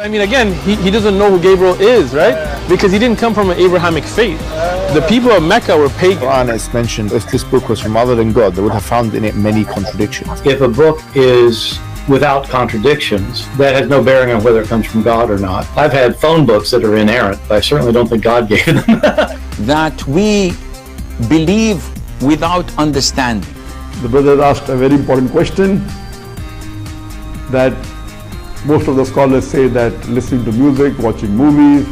I mean, again, he doesn't know who Gabriel is, right? Because he didn't come from an Abrahamic faith. The people of Mecca were pagan. The Quran is mentioned, if this book was from other than God, they would have found in it many contradictions. If a book is without contradictions, that has no bearing on whether it comes from God or not. I've had phone books that are inerrant, but I certainly don't think God gave them. That we believe without understanding. The brother asked a very important question, that most of the scholars say that listening to music, watching movies,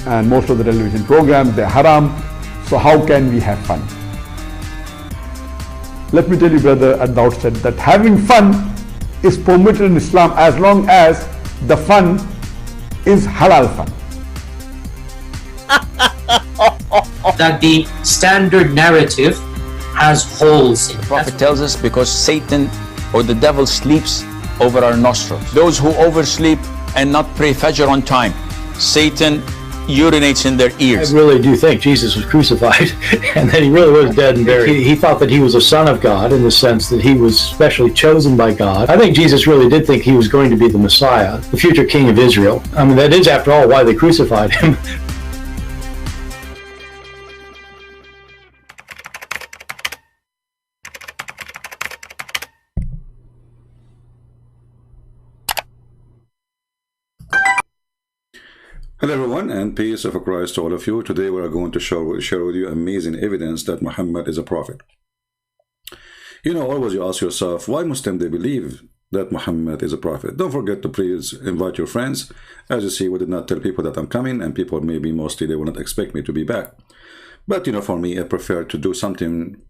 and most of the television programs, they're haram. So how can we have fun? Let me tell you, brother, at the outset, that having fun is permitted in Islam as long as the fun is halal fun. That the standard narrative has holes in it. The Prophet tells us because Satan or the devil sleeps over our nostrils. Those who oversleep and not pray Fajr on time, Satan urinates in their ears. I really do think Jesus was crucified and that he really was dead and buried. He thought that he was a son of God in the sense that he was specially chosen by God. I think Jesus really did think he was going to be the Messiah, the future king of Israel. I mean, that is, after all, why they crucified him. Hello everyone, and peace of Christ to all of you. Today we are going to share with you amazing evidence that Muhammad is a prophet. You know, always you ask yourself, why Muslims they believe that Muhammad is a prophet? Don't forget to please invite your friends. As you see, we did not tell people that I'm coming, and people maybe mostly they will not expect me to be back. But you know, for me, I prefer to do something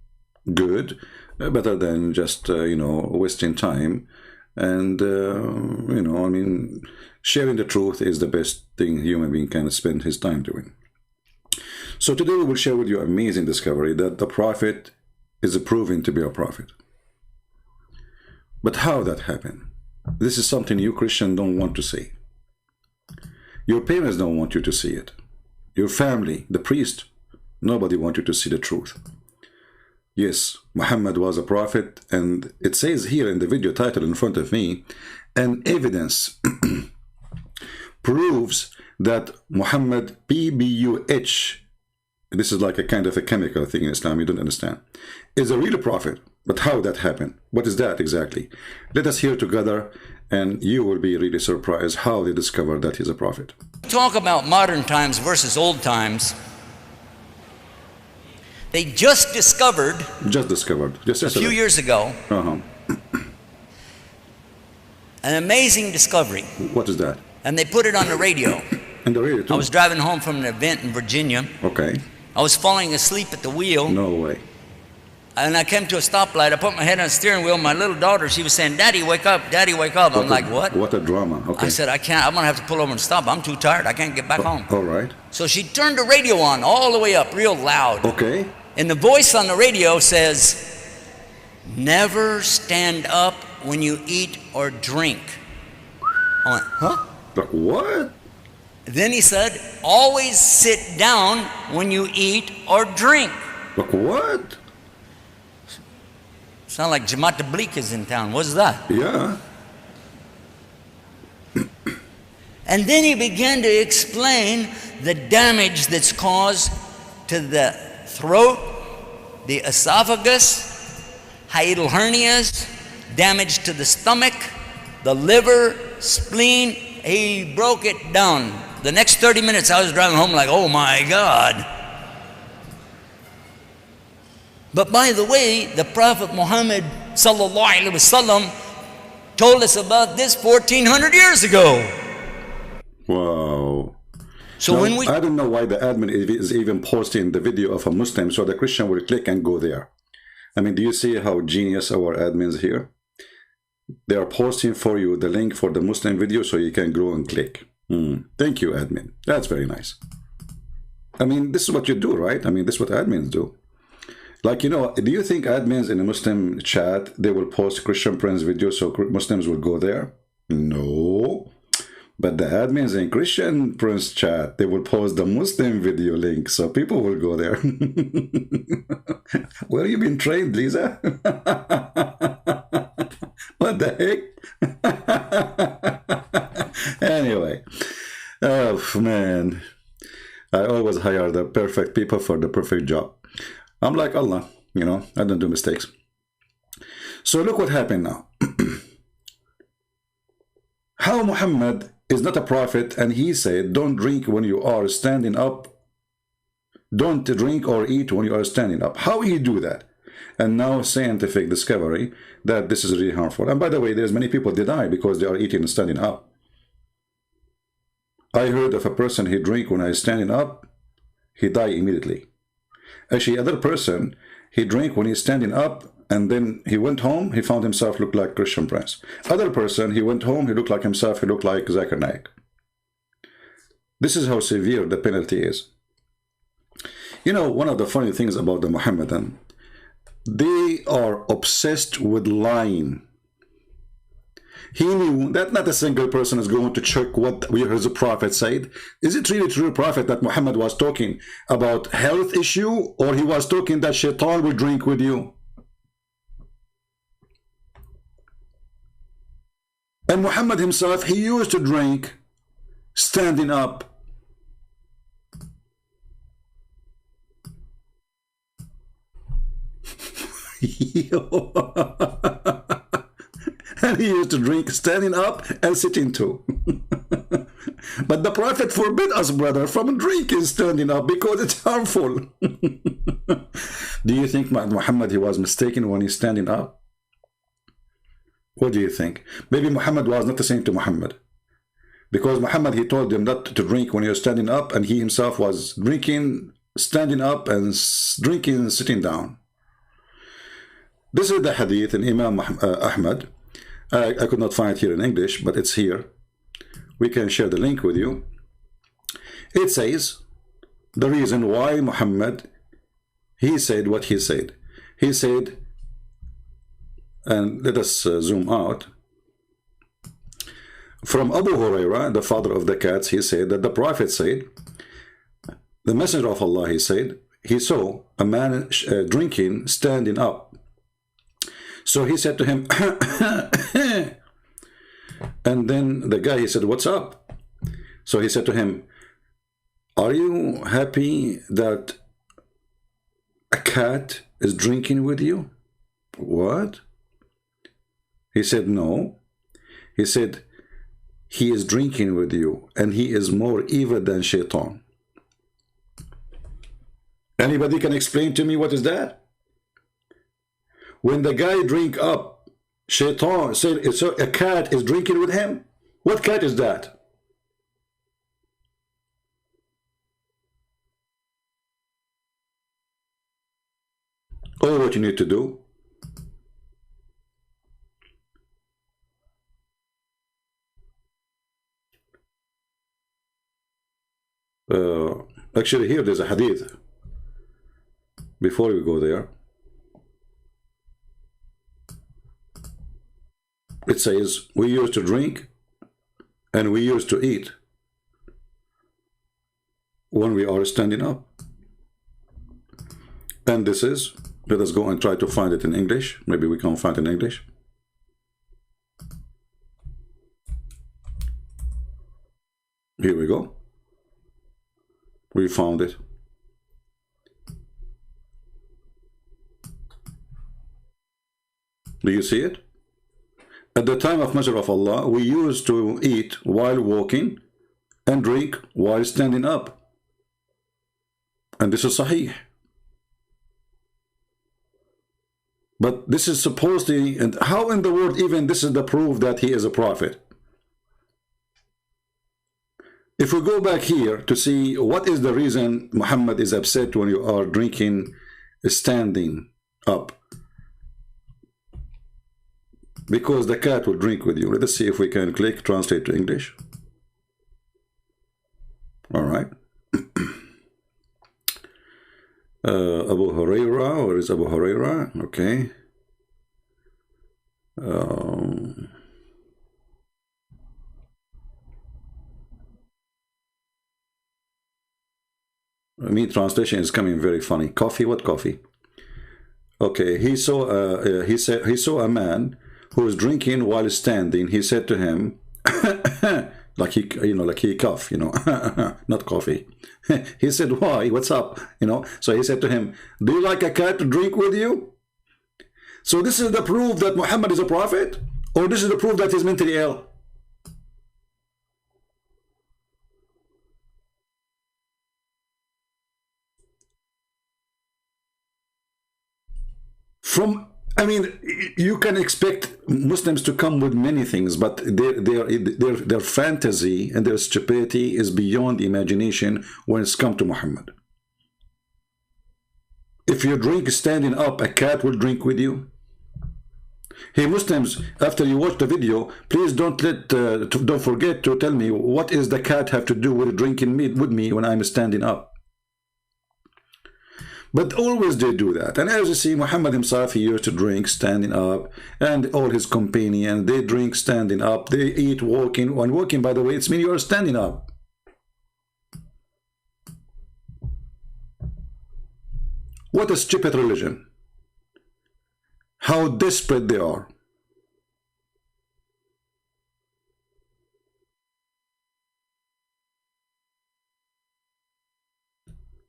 good, better than just you know, wasting time. And you know, I mean, sharing the truth is the best thing a human being can spend his time doing. So today we will share with you an amazing discovery that the prophet is proven to be a prophet. But how that happened? This is something you Christians don't want to see. Your parents don't want you to see it. Your family, the priest, nobody wants you to see the truth. Yes, Muhammad was a prophet, and it says here in the video title in front of me, an evidence proves that Muhammad PBUH, this is like a kind of a chemical thing in Islam, you don't understand, is a real prophet. But how that happened? What is that exactly? Let us hear together, and you will be really surprised how they discovered that he's a prophet. Talk about modern times versus old times. They just discovered a few years ago an amazing discovery. What is that? And they put it on the radio. On the radio too? I was driving home from an event in Virginia. Okay. I was falling asleep at the wheel. No way. And I came to a stoplight. I put my head on the steering wheel. My little daughter, she was saying, "Daddy, wake up, Daddy, wake up." I'm like, what? What a drama. Okay. I said, I can't, I'm gonna have to pull over and stop. I'm too tired, I can't get back home. All right. So she turned the radio on all the way up, real loud. Okay. And the voice on the radio says, "Never stand up when you eat or drink." I went, huh? But what? Then he said, "Always sit down when you eat or drink." But what? Sound like Jamaat Tabligh is in town. What's that? Yeah. And then he began to explain the damage that's caused to the throat, the esophagus, hiatal hernias, damage to the stomach, the liver, spleen. He broke it down. The next 30 minutes I was driving home like, oh my God. But by the way, the Prophet Muhammad sallallahu alaihi wasallam told us about this 1400 years ago. Wow. So now, when we... I don't know why the admin is even posting the video of a Muslim so the Christian will click and go there. I mean, do you see how genius our admins here? They are posting for you the link for the Muslim video so you can go and click. Thank you, admin. That's very nice. I mean, this is what you do, right? I mean, this is what admins do. Like, you know, do you think admins in a Muslim chat, they will post Christian Prince videos so Muslims will go there? No. But the admins in Christian Prince chat, they will post the Muslim video link so people will go there. Where have you been trained, Lisa? What the heck? Anyway. Oh, man. I always hire the perfect people for the perfect job. I'm like Allah, you know, I don't do mistakes. So look what happened now. How Muhammad is not a prophet, and he said, don't drink when you are standing up. Don't drink or eat when you are standing up. How he do that? And now scientific discovery that this is really harmful. And by the way, there's many people that die because they are eating and standing up. I heard of a person, he drink when I was standing up, he die immediately. Actually, other person, he drank when he's standing up, and then he went home, he found himself looked like Christian Prince. Other person, he went home, he looked like himself, he looked like Zakir Naik. This is how severe the penalty is. You know, one of the funny things about the Muhammadan, they are obsessed with lying. He knew that not a single person is going to check what we heard the Prophet said. Is it really true, Prophet, that Muhammad was talking about health issue, or he was talking that shaitan will drink with you? And Muhammad himself, he used to drink standing up. And he used to drink standing up and sitting too. But the Prophet forbid us, brother, from drinking standing up because it's harmful. Do you think Muhammad, he was mistaken when he's standing up? What do you think? Maybe Muhammad was not the same to Muhammad. Because Muhammad, he told them not to drink when you're standing up, and he himself was drinking standing up and drinking sitting down. This is the hadith in Imam Ahmad. I could not find it here in English, but it's here. We can share the link with you. It says the reason why Muhammad, he said what he said. He said, and let us zoom out. From Abu Huraira, the father of the cats, he said that the Prophet said, the Messenger of Allah, he said, he saw a man drinking standing up. So he said to him, and then the guy, he said, what's up? So he said to him, are you happy that a cat is drinking with you? What? He said, no. He said, he is drinking with you, and he is more evil than shaitan. Anybody can explain to me what is that? When the guy drink up, shaitan said, so a cat is drinking with him? What cat is that? All what you need to do, actually here there's a hadith. Before we go there, it says we used to drink and we used to eat when we are standing up. And this is, let us go and try to find it in English. Maybe we can find it in English. Here we go. We found it. Do you see it? At the time of Messenger of Allah, we used to eat while walking and drink while standing up. And this is Sahih. But this is supposedly, and how in the world even this is the proof that he is a prophet? If we go back here to see what is the reason Muhammad is upset when you are drinking standing up. Because the cat will drink with you. Let us see if we can click translate to English. All right. Abu Huraira, where is Abu Huraira? Okay. Me translation is coming very funny. Coffee? What coffee? Okay. He saw. He said he saw a man who was drinking while standing. He said to him, like he, like he cough, not coffee. He said, why? What's up? So he said to him, do you like a cat to drink with you? So this is the proof that Muhammad is a prophet? Or this is the proof that he's mentally ill? You can expect Muslims to come with many things, but their fantasy and their stupidity is beyond imagination when it's come to Muhammad. If you drink standing up, a cat will drink with you. Hey Muslims, after you watch the video, please don't forget to tell me, what is the cat have to do with drinking meat with me when I'm standing up? But always they do that. And as you see, Muhammad himself, he used to drink standing up, and all his companions, they drink standing up, they eat walking. When walking, by the way, it's mean you are standing up. What a stupid religion. How desperate they are.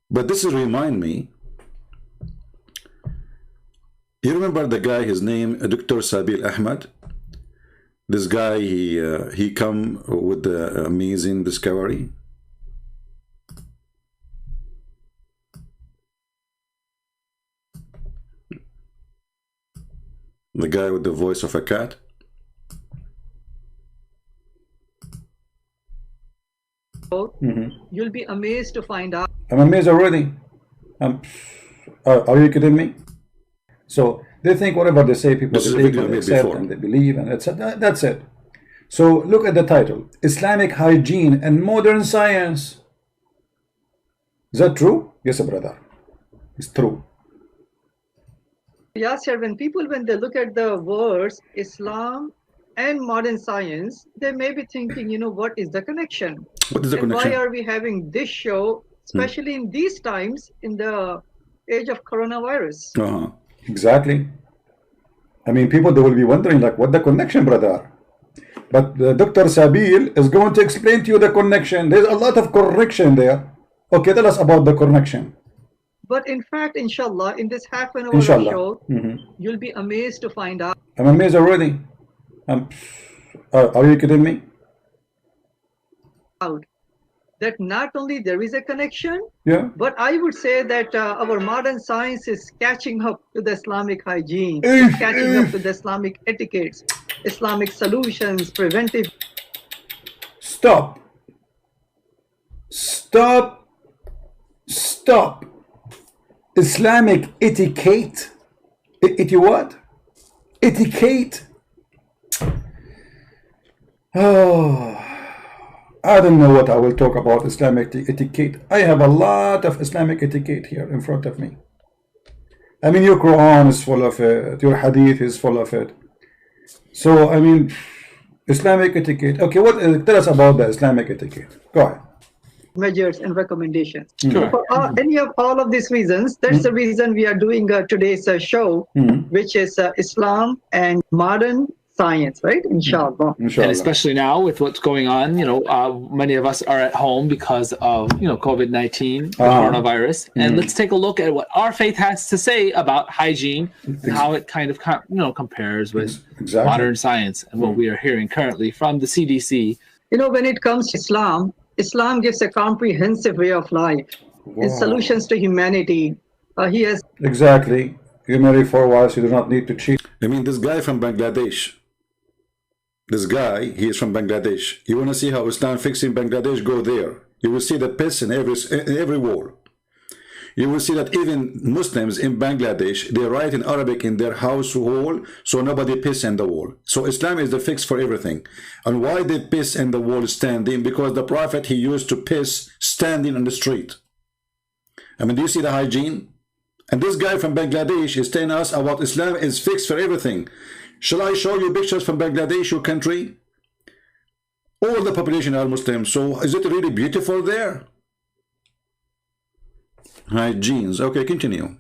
But this is remind me, you remember the guy, his name, Dr. Sabil Ahmed? This guy, he come with the amazing discovery. The guy with the voice of a cat. You'll be amazed to find out. I'm amazed already. Are you kidding me? So they think whatever they say, people they accept and they believe, and that's it. So look at the title: Islamic Hygiene and Modern Science. Is that true? Yes, brother. It's true. Yasser, when they look at the words Islam and modern science, they may be thinking, what is the connection? What is the connection? Why are we having this show, especially in these times, in the age of coronavirus? Exactly. I mean, people, they will be wondering, like, what the connection, brother? But Dr. Sabil is going to explain to you the connection. There's a lot of correction there. Okay, tell us about the connection. But in fact, inshallah, in this half an hour show, you'll be amazed to find out. I'm amazed already. Are you kidding me? That not only there is a connection, but I would say that our modern science is catching up to the Islamic hygiene, catching up to the Islamic etiquettes, Islamic solutions, preventive. Stop. Stop. Stop. Islamic etiquette. What? Etiquette. Oh, I don't know what I will talk about Islamic etiquette. I have a lot of Islamic etiquette here in front of me. I mean, your Quran is full of it. Your Hadith is full of it. So, I mean, Islamic etiquette. Okay, tell us about the Islamic etiquette. Go ahead. Measures and recommendations. Sure. For all of these reasons, that's the reason we are doing today's show, which is Islam and modern science, right? Inshallah. And especially now with what's going on, many of us are at home because of, COVID-19, the coronavirus. And let's take a look at what our faith has to say about hygiene and how it kind of, compares with modern science and what we are hearing currently from the CDC. When it comes to Islam gives a comprehensive way of life. It's solutions to humanity. He has exactly. You marry 4 wives, you do not need to cheat. I mean, this guy from Bangladesh. This guy, he is from Bangladesh. You want to see how Islam fixed in Bangladesh? Go there. You will see the piss in every wall. You will see that even Muslims in Bangladesh, they write in Arabic in their house wall, so nobody piss in the wall. So Islam is the fix for everything. And why they piss in the wall standing? Because the Prophet, he used to piss standing on the street. I mean, do you see the hygiene? And this guy from Bangladesh is telling us about Islam is fixed for everything. Shall I show you pictures from Bangladesh, your country? All the population are Muslims. So is it really beautiful there? Hygienes. Okay, continue.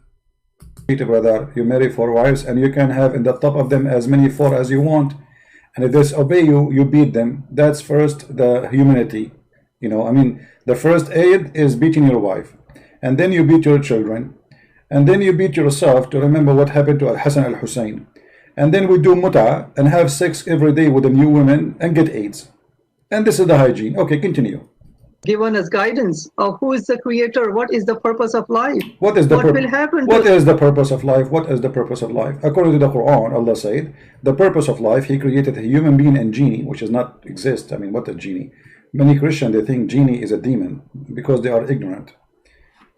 Brother, you marry 4 wives and you can have in the top of them as many 4 as you want. And if they disobey you, you beat them. That's first the humanity. You know, I mean, the first aid is beating your wife, and then you beat your children, and then you beat yourself to remember what happened to Al-Hassan al-Hussein. And then we do muta and have sex every day with the new women and get AIDS. And this is the hygiene. Okay, continue. Given us guidance of who is the creator, what is the purpose of life, what is the what will happen. What is the purpose of life? What is the purpose of life? According to the Quran, Allah said, the purpose of life, He created a human being and genie, which does not exist. I mean, what is genie? Many Christians, they think genie is a demon because they are ignorant.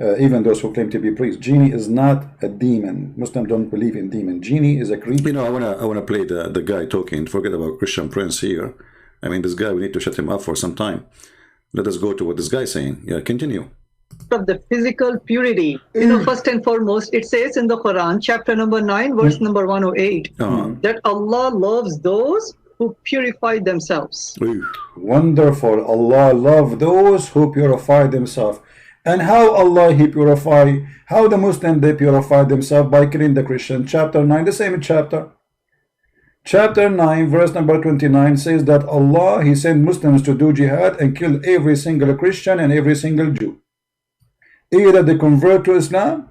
Even those who claim to be priests, genie is not a demon. Muslims don't believe in demon. Genie is a creature. You know, I wanna play the guy talking. Forget about Christian Prince here. I mean, this guy, we need to shut him up for some time. Let us go to what this guy is saying. Yeah, continue. Of the physical purity, you know, first and foremost, it says in the Quran, chapter number 9, verse number 108, that Allah loves those who purify themselves. Wonderful. Allah loves those who purify themselves. And how Allah He purify, how the Muslim they purify themselves? By killing the Christian. Chapter 9, the same chapter. Chapter 9, verse number 29 says that Allah He sent Muslims to do jihad and kill every single Christian and every single Jew. Either they convert to Islam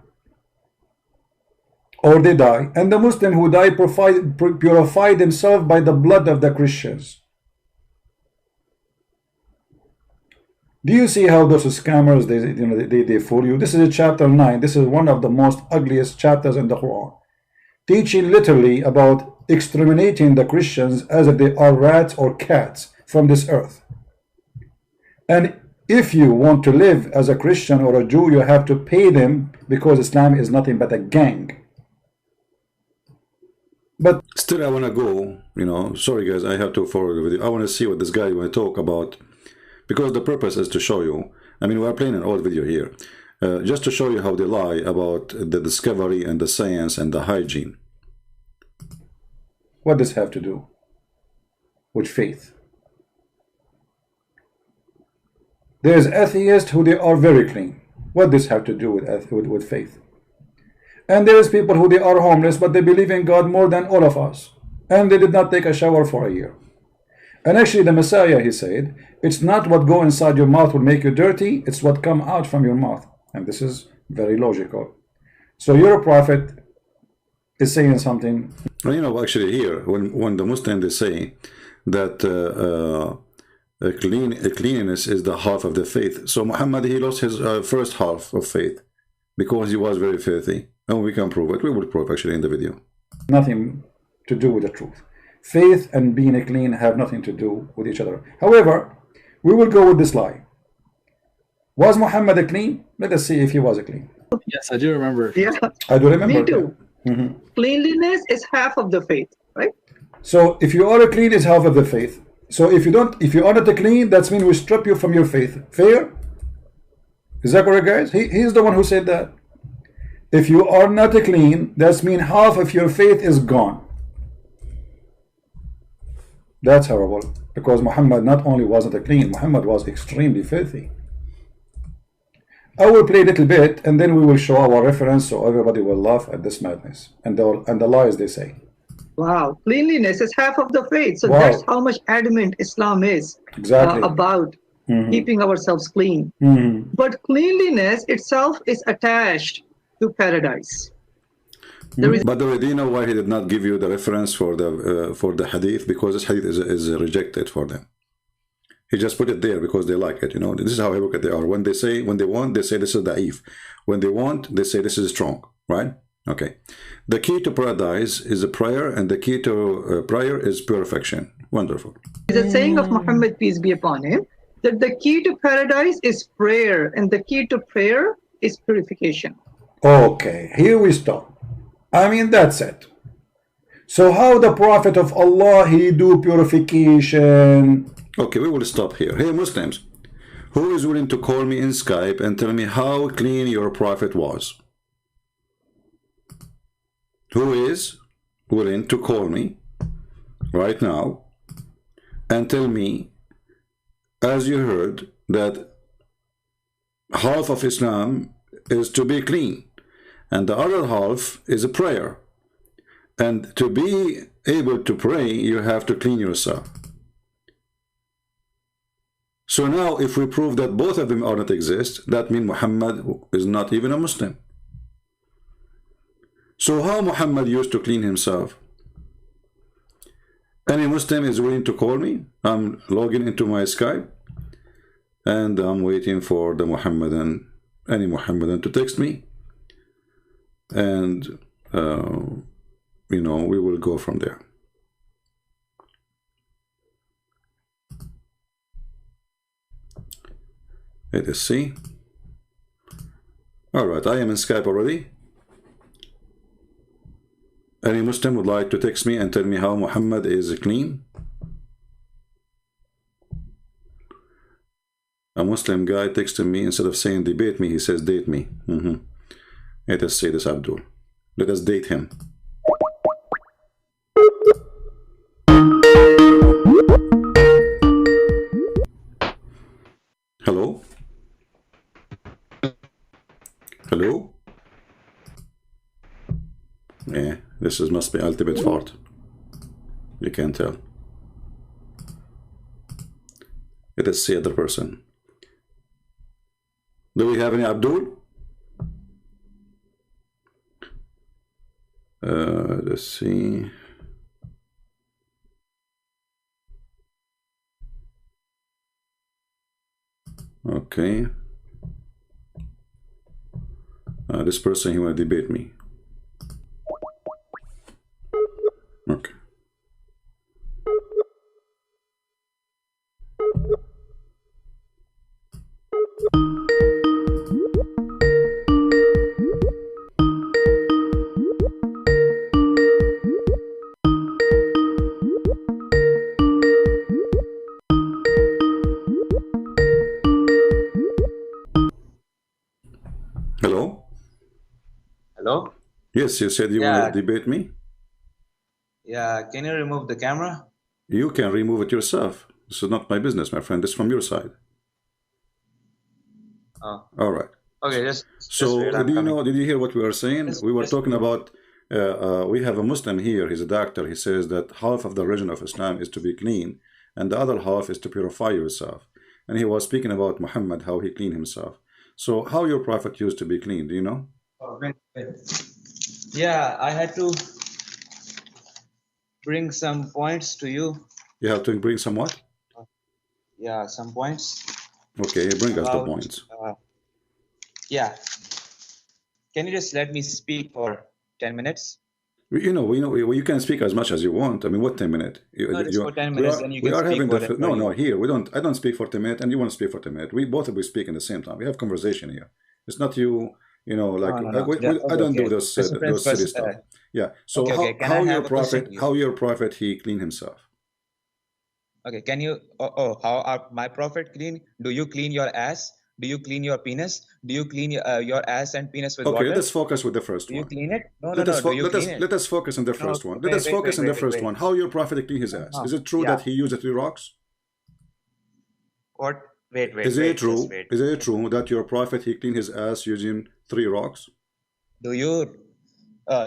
or they die. And the Muslim who die purify themselves by the blood of the Christians. Do you see how those scammers they fool you? This is chapter 9. This is one of the most ugliest chapters in the Quran, teaching literally about exterminating the Christians as if they are rats or cats from this earth. And if you want to live as a Christian or a Jew, you have to pay them, because Islam is nothing but a gang. But still, I want to go, you know, sorry guys, I have to forward the video. I want to see what this guy will talk about, because the purpose is to show you. I mean, we are playing an old video here, just to show you how they lie about the discovery and the science and the hygiene. What does this have to do with faith? There's atheists who they are very clean. What does this have to do with faith? And there's people who they are homeless, but they believe in God more than all of us. And they did not take a shower for a year. And actually the Messiah, he said, it's not what go inside your mouth will make you dirty, it's what come out from your mouth. And this is very logical. So your prophet is saying something. Well, you know, actually here, when the Muslims, they say that cleanliness is the half of the faith. So Muhammad, he lost his first half of faith because he was very filthy. And we can prove it. We will prove actually in the video. Nothing to do with the truth. Faith and being clean have nothing to do with each other. However, we will go with this lie. Was Muhammad clean? Let us see if he was clean. Yes, I do remember. Yeah, I do remember. Me too. Cleanliness is half of the faith, right? So if you are clean, is half of the faith. So if you are not clean, that means we strip you from your faith. Fair? Is that correct, guys? He's the one who said that. If you are not clean, that means half of your faith is gone. That's horrible, because Muhammad not only wasn't clean, Muhammad was extremely filthy. I will play a little bit, and then we will show our reference, so everybody will laugh at this madness and the lies they say. Wow, cleanliness is half of the faith. So Wow. that's how much adamant Islam is Exactly. about keeping ourselves clean. But cleanliness itself is attached to paradise. But do you know why he did not give you the reference for the hadith? Because this hadith is rejected for them. He just put it there because they like it. You know, this is how hypocrite they are. When they want, they say this is da'if. When they want, they say this is strong. Right? Okay. The key to paradise is a prayer, and the key to prayer is purification. Wonderful. It's a saying of Muhammad, peace be upon him, that the key to paradise is prayer, and the key to prayer is purification. Okay, here we stop. I mean, that's it. So how the Prophet of Allah, he do purification? Okay, we will stop here. Hey Muslims, who is willing to call me in Skype and tell me how clean your Prophet was? Who is willing to call me right now and tell me, as you heard, that half of Islam is to be clean, and the other half is a prayer, And to be able to pray, you have to clean yourself. So now, if we prove that both of them are not exist, that means Muhammad is not even a Muslim. So how Muhammad used to clean himself? Any Muslim is willing to call me? I'm logging into my Skype, and I'm waiting for the Muhammadan, any Muhammadan to text me, and you know, we will go from there. Let us see. All right, I am in Skype already. Any Muslim would like to text me and tell me how Muhammad is clean? A Muslim guy texted me, instead of saying debate me, he says date me. Let us say this, Abdul. Let us date him. Hello? Hello? Yeah, this must be ultimate fart. You can't tell. Let us see other person. Do we have any Abdul? Let's see. Okay. This person, he want to debate me. Okay. Hello? Hello? Yes, you said you want to debate me? Yeah, can you remove the camera? You can remove it yourself. This is not my business, my friend. This is from your side. Oh. All right. Okay, did you hear what we were saying? We were talking about, we have a Muslim here, he's a doctor. He says that half of the religion of Islam is to be clean, and the other half is to purify yourself. And he was speaking about Muhammad, how he cleaned himself. So how your prophet used to be clean, do you know? Oh, wait. Yeah, I had to bring some points to you. You have to bring some what? Yeah, some points. Okay, bring us the points. Yeah. Can you just let me speak for 10 minutes? You can speak as much as you want. I mean, what 10 minutes? Just for 10 minutes, then you can speak. No, here I don't speak for 10 minutes, and you want to speak for 10 minutes. We both will speak at the same time. We have conversation here. It's not you. I don't do those silly stuff. Yeah. So how your prophet he clean himself? Okay. Can you? How are my prophet clean? Do you clean your ass? Do you clean your penis? Do you clean your ass and penis with water? Okay, let us focus with the first one. Do you clean it? Let us focus on the first one. Let us focus on the first one. How your prophet clean his ass? Is it true that he used 3 rocks? What? Wait. Is it true that your prophet he cleaned his ass using 3 rocks? Do you?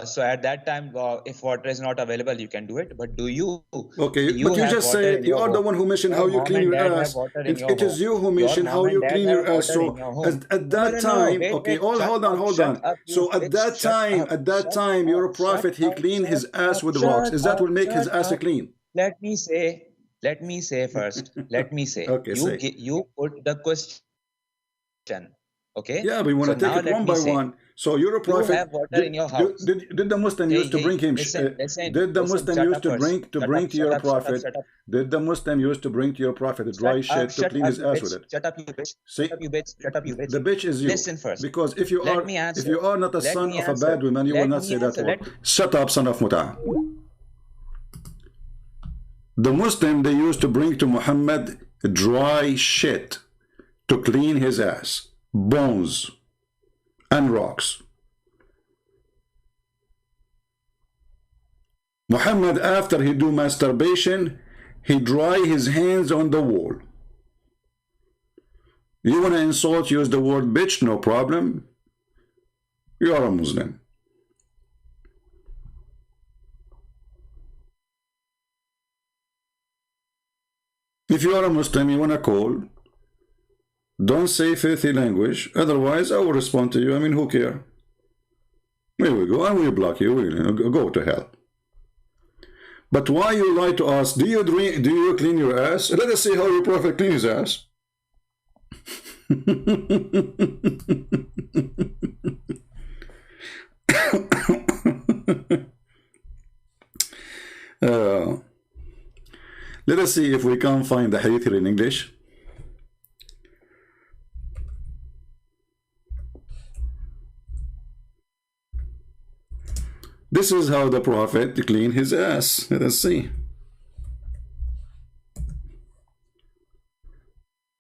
So at that time, if water is not available, you can do it. But do you? Okay, but you just said you are the one who mentioned how you clean your ass. It is you who mentioned how you clean your ass. So at that time, okay, hold on. So at that time, your prophet he cleaned his ass with rocks. Is that will make his ass clean? Let me say first. Let me say. Okay, you put the question. Okay. Yeah, but we want to take it one by one. So you're a prophet. You have water in your house. Did the Muslim used to bring him? Did the Muslim used to bring to your prophet? Did the Muslim used to bring to your prophet a dry shit to clean his ass with it? Shut up, you bitch. See? Shut up, you bitch. Shut up, you bitch. The bitch is you. Listen first. Because if you are not a son of a bad woman, you will not say that word. Shut up, son of Muta. The Muslim, they used to bring to Muhammad dry shit to clean his ass. Bones and rocks. Muhammad, after he do masturbation, he dry his hands on the wall. You want to insult, use the word bitch, no problem. You are a Muslim. If you are a Muslim, you want to call, don't say filthy language. Otherwise, I will respond to you. I mean, who care? Here we go. I will block you. We'll go to hell. But why you lie to us? Do you drink? Do you clean your ass? Let us see how your prophet cleans his ass. Let us see if we can find the hadith here in English. This is how the prophet cleaned his ass. Let us see.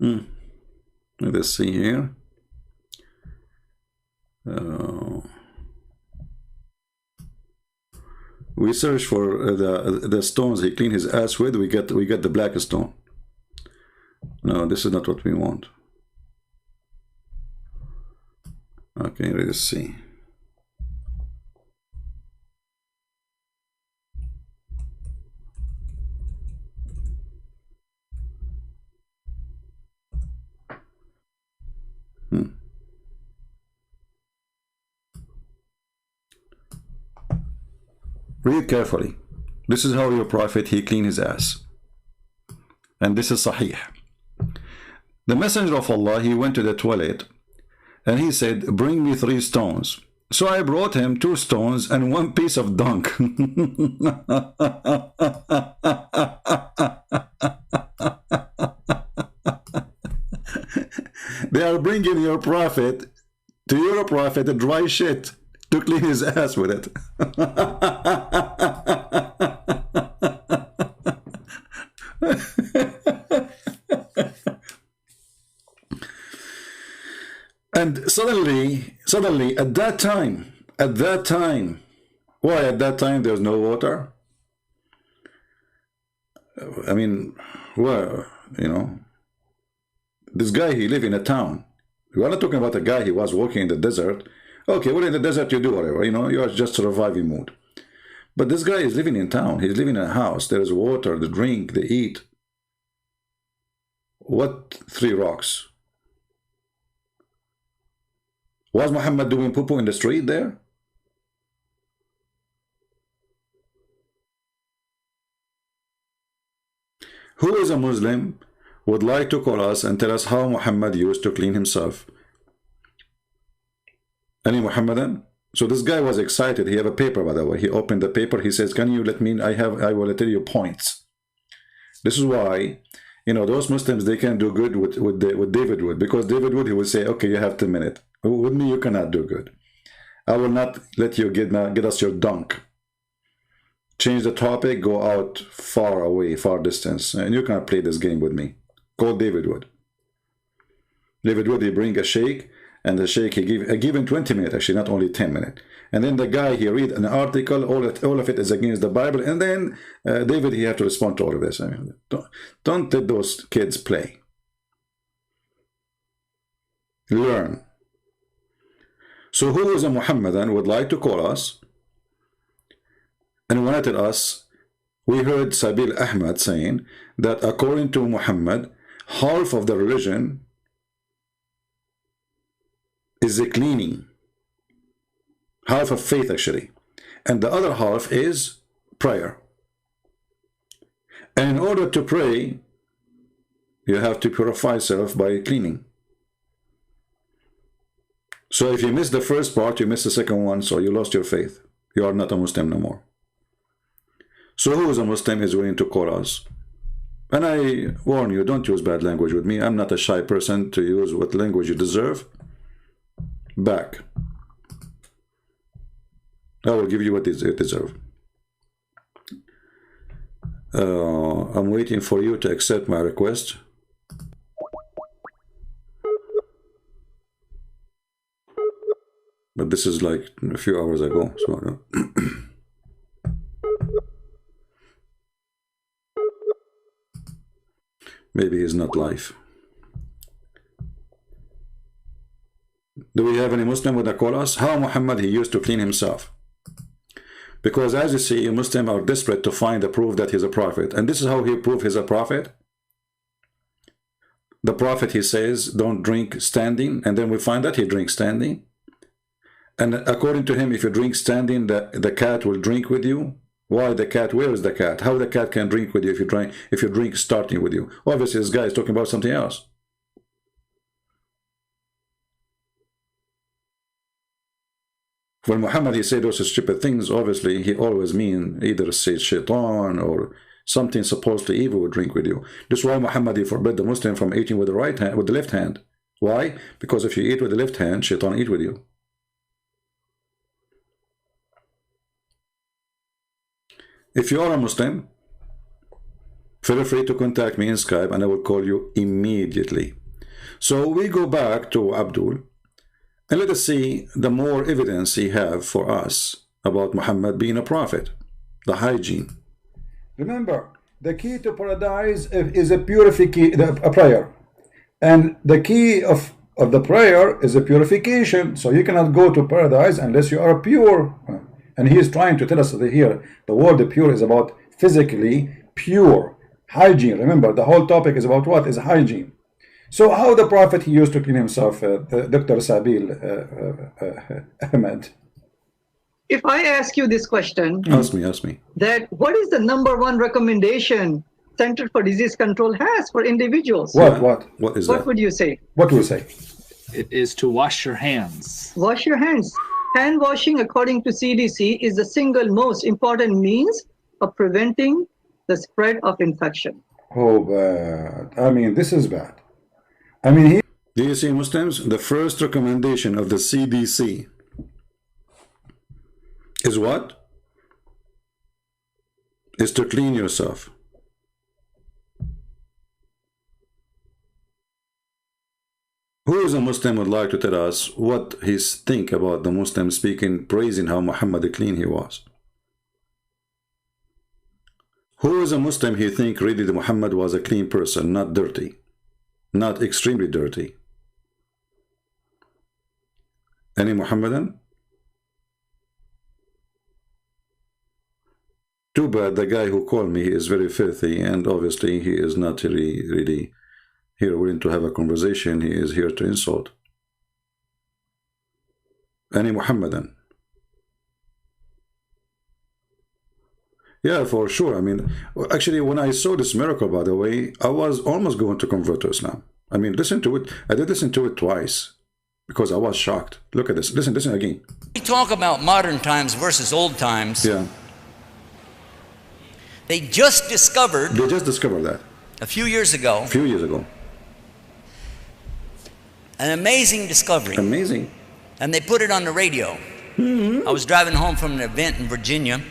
Let us see here. We search for the stones he cleaned his ass with. We get the black stone. No, this is not what we want. Okay, let us see. Read carefully. This is how your prophet, he cleaned his ass. And this is Sahih. The messenger of Allah, he went to the toilet and he said, bring me 3 stones. So I brought him 2 stones and 1 piece of dung. They are bringing your prophet to your prophet a dry shit to clean his ass with it. And suddenly at that time, why at that time there's no water? I mean, well, you know, this guy, he lived in a town. We are not talking about a guy, he was walking in the desert. Okay, well, in the desert you do whatever, you know, you are just surviving mood. But this guy is living in town. He's living in a house. There is water, the drink, they eat. What 3 rocks? Was Muhammad doing poo-poo in the street there? Who is a Muslim would like to call us and tell us how Muhammad used to clean himself? Any Muhammadan? So this guy was excited. He had a paper, by the way. He opened the paper. He says, can you let me, I will tell you points. This is why, you know, those Muslims, they can do good with David Wood. Because David Wood, he will say, okay, you have 10 minutes. With me, you cannot do good. I will not let you get us your dunk. Change the topic, go out far away, far distance. And you cannot play this game with me. Call David Wood. David Wood, he bring a sheikh. And the sheikh, he give him 20 minutes, actually, not only 10 minutes. And then the guy, he read an article, all of it is against the Bible. And then David, he had to respond to all of this. I mean, don't let those kids play. Learn. So who is a Muhammadan would like to call us and wanted us? We heard Sabil Ahmad saying that according to Muhammad, half of the religion is a cleaning, half of faith actually, and the other half is prayer. And in order to pray, you have to purify yourself by cleaning. So if you miss the first part, you miss the second one, so you lost your faith. You are not a Muslim no more. So who is a Muslim is willing to call us? And I warn you, don't use bad language with me. I'm not a shy person to use what language you deserve. Back. I will give you what you deserve. I'm waiting for you to accept my request. But this is like a few hours ago, so maybe he's not live. Do we have any Muslim with a call us? How Muhammad he used to clean himself? Because as you see, Muslims are desperate to find the proof that he's a prophet. And this is how he proved he's a prophet. The Prophet, he says, don't drink standing, and then we find that he drinks standing. And according to him, if you drink standing, the cat will drink with you. Why the cat? Where is the cat? How the cat can drink with you if you drink starting with you? Obviously, this guy is talking about something else. When Muhammad, he said those stupid things, obviously, he always mean either say shaitan or something supposedly evil would drink with you. This is why Muhammad, he forbid the Muslim from eating with the right hand, with the left hand. Why? Because if you eat with the left hand, shaitan eat with you. If you are a Muslim, feel free to contact me in Skype and I will call you immediately. So we go back to Abdul and let us see the more evidence he have for us about Muhammad being a prophet, the hygiene. Remember, the key to paradise is a purification, a prayer. And the key of the prayer is a purification. So you cannot go to paradise unless you are pure. And he is trying to tell us that here, the word pure is about physically pure. Hygiene. Remember, the whole topic is about what? Is hygiene. So how the Prophet, he used to clean himself, Dr. Sabil Ahmed? If I ask you this question, ask me. That what is the #1 recommendation Center for Disease Control has for individuals? What is that? What would you say? What would you say? It is to wash your hands. Wash your hands. Hand washing, according to CDC, is the single most important means of preventing the spread of infection. Oh, bad. I mean, this is bad. I mean, do you see, Muslims? The first recommendation of the CDC is what? Is to clean yourself. Who is a Muslim would like to tell us what he think about the Muslim speaking, praising how Muhammad clean he was? Who is a Muslim he think really that Muhammad was a clean person, not dirty, not extremely dirty? Any Muhammadan? Too bad the guy who called me, he is very filthy, and obviously he is not really here willing to have a conversation. He is here to insult. Any Muhammadan? Yeah, for sure. I mean, actually, when I saw this miracle, by the way, I was almost going to convert to Islam. I mean, listen to it. I did listen to it twice because I was shocked. Look at this. Listen again. We talk about modern times versus old times. Yeah. They just discovered that a few years ago. An amazing discovery. Amazing. And they put it on the radio. I was driving home from an event in Virginia.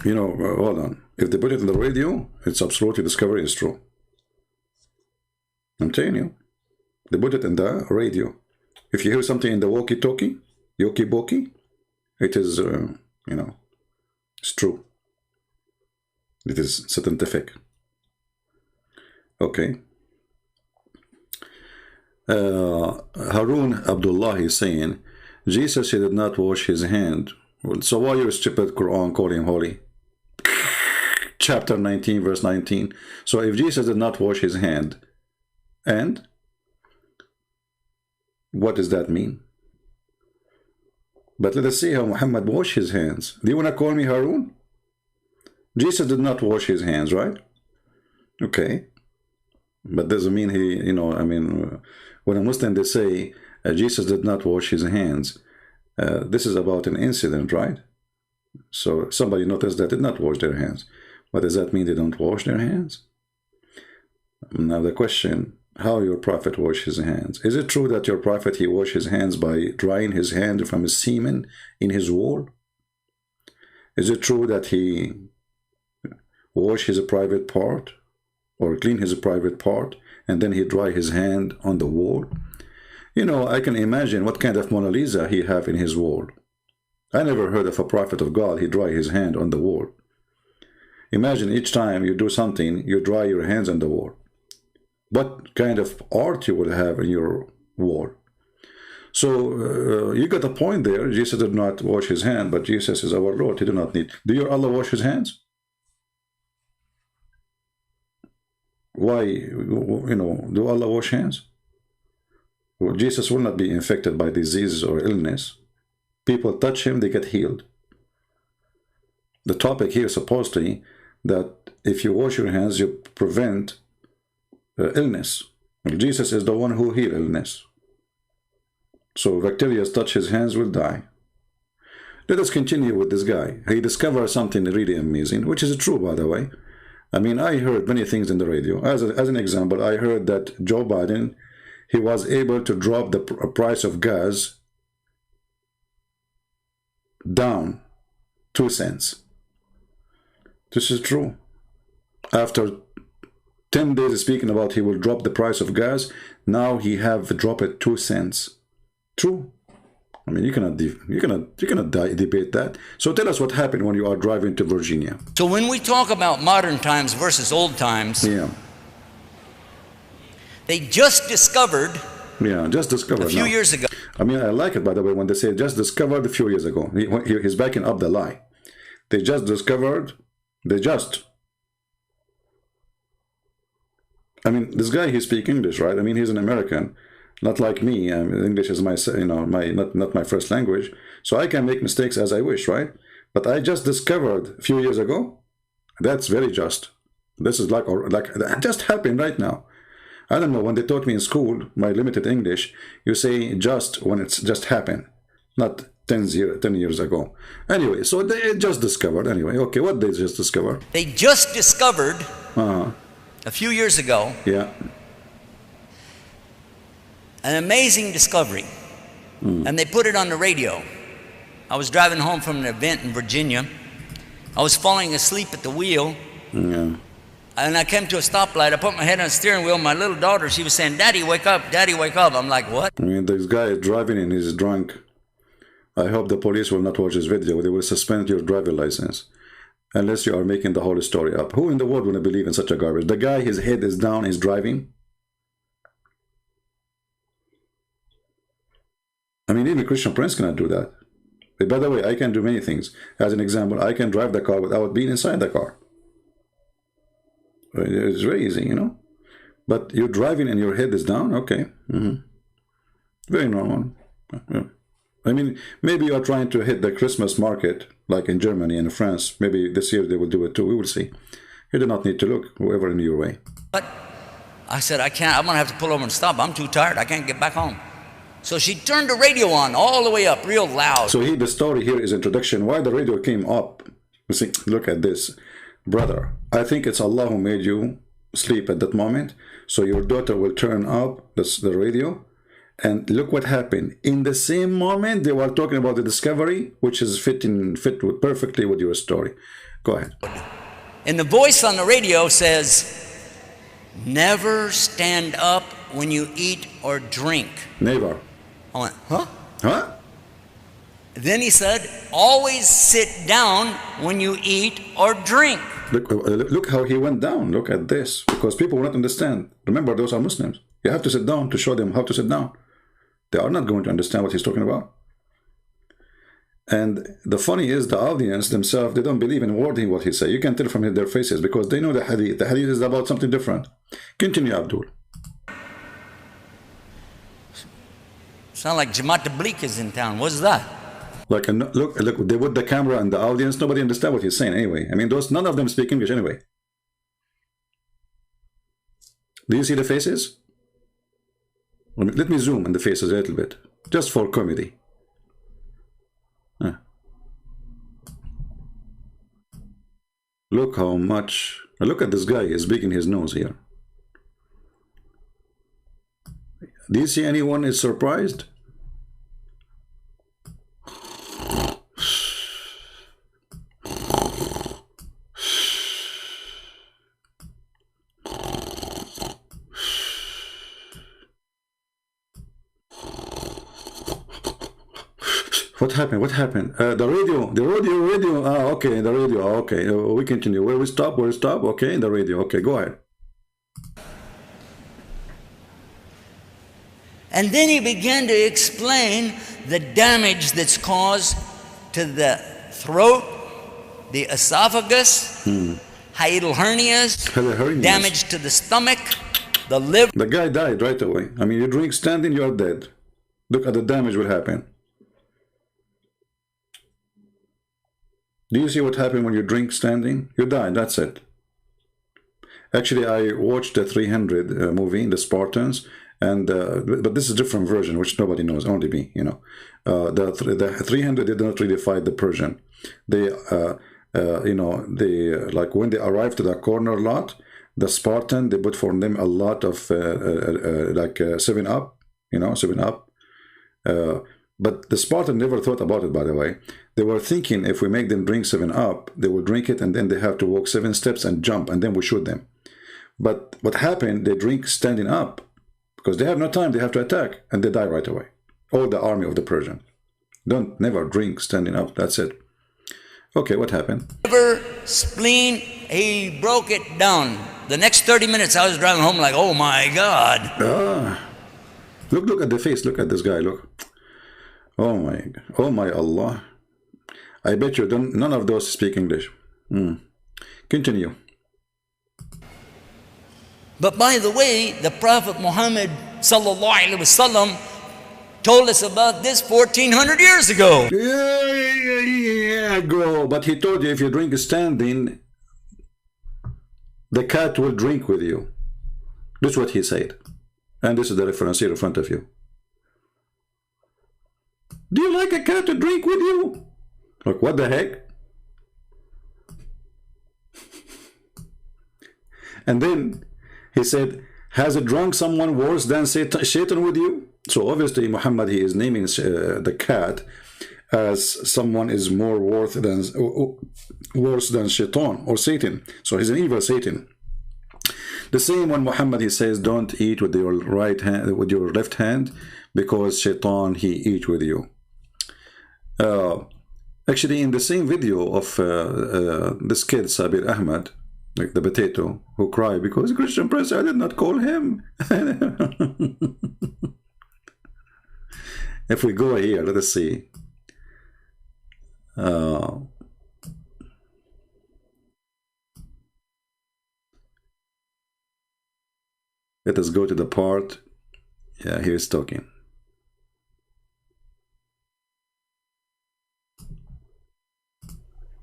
You know, hold on. If they put it on the radio, it's absolutely discovery is true. I'm telling you. They put it in the radio. If you hear something in the walkie-talkie, yoki-boki, it is, you know, it's true. It is scientific. Okay. Harun Abdullah is saying, Jesus, he did not wash his hand. Well, so why your stupid Quran call him holy? Chapter 19, verse 19. So if Jesus did not wash his hand, and what does that mean? But let us see how Muhammad washed his hands. Do you want to call me Harun? Jesus did not wash his hands, right? Okay. But doesn't mean he, you know, I mean, when a Muslim, they say Jesus did not wash his hands, this is about an incident, right? So somebody noticed that did not wash their hands. But does that mean they don't wash their hands? Now the question, how your prophet washed his hands? Is it true that your prophet, he washed his hands by drying his hand from his semen in his wool? Is it true that he washed his private part or clean his private part and then he dry his hand on the wall? You know, I can imagine what kind of Mona Lisa he have in his wall. I never heard of a prophet of God, he dry his hand on the wall. Imagine each time you do something, you dry your hands on the wall. What kind of art you will have in your wall? So you got a point there. Jesus did not wash his hand, but Jesus is our Lord. He did not need. Do your Allah wash his hands? why, do Allah wash hands? Well, Jesus will not be infected by disease or illness. People touch him, they get healed. The topic here is supposedly that if you wash your hands, you prevent illness. Well, Jesus is the one who heals illness. So bacteria touch his hands, will die. Let us continue with this guy. He discovered something really amazing, which is true, by the way. I mean, I heard many things in the radio. As an example, I heard that Joe Biden, he was able to drop the price of gas down 2 cents. This is true. After 10 days speaking about he will drop the price of gas, now he have dropped it 2 cents. True. I mean, you cannot debate that. So tell us what happened when you are driving to Virginia. So when we talk about modern times versus old times, they just discovered. Just discovered a few years ago. I mean, I like it, by the way, when they say just discovered a few years ago. He's backing up the lie. They just discovered. I mean, this guy, he speaks English, right? I mean, he's an American. Not like me. English is my, not my first language. So I can make mistakes as I wish, right? But I just discovered a few years ago. That's very just. This is like that just happened right now. I don't know, when they taught me in school, my limited English, you say just when it's just happened, not 10 years ago. Anyway, so they just discovered. Anyway, okay, what they just discovered? They just discovered a few years ago. An amazing discovery. And they put it on the radio. I was driving home from an event in Virginia. I was falling asleep at the wheel. And I came to a stoplight. I put my head on the steering wheel. My little daughter, she was saying, "Daddy, wake up. Daddy, wake up." I'm like, what? I mean, this guy is driving and he's drunk. I hope the police will not watch this video. They will suspend your driver license. Unless you are making the whole story up. Who in the world would believe in such a garbage? The guy, his head is down, he's driving. I mean, even Christian Prince cannot do that. But by the way, I can do many things. As an example, I can drive the car without being inside the car. It's very easy, But you're driving and your head is down? Okay. Very normal. I mean, maybe you are trying to hit the Christmas market, like in Germany and France. Maybe this year they will do it too. We will see. You do not need to look, whoever in your way. But I said, I can't. I'm going to have to pull over and stop. I'm too tired. I can't get back home. So she turned the radio on all the way up, real loud. So the story here is introduction. Why the radio came up? You see, look at this. Brother, I think it's Allah who made you sleep at that moment. So your daughter will turn up the radio. And look what happened. In the same moment, they were talking about the discovery, which is fit perfectly with your story. Go ahead. And the voice on the radio says, "Never stand up when you eat or drink." Never. I went, huh? Huh? Then he said, "Always sit down when you eat or drink." Look how he went down. Look at this. Because people will not understand. Remember, those are Muslims. You have to sit down to show them how to sit down. They are not going to understand what he's talking about. And the funny is, the audience themselves, they don't believe in wording what he says. You can tell from their faces because they know the hadith. The hadith is about something different. Continue, Abdul. Sound like Jamaat Tabligh is in town. What's that? Look, they put the camera and the audience. Nobody understands what he's saying anyway. I mean, none of them speak English anyway. Do you see the faces? Let me zoom in the faces a little bit, just for comedy. Look how much. Look at this guy. He's digging his nose here. Do you see anyone is surprised? What happened? What happened? The radio. Ah, okay, the radio. Okay, we continue. Where we stop? Okay, the radio. Okay, go ahead. And then he began to explain the damage that's caused to the throat, the esophagus, hiatal hernias, damage to the stomach, the liver. The guy died right away. I mean, you drink standing, you are dead. Look at the damage will happen. Do you see what happened when you drink standing? You die, that's it. Actually, I watched the 300 movie, the Spartans, and but this is a different version, which nobody knows, only me, you know. The 300 did not really fight the Persian. They, you know, they like when they arrived to the corner lot, the Spartan, they put for them a lot of like 7-Up, you know, 7-Up. But the Spartan never thought about it, by the way. They were thinking if we make them drink 7-Up, they will drink it and then they have to walk 7 steps and jump, and then we shoot them. But what happened, they drink standing up because they have no time, they have to attack, and they die right away. All the army of the Persian. Don't never drink standing up, that's it. Okay, what happened? Liver, spleen, he broke it down. The next 30 minutes I was driving home like, oh my God. Look at the face, look at this guy, look. Oh my Allah. I bet you none of those speak English. Continue. But by the way, the Prophet Muhammad ﷺ told us about this 1400 years ago. Yeah, go. But he told you if you drink standing, the cat will drink with you. That's what he said. And this is the reference here in front of you. Do you like a cat to drink with you? Like, what the heck? And then he said, has it drunk someone worse than Satan with you? So obviously Muhammad, he is naming the cat as someone is more worse than Shaitan or Satan. So he's an evil Satan. The same when Muhammad, he says, don't eat with your right hand, with your left hand, because Shaitan, he eat with you. Actually, in the same video of this kid, Sabir Ahmed, like the potato, who cried because Christian Prince, I did not call him. If we go here, let us see. Let us go to the part. Yeah, here's talking.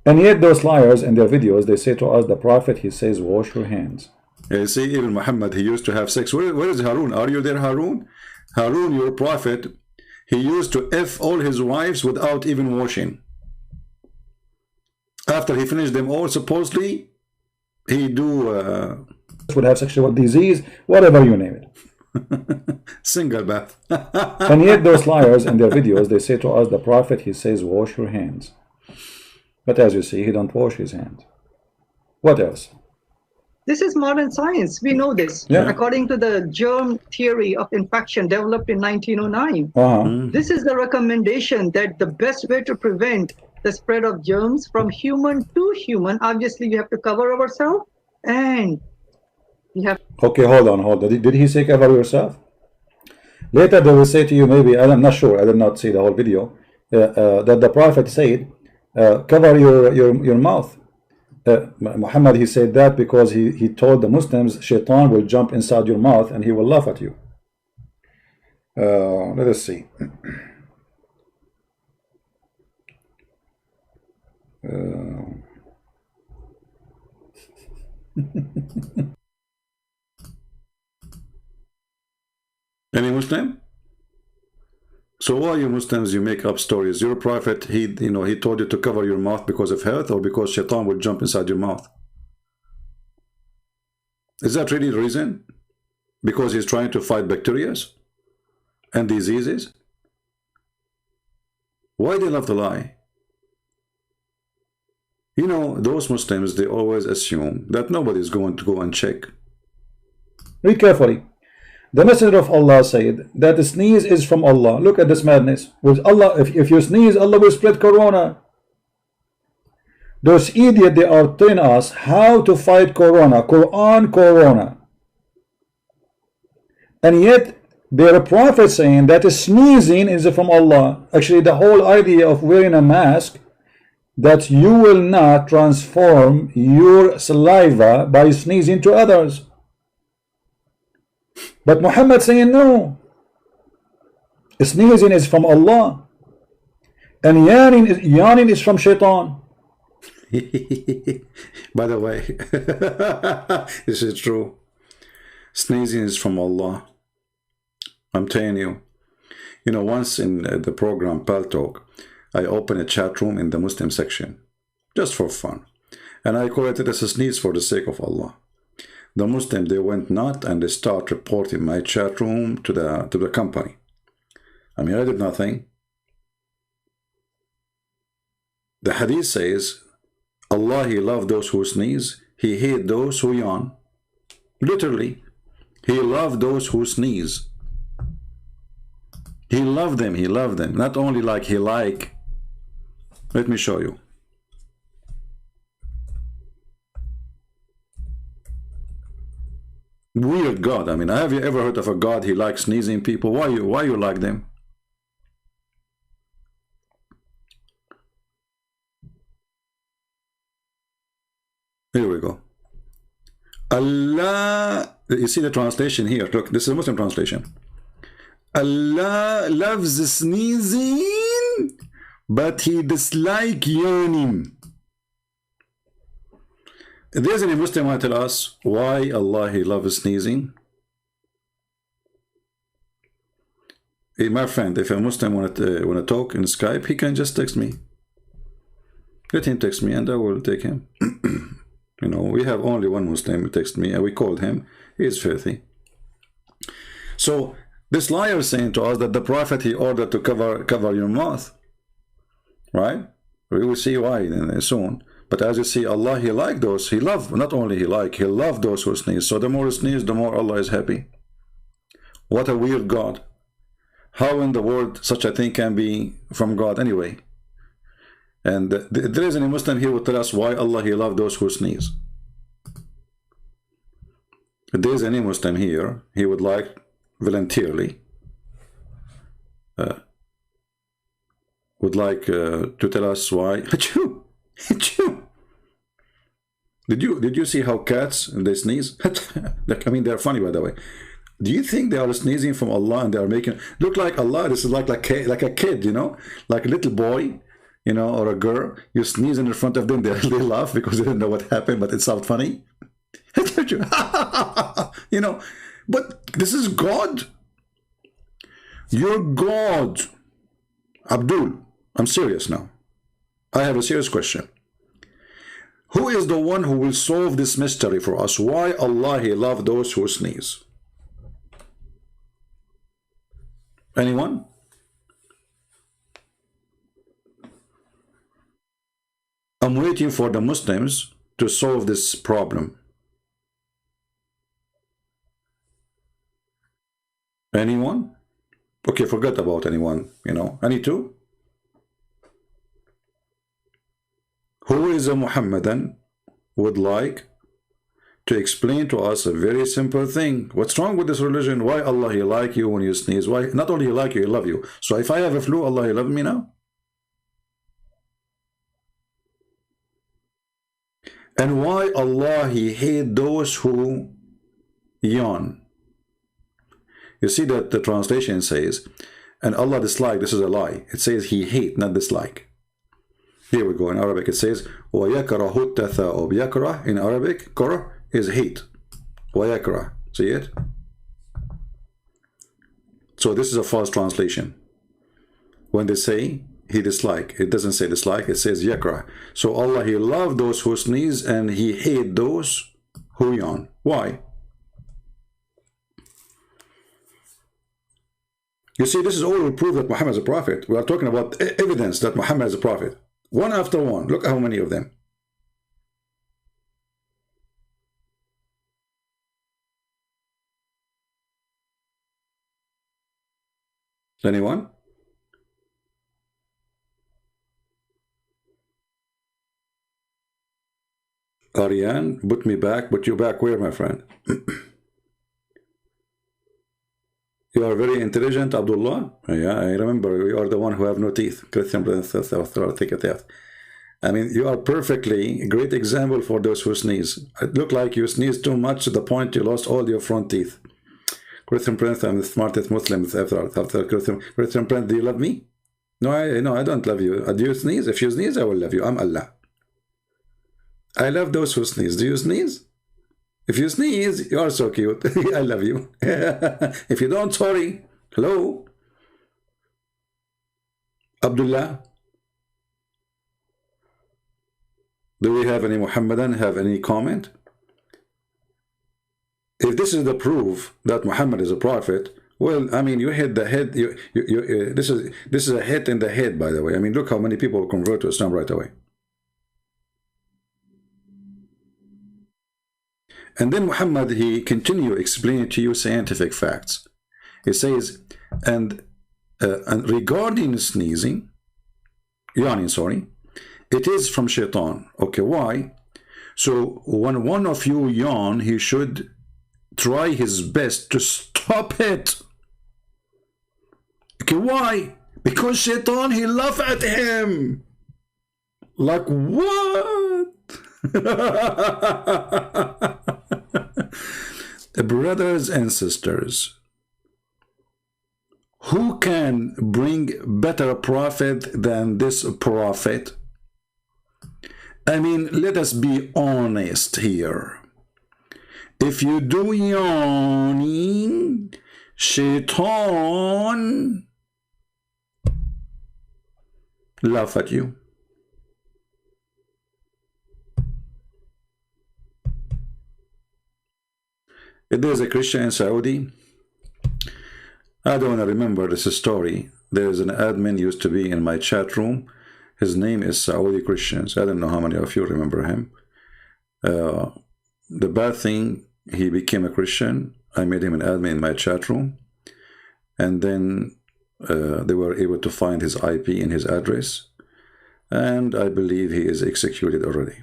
And yet those liars in their videos, they say to us, the Prophet, he says, wash your hands. Yeah, you see, even Muhammad, he used to have sex. Where is Harun? Are you there, Harun? Harun, your prophet, he used to F all his wives without even washing. After he finished them all, supposedly, he do... would have sexual disease, whatever you name it. Single bath. And yet those liars in their videos, they say to us, the Prophet, he says, wash your hands. But as you see, he don't wash his hands. What else? This is modern science. We know this. Yeah. According to the germ theory of infection developed in 1909, this is the recommendation that the best way to prevent the spread of germs from human to human, obviously we have to cover ourselves, and we have... Okay, hold on. Did he say cover yourself? Later they will say to you, maybe, I'm not sure, I did not see the whole video, that the Prophet said, cover your mouth. Muhammad, he said that because he told the Muslims, Shaitan will jump inside your mouth and he will laugh at you. Let us see. Any Muslim? So why you Muslims, you make up stories? Your prophet, he told you to cover your mouth because of health or because Shaitan will jump inside your mouth? Is that really the reason? Because he's trying to fight bacteria and diseases? Why they love to lie? You know, those Muslims, they always assume that nobody is going to go and check. Read carefully. The Messenger of Allah said that the sneeze is from Allah. Look at this madness. With Allah, if you sneeze, Allah will spread corona. Those idiots, they are telling us how to fight corona. Quran, corona. And yet, their prophet saying that sneezing is from Allah. Actually, the whole idea of wearing a mask that you will not transform your saliva by sneezing to others. But Muhammad saying no. Sneezing is from Allah, and yawning is from shaitan. By the way, this is true. Sneezing is from Allah. I'm telling you. You know, once in the program Pal Talk, I opened a chat room in the Muslim section, just for fun. And I call it as a sneeze for the sake of Allah. The Muslim, they went nuts and they start reporting my chat room to the company. I mean, I did nothing. The hadith says, Allah, He loved those who sneeze. He hate those who yawn. Literally, He loved those who sneeze. He loved them. He loved them. Not only like He like. Let me show you. Weird God. I mean, have you ever heard of a God He likes sneezing people? Why you like them? Here we go. Allah, you see the translation here. Look, this is a Muslim translation. Allah loves sneezing, but He dislikes yawning. If there's any Muslim who tell us why Allah He loves sneezing, hey, my friend, if a Muslim want to talk in Skype, he can just text me. Let him text me, and I will take him. You know, we have only one Muslim who texted me, and we called him. He is filthy. So this liar is saying to us that the Prophet, he ordered to cover your mouth, right? We will see why soon. But as you see, Allah, He like those. He love, not only He like, He love those who sneeze. So the more you sneeze, the more Allah is happy. What a weird God. How in the world such a thing can be from God anyway? And there is any Muslim here who tell us why Allah He love those who sneeze. If there is any Muslim here, he would like voluntarily would like to tell us why. Did you see how cats they sneeze? I mean, they're funny, by the way. Do you think they are sneezing from Allah and they are making look like Allah? This is like a kid, you know, like a little boy, you know, or a girl. You sneeze in front of them, they laugh because they don't know what happened, but it sounds funny. You know, but this is God. You're God. Abdul, I'm serious now. I have a serious question. Who is the one who will solve this mystery for us? Why Allah He love those who sneeze? Anyone? I'm waiting for the Muslims to solve this problem. Anyone? Okay, forget about anyone, you know. Any two? Who is a Muhammadan would like to explain to us a very simple thing? What's wrong with this religion? Why Allah He like you when you sneeze? Why not only He like you, He love you? So if I have a flu, Allah He love me now? And why Allah He hate those who yawn? You see that the translation says, and Allah dislike, this is a lie. It says He hate, not dislike. Here we go. In Arabic it says وَيَكْرَهُ التَّثَاؤُبْ. Yakrah in Arabic, karah is hate. وَيَكْرَهُ. See it? So this is a false translation. When they say He dislike, it doesn't say dislike, it says yakrah. So Allah He love those who sneeze and He hate those who yawn. Why? You see, this is all to prove that Muhammad is a prophet. We are talking about evidence that Muhammad is a prophet. One after one. Look how many of them. Anyone? Ariane, put me back. Put you back where, my friend? You are very intelligent, Abdullah. Yeah, I remember you are the one who have no teeth. I mean, you are perfectly a great example for those who sneeze. It looked like you sneezed too much to the point you lost all your front teeth. Christian Prince, I'm the smartest Muslim after Christian Prince, do you love me? No, I don't love you. Do you sneeze? If you sneeze, I will love you. I'm Allah. I love those who sneeze. Do you sneeze? If you sneeze, you are so cute. I love you. If you don't, sorry. Hello? Abdullah? Do we have any Muhammadan have any comment? If this is the proof that Muhammad is a prophet, well, I mean, you hit the head. This is a hit in the head, by the way. I mean, look how many people convert to Islam right away. And then Muhammad, he continue explaining to you scientific facts. He says, and regarding sneezing, yawning, sorry, it is from shaitan. Okay, why? So when one of you yawn, he should try his best to stop it. Okay, why? Because shaitan, he laugh at him. Like what? Brothers and sisters, who can bring better prophet than this prophet? I mean, let us be honest here. If you do yawning, shaitan laugh at you. If there's a Christian in Saudi, I don't want to remember this story. There's an admin used to be in my chat room. His name is Saudi Christians. I don't know how many of you remember him. The bad thing, he became a Christian. I made him an admin in my chat room. And then they were able to find his IP and his address. And I believe he is executed already.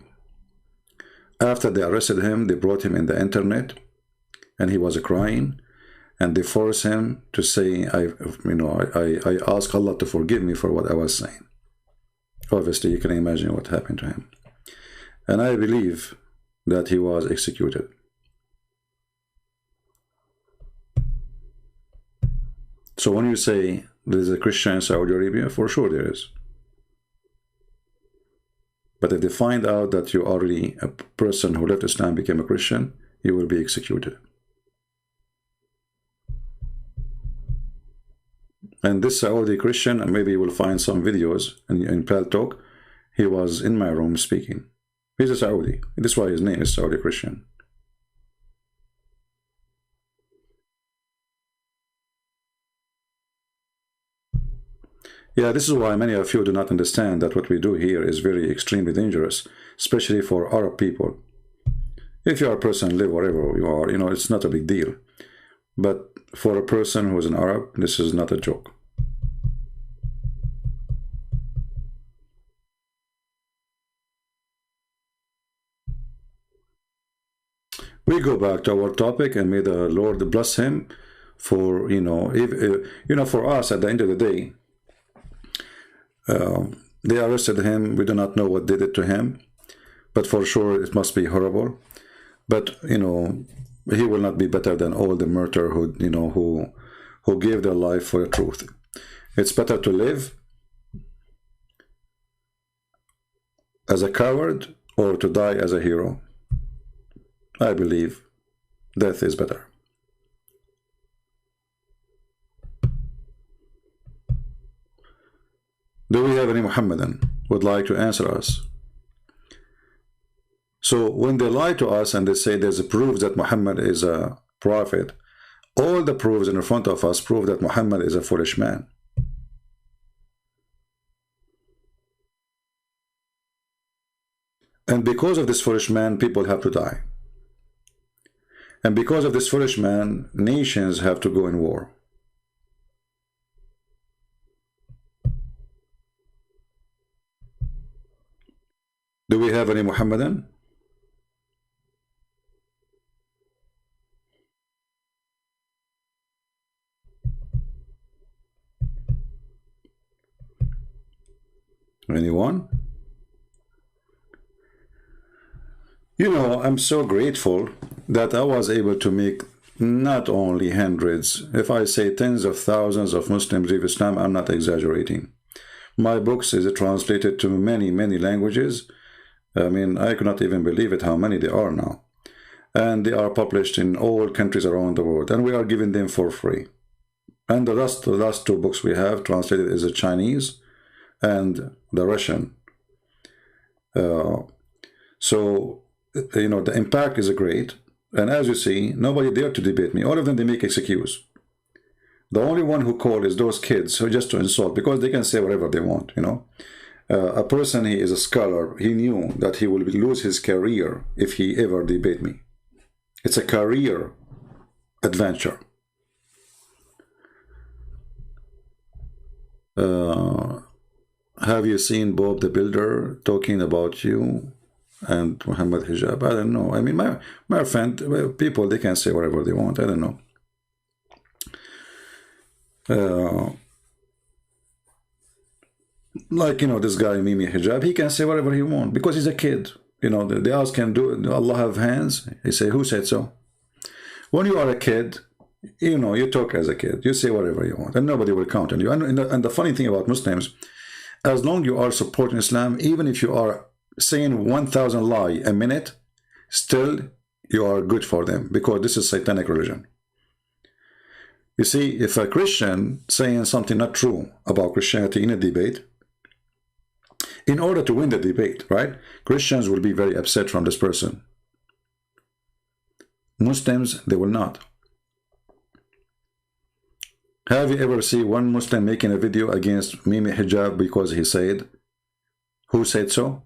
After they arrested him, they brought him in the internet. And he was crying. And they forced him to say, I ask Allah to forgive me for what I was saying. Obviously, you can imagine what happened to him. And I believe that he was executed. So when you say there is a Christian in Saudi Arabia, for sure there is. But if they find out that you are really a person who left Islam and became a Christian, you will be executed. And this Saudi Christian, and maybe you will find some videos in Pal Talk, he was in my room speaking. He's a Saudi. That's why his name is Saudi Christian. Yeah, this is why many of you do not understand that what we do here is very extremely dangerous, especially for Arab people. If you are a person, live wherever you are, it's not a big deal. But for a person who is an Arab, this is not a joke. We go back to our topic, and may the Lord bless him for, for us at the end of the day. They arrested him. We do not know what they did to him, but for sure it must be horrible. But, he will not be better than all the martyrs who gave their life for the truth. It's better to live as a coward or to die as a hero. I believe death is better. Do we have any Muhammadan who would like to answer us? So when they lie to us and they say there's a proof that Muhammad is a prophet, all the proofs in front of us prove that Muhammad is a foolish man. And because of this foolish man, people have to die. And because of this foolish man, nations have to go in war. Do we have any Muhammadan? Anyone? You know, I'm so grateful that I was able to make not only hundreds, if I say tens of thousands of Muslims leave Islam, I'm not exaggerating. My books is translated to many, many languages. I mean, I cannot even believe it how many there are now. And they are published in all countries around the world, and we are giving them for free. And the last two books we have translated is the Chinese and the Russian. So, you know, the impact is great. And as you see, nobody dared to debate me. All of them, they make excuse. The only one who called is those kids who just to insult, because they can say whatever they want, you know. A person, he is a scholar, he knew that he will lose his career if he ever debate me. It's a career adventure. Have you seen Bob the Builder talking about you and Muhammad Hijab? I don't know. I mean, my friend, people, they can say whatever they want. I don't know. Like, you know, this guy Mimi Hijab, he can say whatever he wants because he's a kid. You know, the ask can do it. Allah have hands. He say, who said so? When you are a kid, you know, you talk as a kid. You say whatever you want, and nobody will count on you. And the funny thing about Muslims, as long as you are supporting Islam, even if you are saying 1,000 lie a minute, still you are good for them, because this is satanic religion. You see, if a Christian saying something not true about Christianity in a debate, in order to win the debate, right, Christians will be very upset from this person. Muslims, they will not. Have you ever seen one Muslim making a video against Mimi Hijab because he said, who said so?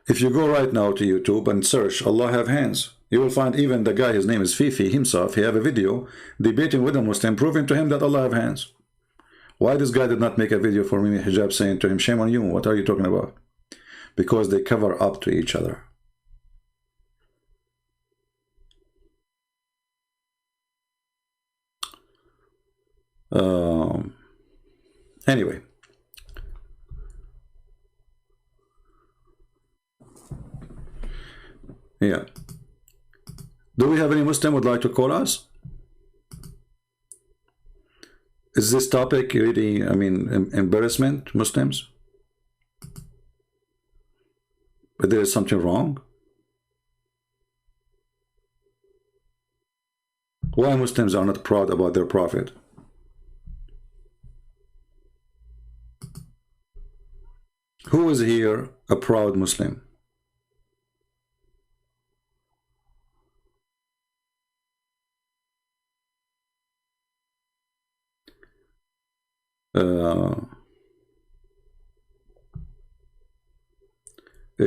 If you go right now to YouTube and search Allah have hands, you will find even the guy, his name is Fifi himself, he have a video debating with a Muslim, proving to him that Allah have hands. Why this guy did not make a video for Mimi Hijab saying to him, shame on you, what are you talking about? Because they cover up to each other. Anyway. Yeah. Do we have any Muslim would like to call us? Is this topic really, I mean, embarrassment, Muslims? But there is something wrong? Why Muslims are not proud about their prophet? Who is here a proud Muslim?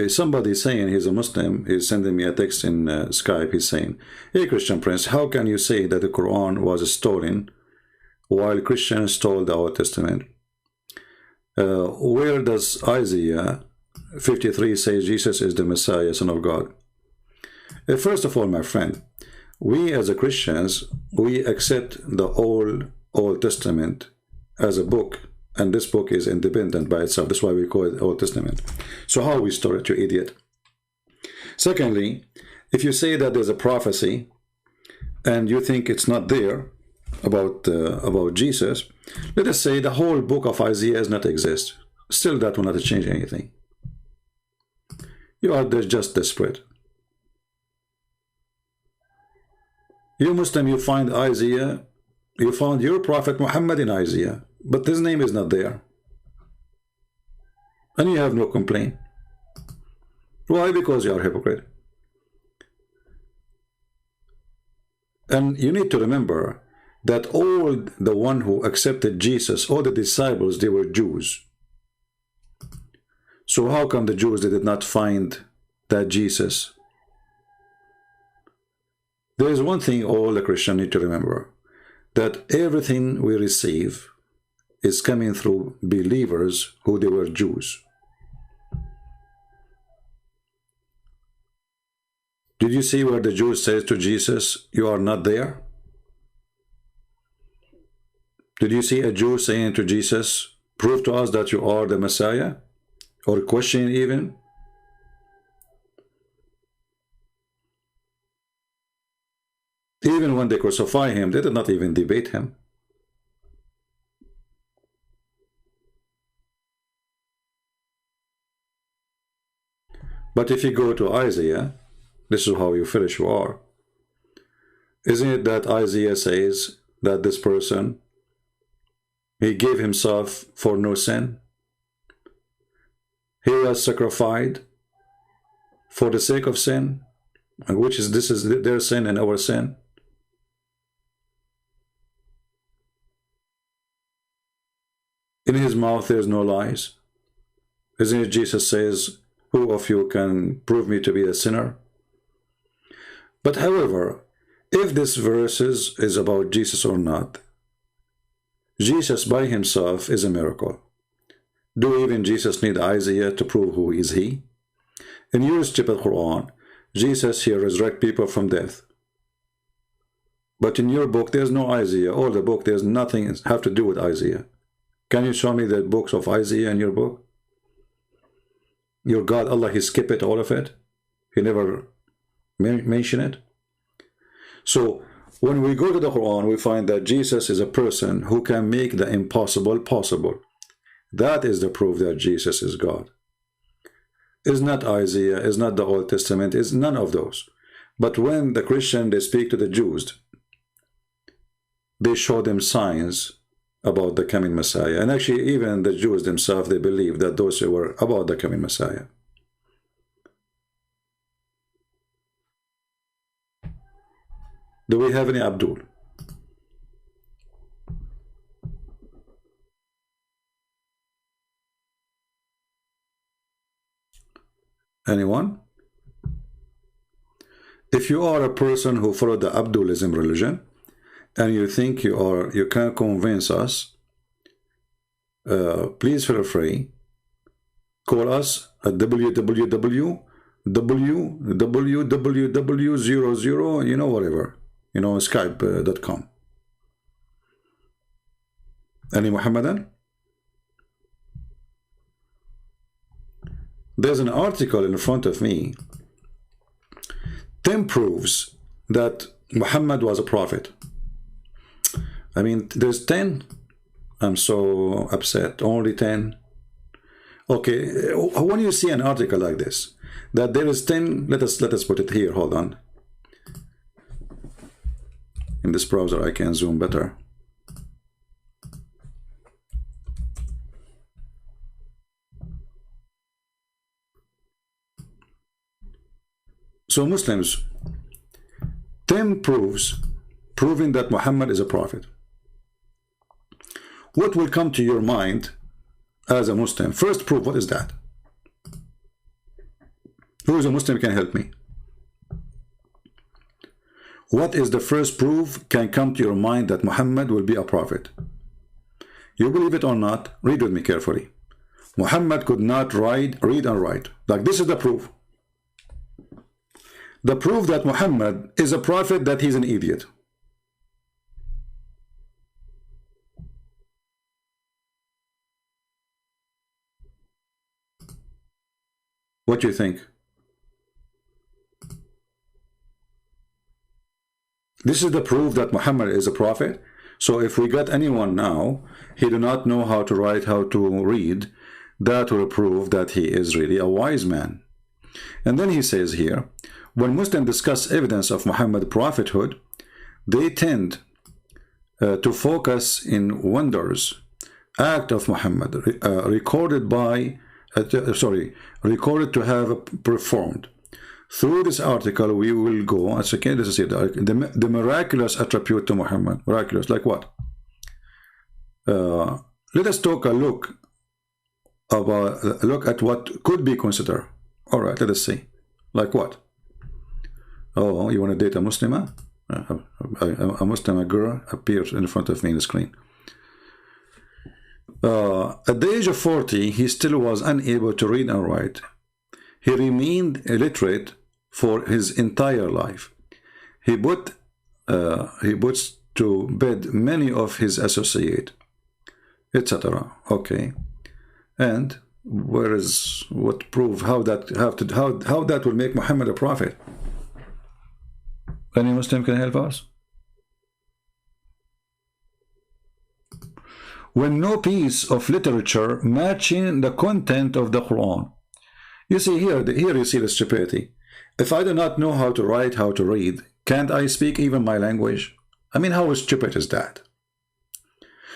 Somebody saying he's a Muslim, he's sending me a text in Skype, he's saying, hey Christian Prince, how can you say that the Quran was stolen while Christians stole the Old Testament? Where does Isaiah 53 say Jesus is the Messiah, Son of God? First of all, my friend, we as a Christians, we accept the Old Testament as a book, and this book is independent by itself. That's why we call it Old Testament. So how we store it, you idiot? Secondly, if you say that there's a prophecy and you think it's not there about Jesus, let us say the whole book of Isaiah does not exist. Still, that will not change anything. You are just desperate. You Muslim, you find Isaiah, you found your prophet Muhammad in Isaiah, but his name is not there. And you have no complaint. Why? Because you are a hypocrite. And you need to remember that all the one who accepted Jesus, all the disciples, they were Jews. So how come the Jews, they did not find that Jesus? There is one thing all the Christians need to remember, that everything we receive is coming through believers who they were Jews. Did you see where the Jews says to Jesus, you are not there? Did you see a Jew saying to Jesus, prove to us that you are the Messiah? Or question even? Even when they crucify him, they did not even debate him. But if you go to Isaiah, this is how you foolish you are. Isn't it that Isaiah says that this person, he gave himself for no sin? He was sacrificed for the sake of sin, which is, this is their sin and our sin. In his mouth there is no lies. Isn't it Jesus says, who of you can prove me to be a sinner? But however, if this verse is about Jesus or not, Jesus by himself is a miracle. Do even Jesus need Isaiah to prove who is he? In your stupid Quran, Jesus here resurrect people from death. But in your book, there's no Isaiah. All the book, there's nothing have to do with Isaiah. Can you show me the books of Isaiah in your book? Your God, Allah, he skipped it, all of it. He never mentioned it. So when we go to the Quran, we find that Jesus is a person who can make the impossible possible. That is the proof that Jesus is God. It's not Isaiah, it's not the Old Testament, it's none of those. But when the Christian, they speak to the Jews, they show them signs about the coming Messiah. And actually, even the Jews themselves, they believe that those were about the coming Messiah. Do we have any Abdul? Anyone? If you are a person who followed the Abdulism religion and you think you can convince us, please feel free. Call us at www.00, you know, whatever, you know, Skype.com. Any Muhammadan? There's an article in front of me. 10 proofs that Muhammad was a prophet. I mean, there's 10. I'm so upset. Only 10. Okay, when you see an article like this, that there is 10, let us put it here. Hold on. In this browser, I can zoom better. So Muslims, 10 proofs proving that Muhammad is a prophet. What will come to your mind as a Muslim? First proof, what is that? Who is a Muslim can help me? What is the first proof can come to your mind that Muhammad will be a prophet? You believe it or not, read with me carefully. Muhammad could not read and write. Like, this is the proof. The proof that Muhammad is a prophet, that he's an idiot. What do you think? This is the proof that Muhammad is a prophet. So if we got anyone now, he do not know how to write, how to read, that will prove that he is really a wise man. And then he says here, when Muslims discuss evidence of Muhammad's prophethood, they tend to focus in wonders, act of Muhammad, recorded to have performed. Through this article, we will go, it's okay, this is it, the miraculous attribute to Muhammad. Miraculous, like what? Let us take a look at what could be considered. All right, let us see. Like what? Oh, you want to date a Muslimah? A Muslim girl appears in front of me in the screen. At the age of 40, he still was unable to read and write. He remained illiterate for his entire life. He puts to bed many of his associates, etc. Okay, and what proof how that will make Muhammad a prophet? Any Muslim can help us? when no piece of literature matching the content of the Quran. You see here you see the stupidity. If I do not know how to write, how to read, can't I speak even my language? I mean, how stupid is that?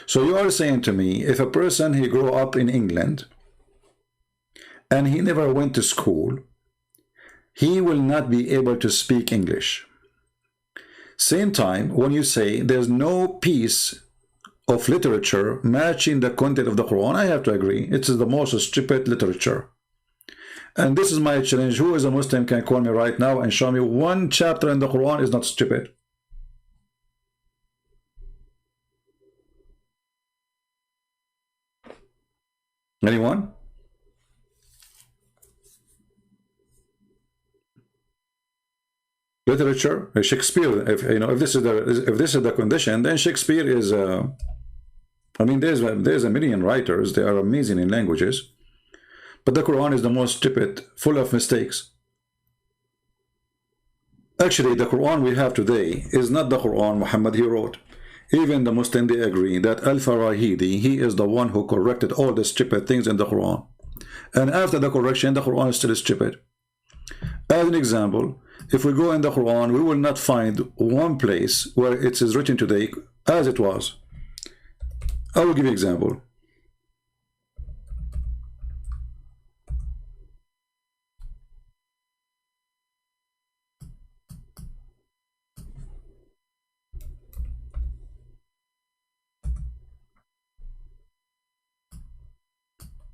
So you are saying to me, if a person, he grew up in England and he never went to school, he will not be able to speak English. Same time, when you say there's no piece of literature matching the content of the Quran, I have to agree, it's the most stupid literature. And this is my challenge. Who is a Muslim can call me right now and show me one chapter in the Quran is not stupid? Anyone? Literature, Shakespeare. If you know, if this is the condition, then Shakespeare is. I mean, there's a million writers. They are amazing in languages, but the Quran is the most stupid, full of mistakes. Actually, the Quran we have today is not the Quran Muhammad he wrote. Even the Muslim, they agree that Al-Farahidi, he is the one who corrected all the stupid things in the Quran. And after the correction, the Quran is still stupid. As an example, if we go in the Quran, we will not find one place where it is written today as it was. I will give you an example.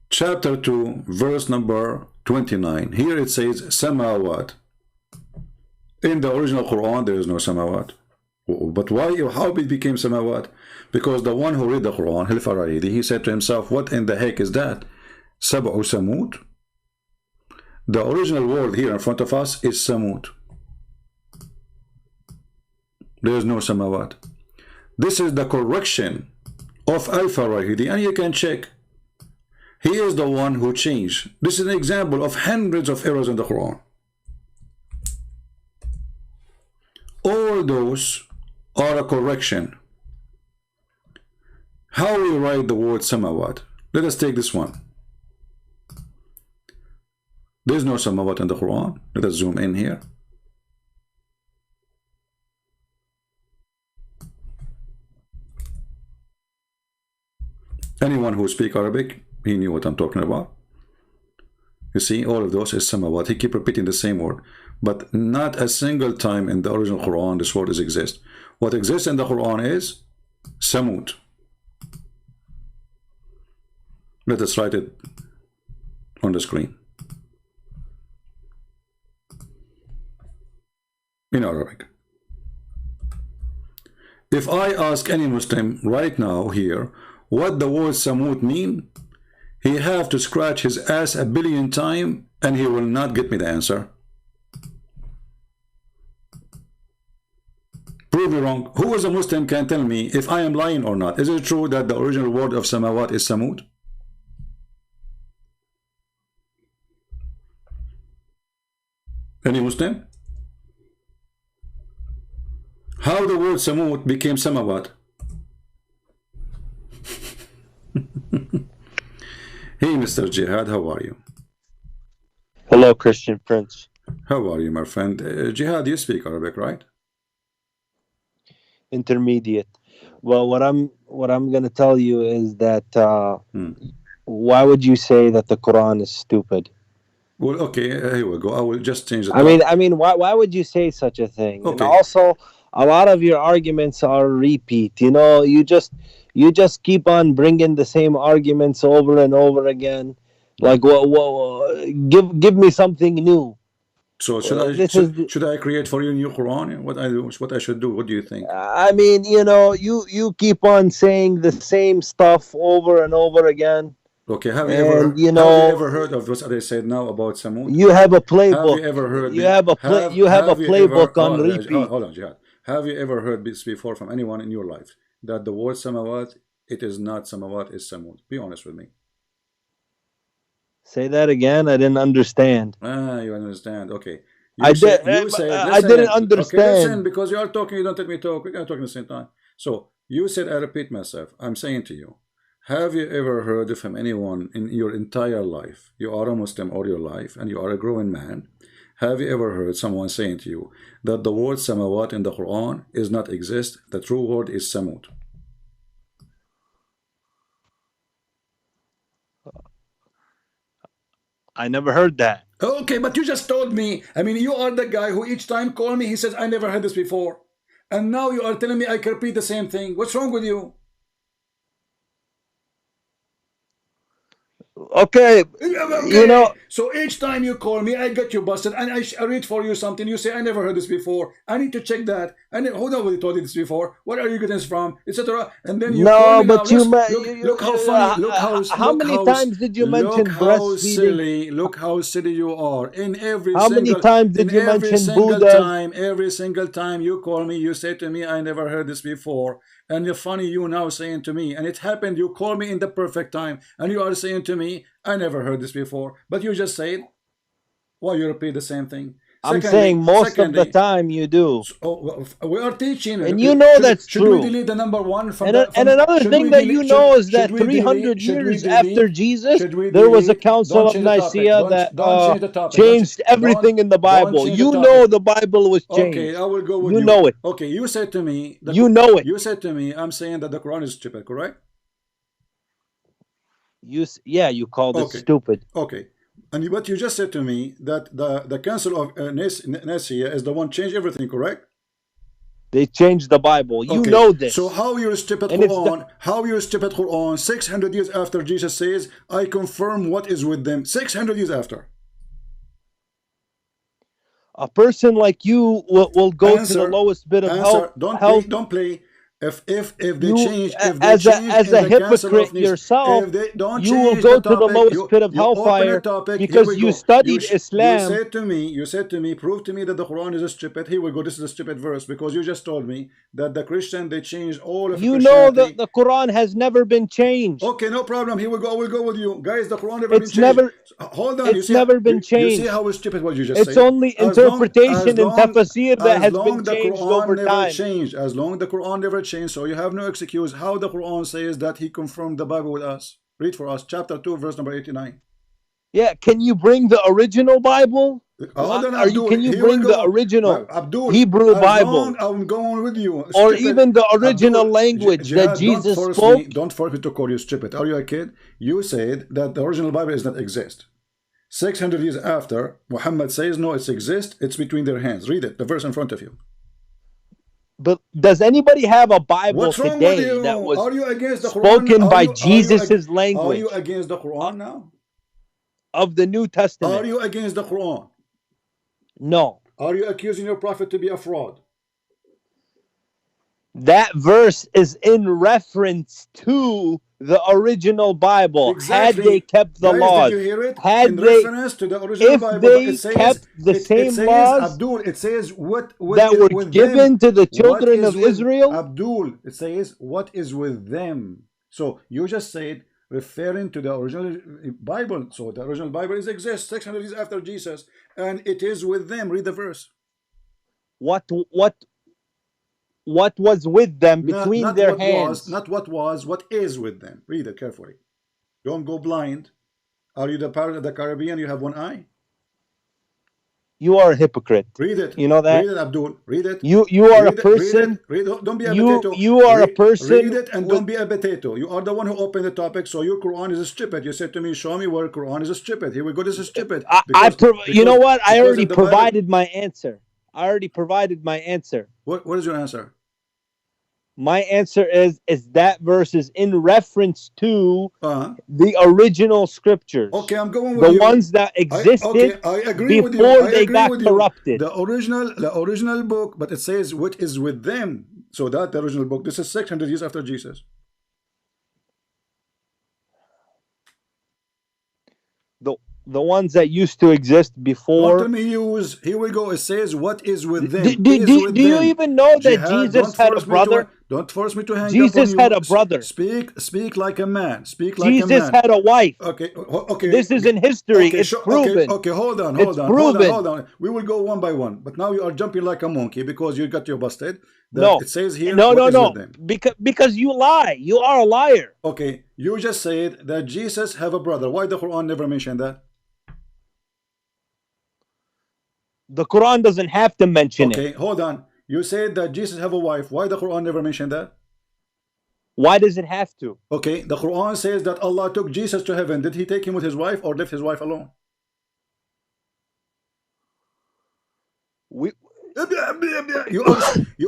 Chapter 2, verse number 29. Here it says Samawat. In the original Quran, there is no Samawat. But why? How it became Samawat? Because the one who read the Quran, Al-Farahidi, he said to himself, what in the heck is that? Sab'u Samut? The original word here in front of us is Samut. There is no Samawat. This is the correction of Al-Farahidi, and you can check. He is the one who changed. This is an example of hundreds of errors in the Quran. All those are a correction. How we write the word Samawat? Let us take this one. There is no Samawat in the Quran. Let us zoom in here. Anyone who speaks Arabic, he knew what I'm talking about. You see, all of those is Samawat. He keep repeating the same word. But not a single time in the original Quran this word exists. What exists in the Quran is Samut. Let us write it on the screen. In Arabic. If I ask any Muslim right now here what the word Samut mean, he have to scratch his ass a billion times and he will not get me the answer. Prove me wrong. Who is a Muslim can tell me if I am lying or not? Is it true that the original word of Samawat is Samut? Any Muslim? How the word Samut became Samawat? Hey, Mr. Jihad, how are you? Hello, Christian Prince. How are you, my friend? Jihad, you speak Arabic, right? Intermediate. Well, what I'm going to tell you is that why would you say that the Quran is stupid? Well, okay, here we go. I will just change the I mean, why would you say such a thing? Okay. And also, a lot of your arguments are repeat. You know, you just keep on bringing the same arguments over and over again. Like, give me something new. So should I create for you a new Quran? What I should do? What do you think? I mean, you know, you keep on saying the same stuff over and over again. Okay, have you ever heard of what I said now about Samut? You have a playbook. Have you ever heard? You have a playbook on repeat. Hold on, Jihad. Have you ever heard this before from anyone in your life that the word Samawat, it is not Samawat, it's Samut? Be honest with me. Say that again. I didn't understand. You understand? Okay. I didn't understand. Okay, listen, because you are talking, you don't let me talk. We're gonna talk at the same time. So you said, I repeat myself. I'm saying to you, Have you ever heard from anyone in your entire life, you are a Muslim all your life, and you are a growing man, have you ever heard someone saying to you that the word samawat in the Quran is not exist, the true word is samut? I never heard that. Okay, but you just told me. I mean, you are the guy who each time call me, he says, I never heard this before. And now you are telling me I can repeat the same thing. What's wrong with you? Okay, you know. So each time you call me, I get you busted, and I read for you something. You say, I never heard this before. I need to check that. And who nobody told you this before? Where are you getting this from? Etc. And then you call me but now. you Look how funny. Look how many times did you mention breastfeeding? Look how silly you are. In every how single, many times did you mention Buddha? Every single time you call me, you say to me, I never heard this before. And you're funny, you now saying to me, and it happened, you call me in the perfect time, and you are saying to me, I never heard this before. But you just say it. Why you repeat the same thing? I'm saying most of the time you do. We are teaching, and you know that's true. Should we delete the number one from and, and another thing that you know is that 300 years after Jesus, there was a Council of Nicaea that changed everything in the Bible. You know the Bible was changed. Okay, I will go with you. You know it. Okay, you said to me. You know it. You said to me, I'm saying that the Quran is stupid, correct? You called it stupid. Okay. And what you just said to me, that the Council of Nicaea is the one changed everything, correct? They changed the Bible. You know this. So how you stupid Quran? How you stupid Quran? 600 years after Jesus says, "I confirm what is with them." 600 years after. A person like you will go to the lowest bit of hell. Don't play. If they change, as a hypocrite yourself, you will go to the lowest pit of hellfire because you studied Islam. You said to me, prove to me that the Quran is a stupid. Here we go. This is a stupid verse because you just told me that the Christian they changed all of. You know that the Quran has never been changed. Okay, no problem. Here we go. I will go with you, guys. The Quran never been changed. Hold on. It's never been changed. You see how stupid what you just said. It's only interpretation in tafsir that has been changed over time. As long the Quran never changed, so you have no excuse. How the Quran says that he confirmed the Bible with us. Read for us, chapter 2, verse number 89. Yeah, can you bring the original Bible? Can you bring the original Hebrew Bible? I'm going with you. Or even the original language that Jesus spoke? Don't force me to call you stupid. Are you a kid? You said that the original Bible does not exist. 600 years after, Muhammad says, no, it exists. It's between their hands. Read it, the verse in front of you. But does anybody have a Bible today that was spoken by Jesus' language? Are you against the Quran now? Of the New Testament. Are you against the Quran? No. Are you accusing your prophet to be a fraud? That verse is in reference to the original Bible. Exactly. Had they kept the laws, did you hear it? Had in they, reference to the original Bible, they kept the same laws Abdul, it says what that were given to the children of Israel. Abdul, it says what is with them. So you just said referring to the original Bible. So the original Bible exists 600 years after Jesus, and it is with them. Read the verse. What was with them between their hands? Not what was, what is with them. Read it carefully. Don't go blind. Are you the part of the Caribbean? You have one eye? You are a hypocrite. Read it. You know that? Read it, Abdul. Read it. You are a person. Read it. Don't be a potato. You are a person. Read it and don't be a potato. You are the one who opened the topic, so your Quran is stupid. You said to me, show me where Quran is stupid. Here we go. This is stupid. You know what? I already provided my answer. I already provided my answer. What is your answer? My answer is that verse is in reference to the original scriptures. Okay, I'm going with the ones that existed I agree before with you. they got corrupted. The original book, but it says what is with them. So that the original book. This is 600 years after Jesus. The ones that used to exist before. Let me use. Here we go. It says what is with them. Do you even know that Jesus had a brother? Don't force me to hang up on Jesus you. had a brother. Speak like a man. Speak like a man. Jesus had a wife. Okay, okay. This is in history. Okay, It's proven. Okay, hold on. We will go one by one. But now you are jumping like a monkey because you got your busted. No. It says here. No. Because you lie. You are a liar. Okay, you just said that Jesus have a brother. Why the Quran never mentioned that? The Quran doesn't have to mention it. Okay, hold on. You said that Jesus have a wife. Why the Quran never mentioned that? Why does it have to? Okay, the Quran says that Allah took Jesus to heaven. Did he take him with his wife or left his wife alone? You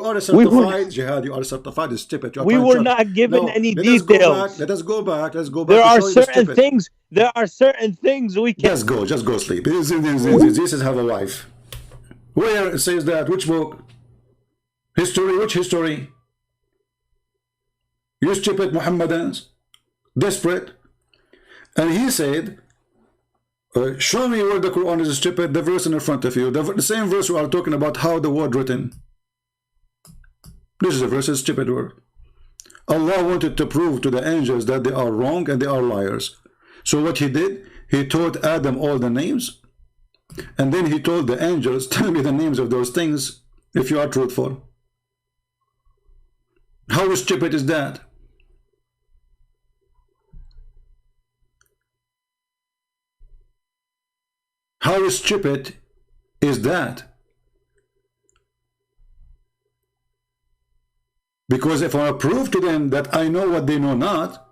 are a certified jihad. You are a certified stupid. We were not given any details. Let us go back. Let's go back. There are certain things. There are certain things we can. Just go sleep. Jesus have a wife. Where it says that? Which book? History. Which history? You stupid Muhammadans, desperate. And he said, show me where the Quran is stupid. The verse in front of you, the same verse we are talking about how the word written. This is a verse, is stupid word. Allah wanted to prove to the angels that they are wrong and they are liars. So what he did, he taught Adam all the names, and then he told the angels, tell me the names of those things if you are truthful. How stupid is that? How stupid is that? Because if I prove to them that I know what they know not,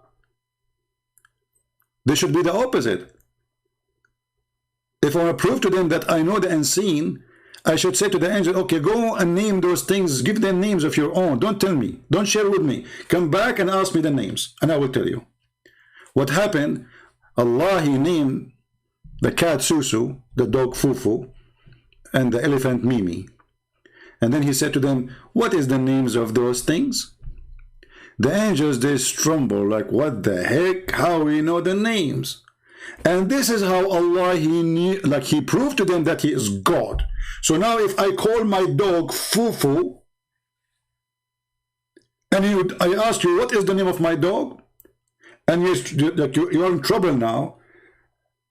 they should be the opposite. If I prove to them that I know the unseen, I should say to the angel, okay, go and name those things, give them names of your own. Don't tell me, don't share with me. Come back and ask me the names, and I will tell you. What happened, Allah, he named the cat Susu, the dog Fufu, and the elephant Mimi. And then he said to them, what is the names of those things? The angels, they tremble like, what the heck? How we know the names? And this is how Allah, he knew, like he proved to them that he is God. So now if I call my dog Fufu, and I ask you, what is the name of my dog? And you're in trouble now.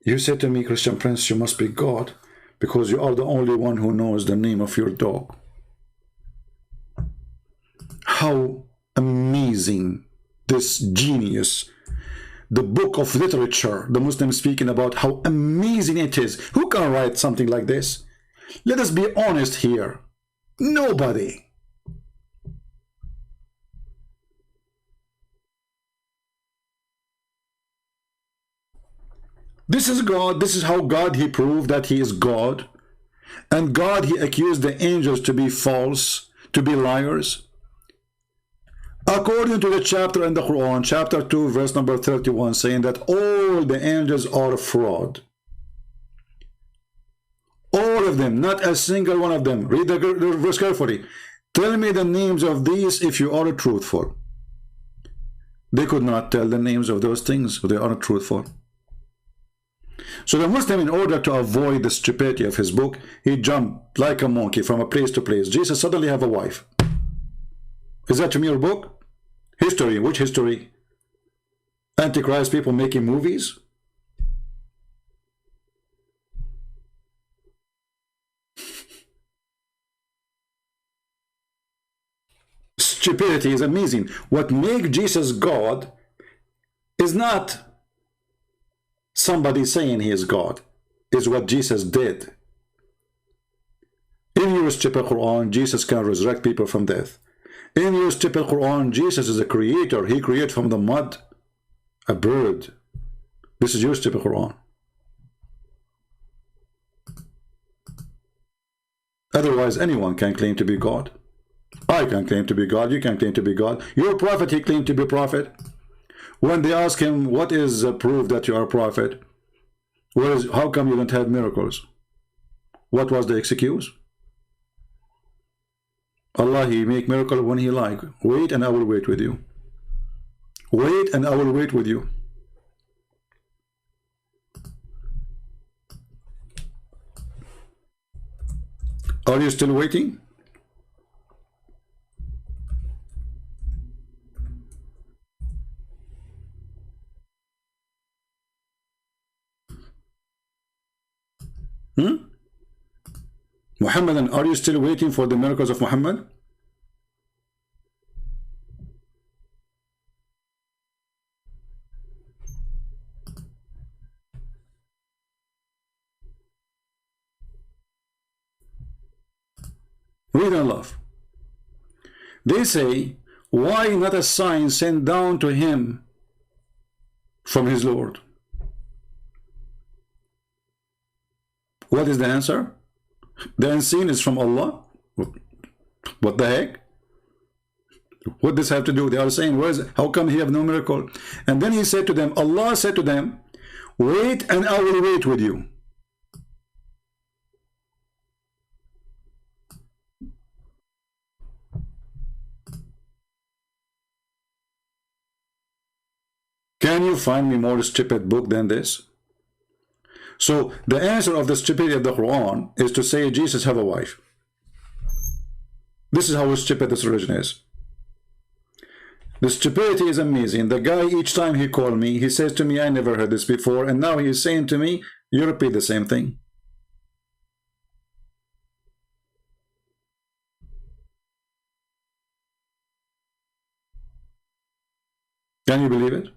You say to me, Christian Prince, you must be God, because you are the only one who knows the name of your dog. How amazing this genius, the book of literature, the Muslims speaking about how amazing it is. Who can write something like this? Let us be honest here. Nobody. This is God. This is how God, he proved that he is God. And God, he accused the angels to be false, to be liars. According to the chapter in the Quran, chapter 2, verse number 31, saying that all the angels are fraud. All of them, not a single one of them. Read the verse carefully. Tell me the names of these if you are truthful. They could not tell the names of those things, so they are truthful. So the Muslim, in order to avoid the stupidity of his book, he jumped like a monkey from a place to place. Jesus suddenly have a wife. Is that from your book? History. Which history? Antichrist people making movies? Stupidity is amazing. What makes Jesus God is not somebody saying he is God, is what Jesus did. In your stupid Quran, Jesus can resurrect people from death. In your stupid Quran, Jesus is a creator. He created from the mud a bird. This is your stupid Quran. Otherwise, anyone can claim to be God. I can claim to be God. You can claim to be God. Your prophet, he claimed to be prophet. When they ask him, what is proof that you are a prophet? How come you don't have miracles? What was the excuse? Allah, he make miracle when he like. Wait and I will wait with you. Wait and I will wait with you. Are you still waiting? Muhammad, are you still waiting for the miracles of Muhammad? Read and love. They say, why not a sign sent down to him from his Lord? What is the answer? The unseen is from Allah. What the heck? What does this have to do? They are saying, how come he have no miracle? And then he said to them, Allah said to them, wait and I will wait with you. Can you find me more stupid book than this? So the answer of the stupidity of the Quran is to say Jesus have a wife. This is how stupid this religion is. The stupidity is amazing. The guy, each time he called me, he says to me, I never heard this before, and now he's saying to me, you repeat the same thing. Can you believe it?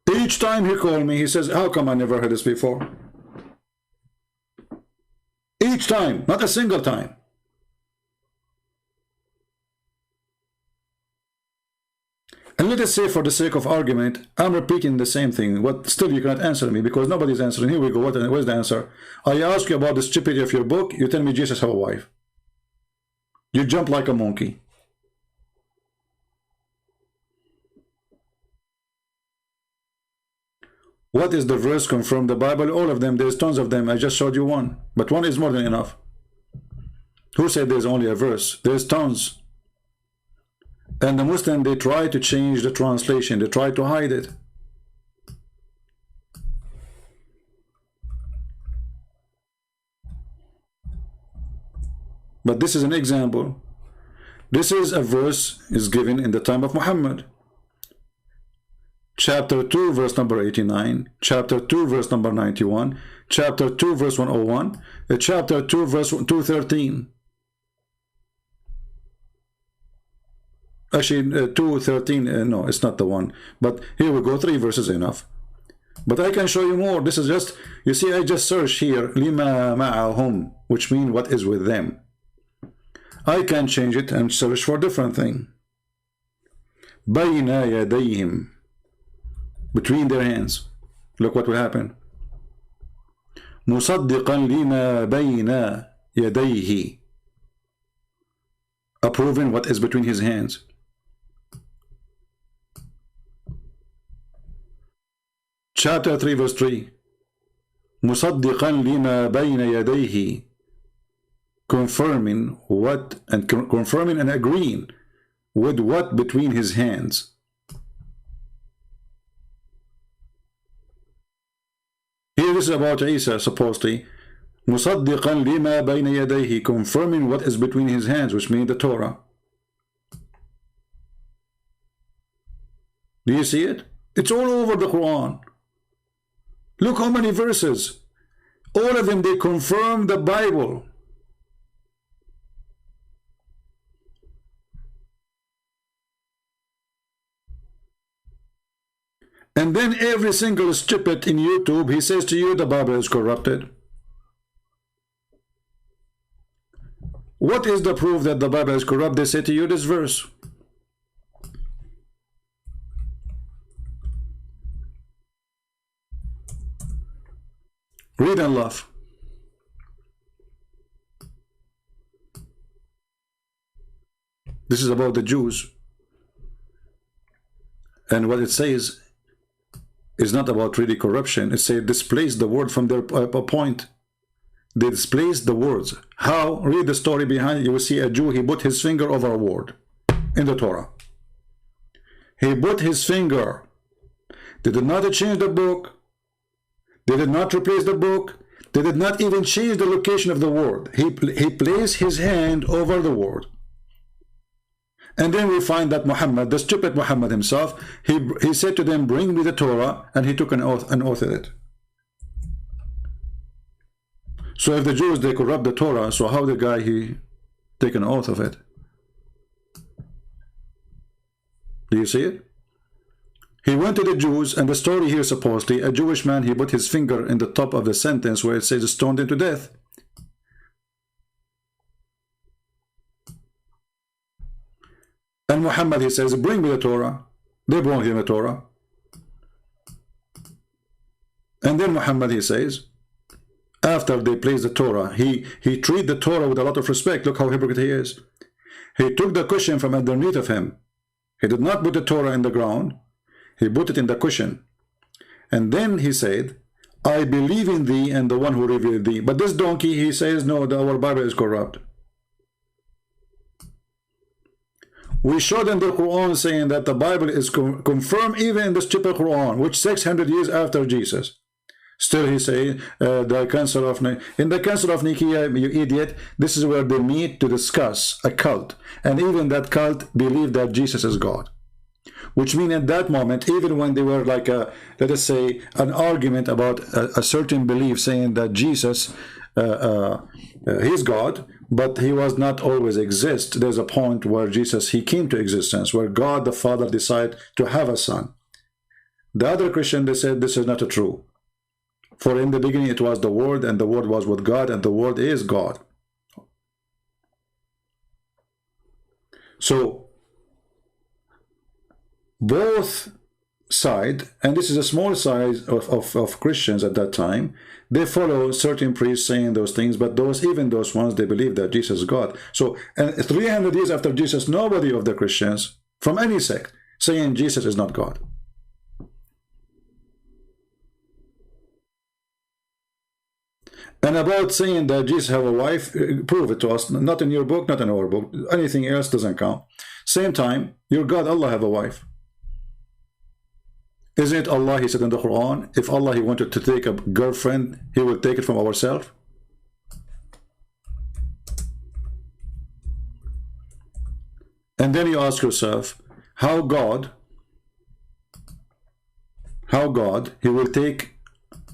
Each time he called me, he says, how come I never heard this before? Each time, not a single time. And let us say, for the sake of argument, I'm repeating the same thing. But still, you cannot answer me because nobody's answering. Here we go. Where's the answer? I ask you about the stupidity of your book. You tell me Jesus have a wife. You jump like a monkey. What is the verse confirm the Bible? All of them. There's tons of them. I just showed you one. But one is more than enough. Who said there's only a verse? There's tons. And the Muslim, they try to change the translation. They try to hide it. But this is an example. This is a verse is given in the time of Muhammad. Chapter 2, verse number 89, chapter 2, verse number 91, chapter 2, verse 101, chapter 2, verse 213. Actually, 213, no, it's not the one. But here we go, 3 verses enough. But I can show you more. This is just, you see, I just search here, lima ma'ahum, which means what is with them. I can change it and search for a different thing. Bayna yadayhim. Between their hands. Look what will happen. مصدقا لما بين يديه. Approving what is between his hands. Chapter 3, verse 3. مصدقا لما بين يديه. Confirming what and confirming and agreeing with what between his hands. Here this is about Isa, supposedly. مصدقا لما بين يديه, confirming what is between his hands, which means the Torah. Do you see it? It's all over the Quran. Look how many verses. All of them, they confirm the Bible. And then every single stupid in YouTube, he says to you, the Bible is corrupted. What is the proof that the Bible is corrupt? They say to you this verse. Read and laugh. This is about the Jews. And what it says is not about really corruption. It says displace the word from their point. They displace the words. How? Read the story behind it. You will see a Jew, he put his finger over a word in the Torah. He put his finger. They did not change the book. They did not replace the book. They did not even change the location of the word. He placed his hand over the word. And then we find that Muhammad, the stupid Muhammad himself, he said to them, bring me the Torah, and he took an oath at it. So if the Jews, they corrupt the Torah, so how the guy, he take an oath of it? Do you see it? He went to the Jews, and the story here supposedly, a Jewish man, he put his finger in the top of the sentence where it says stoned him to death. And Muhammad, he says, bring me the Torah. They brought him the Torah. And then Muhammad, he says, after they placed the Torah, he treated the Torah with a lot of respect. Look how hypocrite he is. He took the cushion from underneath of him. He did not put the Torah in the ground. He put it in the cushion. And then he said, I believe in thee and the one who revealed thee. But this donkey, he says, no, our Bible is corrupt. We showed in the Quran saying that the Bible is confirmed even in the stupid Quran, which 600 years after Jesus. Still he say, the Council of in the Council of Nicaea, you idiot, this is where they meet to discuss a cult. And even that cult believed that Jesus is God. Which means at that moment, even when they were like a, let us say, an argument about a certain belief saying that Jesus he's God, but he was not always exist. There's a point where Jesus, he came to existence, where God the Father decided to have a son. The other Christian, they said this is not true. For in the beginning it was the Word, and the Word was with God, and the Word is God. So both side, and this is a small size of Christians at that time, they follow certain priests saying those things, but those, even those ones, they believe that Jesus is God. So, and 300 years after Jesus, nobody of the Christians from any sect saying Jesus is not God. And about saying that Jesus have a wife, prove it to us. Not in your book, not in our book. Anything else doesn't count. Same time, your God, Allah, have a wife. Isn't it Allah, he said in the Quran, if Allah, he wanted to take a girlfriend, he will take it from ourselves? And then you ask yourself, how God, he will take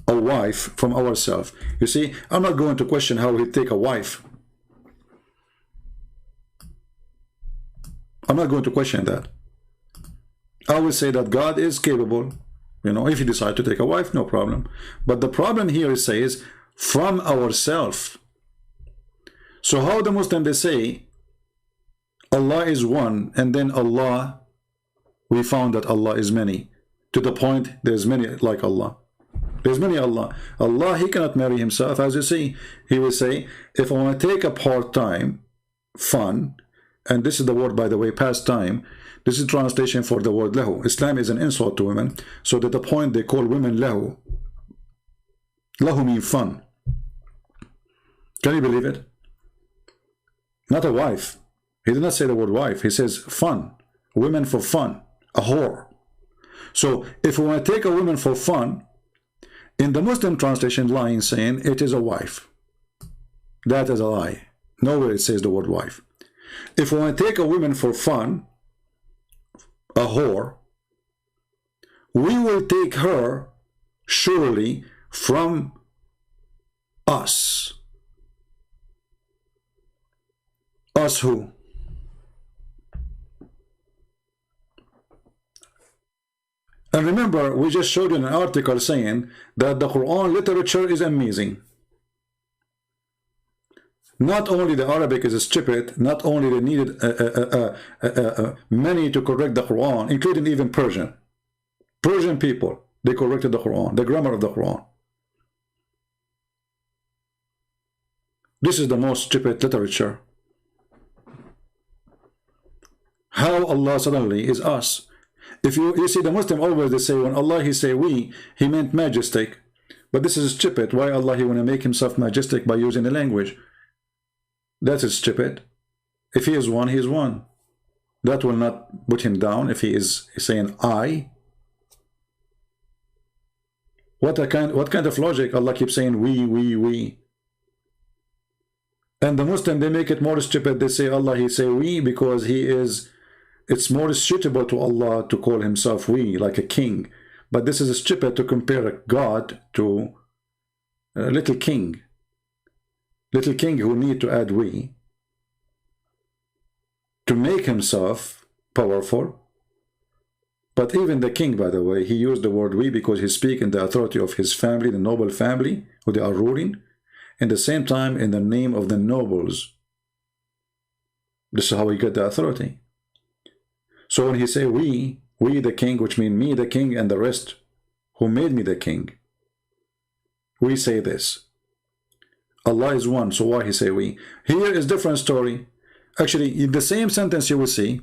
a wife from ourselves. You see, I'm not going to question how he take a wife. I'm not going to question that. I will say that God is capable, you know, if he decide to take a wife, no problem. But the problem here is says, from ourselves. So how the Muslim, they say, Allah is one, and then Allah, we found that Allah is many. To the point, there's many like Allah. There's many Allah. Allah, he cannot marry himself. As you see, he will say, if I want to take a part-time fun, and this is the word, by the way, pastime, this is translation for the word lahu. Islam is an insult to women. So to the point, they call women lahu. Lahu means fun. Can you believe it? Not a wife. He did not say the word wife. He says fun. Women for fun. A whore. So if we want to take a woman for fun, in the Muslim translation, lying saying it is a wife. That is a lie. Nowhere it says the word wife. If we want to take a woman for fun, a whore, we will take her surely from us. Us who? And remember, we just showed you an article saying that the Quran literature is amazing. Not only the Arabic is stupid, not only they needed many to correct the Quran, including even Persian. Persian people, they corrected the Quran, the grammar of the Quran. This is the most stupid literature. How Allah suddenly is us. If you see the Muslim always they say when Allah he say we, he meant majestic. But this is stupid. Why Allah he want to make himself majestic by using the language? That is stupid. If he is one, he is one. That will not put him down if he is saying I. What kind of logic? Allah keeps saying we. And the Muslim, they make it more stupid. They say Allah, he say we because he is, it's more suitable to Allah to call himself we, like a king. But this is stupid to compare a God to a little king. little king who need to add we to make himself powerful. But even the king, by the way, he used the word we because he speaks in the authority of his family, the noble family who they are ruling, and the same time in the name of the nobles. This is how he got the authority. So when he say we the king, which means me the king and the rest who made me the king, we say this. Allah is one, so why he say we? Here is different story. Actually, in the same sentence you will see,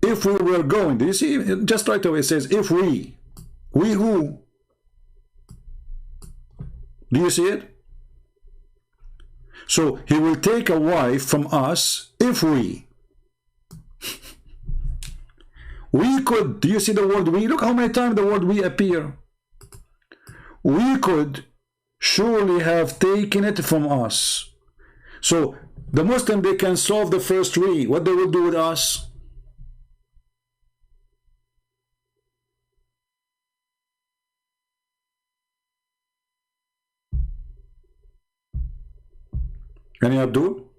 if we were going, do you see, just right away it says, if we who? Do you see it? So he will take a wife from us if we. We could, do you see the word we? Look how many times the word we appear. We could surely have taken it from us. So the Muslim, they can solve the first we. What they will do with us? Any Abdul?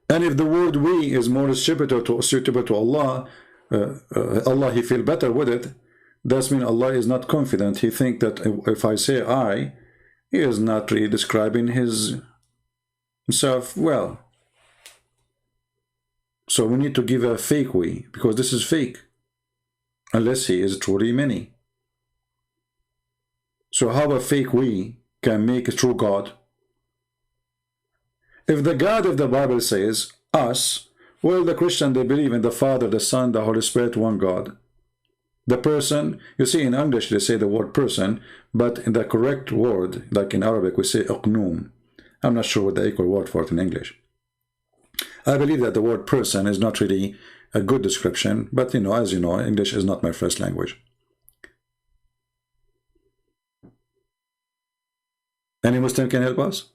And if the word we is more suitable to Allah, Allah, he feel better with it, that means Allah is not confident. He think that if I say I, he is not really describing himself well. So we need to give a fake we, because this is fake, unless he is truly many. So how a fake we can make a true God? If the God of the Bible says us, well, the Christian, they believe in the Father, the Son, the Holy Spirit, one God. The person, you see in English they say the word person, but in the correct word, like in Arabic, we say uqnoom. I'm not sure what the equal word for it in English. I believe that the word person is not really a good description, but you know, as you know, English is not my first language. Any Muslim can help us?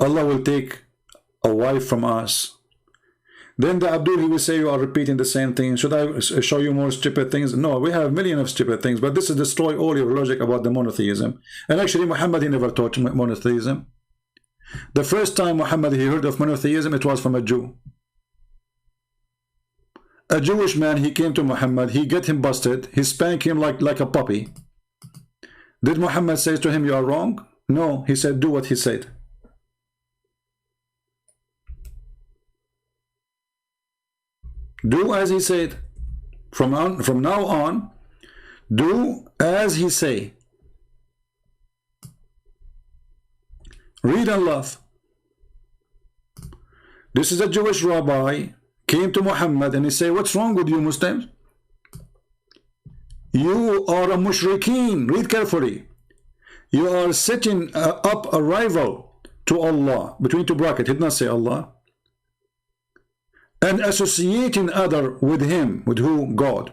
Allah will take a wife from us. Then the Abdul, he will say you are repeating the same thing. Should I show you more stupid things? No, we have millions of stupid things, but this is destroy all your logic about the monotheism. And actually Muhammad, he never taught monotheism. The first time Muhammad, he heard of monotheism, it was from a Jew. A Jewish man, he came to Muhammad, he get him busted, he spanked him like a puppy. Did Muhammad say to him, you are wrong? No, he said, do what he said. Do as he said. From now on, do as he say. Read and love. This is a Jewish rabbi, came to Muhammad and he said, what's wrong with you Muslims? You are a mushrikeen. Read carefully. You are setting up a rival to Allah, between two brackets, he did not say Allah, and associating other with him. With who? God.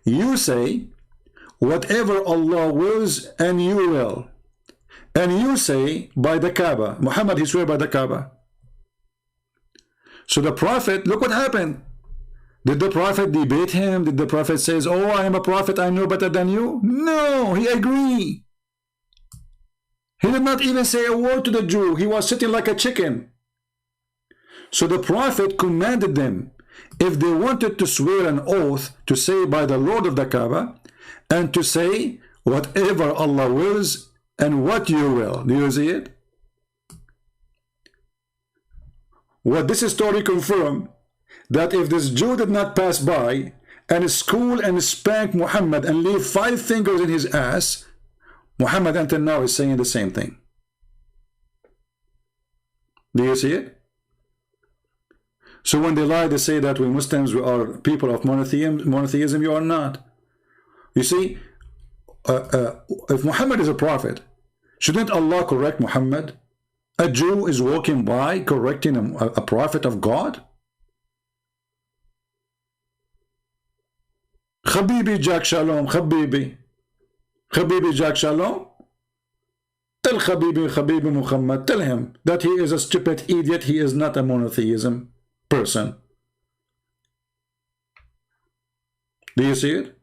You say whatever Allah wills and you will, and you say by the Kaaba. Muhammad, he swear by the Kaaba. So the Prophet, look what happened. Did the Prophet debate him? Did the Prophet says, oh, I am a prophet, I know better than you? No, he agreed. He did not even say a word to the Jew. He was sitting like a chicken. So the Prophet commanded them, if they wanted to swear an oath, to say by the Lord of the Kaaba, and to say whatever Allah wills and what you will. Do you see it? What this story confirmed, that if this Jew did not pass by and school and spank Muhammad and leave 5 fingers in his ass, Muhammad until now is saying the same thing. Do you see it? So when they lie, they say that we Muslims, we are people of monotheism. You are not. You see, if Muhammad is a prophet, shouldn't Allah correct Muhammad? A Jew is walking by correcting a prophet of God? Habibi Jack Shalom, Habibi Jack Shalom. Tell Habibi Muhammad, tell him that he is a stupid idiot. He is not a monotheism person. Do you see it?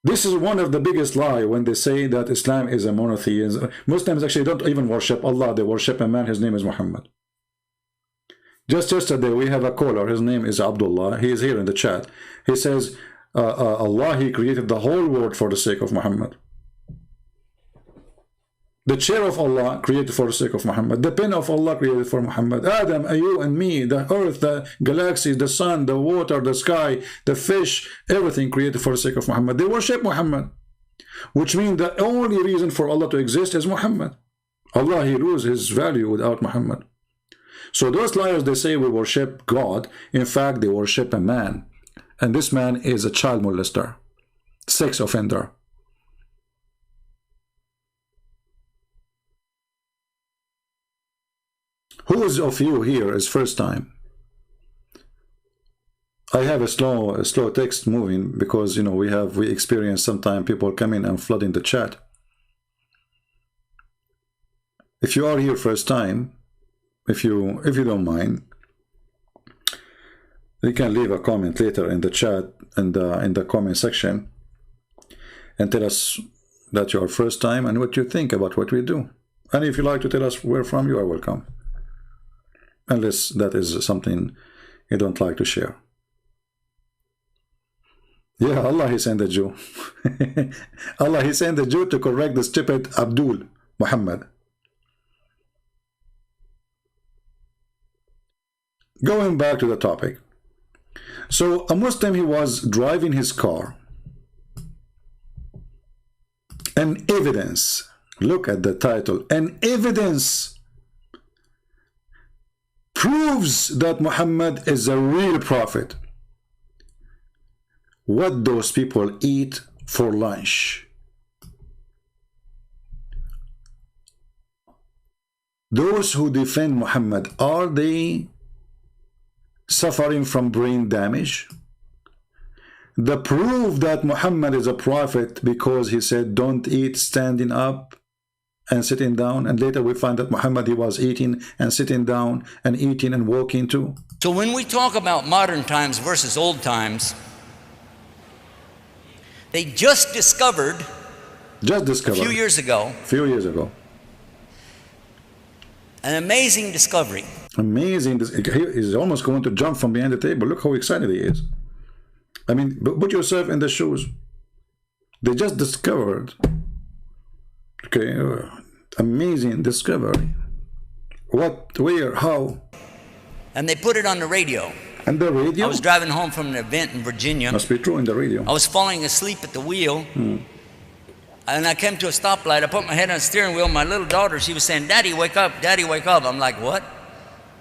This is one of the biggest lie when they say that Islam is a monotheism. Muslims actually don't even worship Allah. They worship a man. His name is Muhammad. Just yesterday, we have a caller. His name is Abdullah. He is here in the chat. He says, Allah, he created the whole world for the sake of Muhammad. The chair of Allah created for the sake of Muhammad. The pen of Allah created for Muhammad. Adam, you and me, the earth, the galaxies, the sun, the water, the sky, the fish, everything created for the sake of Muhammad. They worship Muhammad, which means the only reason for Allah to exist is Muhammad. Allah, he loses his value without Muhammad. So those liars, they say we worship God. In fact, they worship a man. And this man is a child molester, sex offender. Who of you here is first time? I have a slow text moving because, you know, we experience sometimes people come in and flood in the chat. If you are here first time, if you don't mind, you can leave a comment later in the chat and in the comment section and tell us that you are first time and what you think about what we do. And if you like to tell us where from, you are welcome. Unless that is something you don't like to share. Yeah, Allah, he sent a Jew. Allah, he sent a Jew to correct the stupid Abdul Muhammad. Going back to the topic. So a Muslim, he was driving his car. An evidence. Look at the title. An evidence proves that Muhammad is a real prophet. What those people eat for lunch. Those who defend Muhammad, are they suffering from brain damage? The proof that Muhammad is a prophet because he said don't eat standing up and sitting down, and later we find that Muhammad, he was eating and sitting down and eating and walking too. So when we talk about modern times versus old times, they just discovered a few years ago an amazing discovery. Amazing. He's almost going to jump from behind the table. Look how excited he is. I mean, put yourself in the shoes. They just discovered, okay, amazing discovery. What, where, how? And they put it on the radio. And the radio? I was driving home from an event in Virginia. Must be true in the radio. I was falling asleep at the wheel. And I came to a stoplight. I put my head on the steering wheel. My little daughter, she was saying, Daddy, wake up. Daddy, wake up. I'm like, what?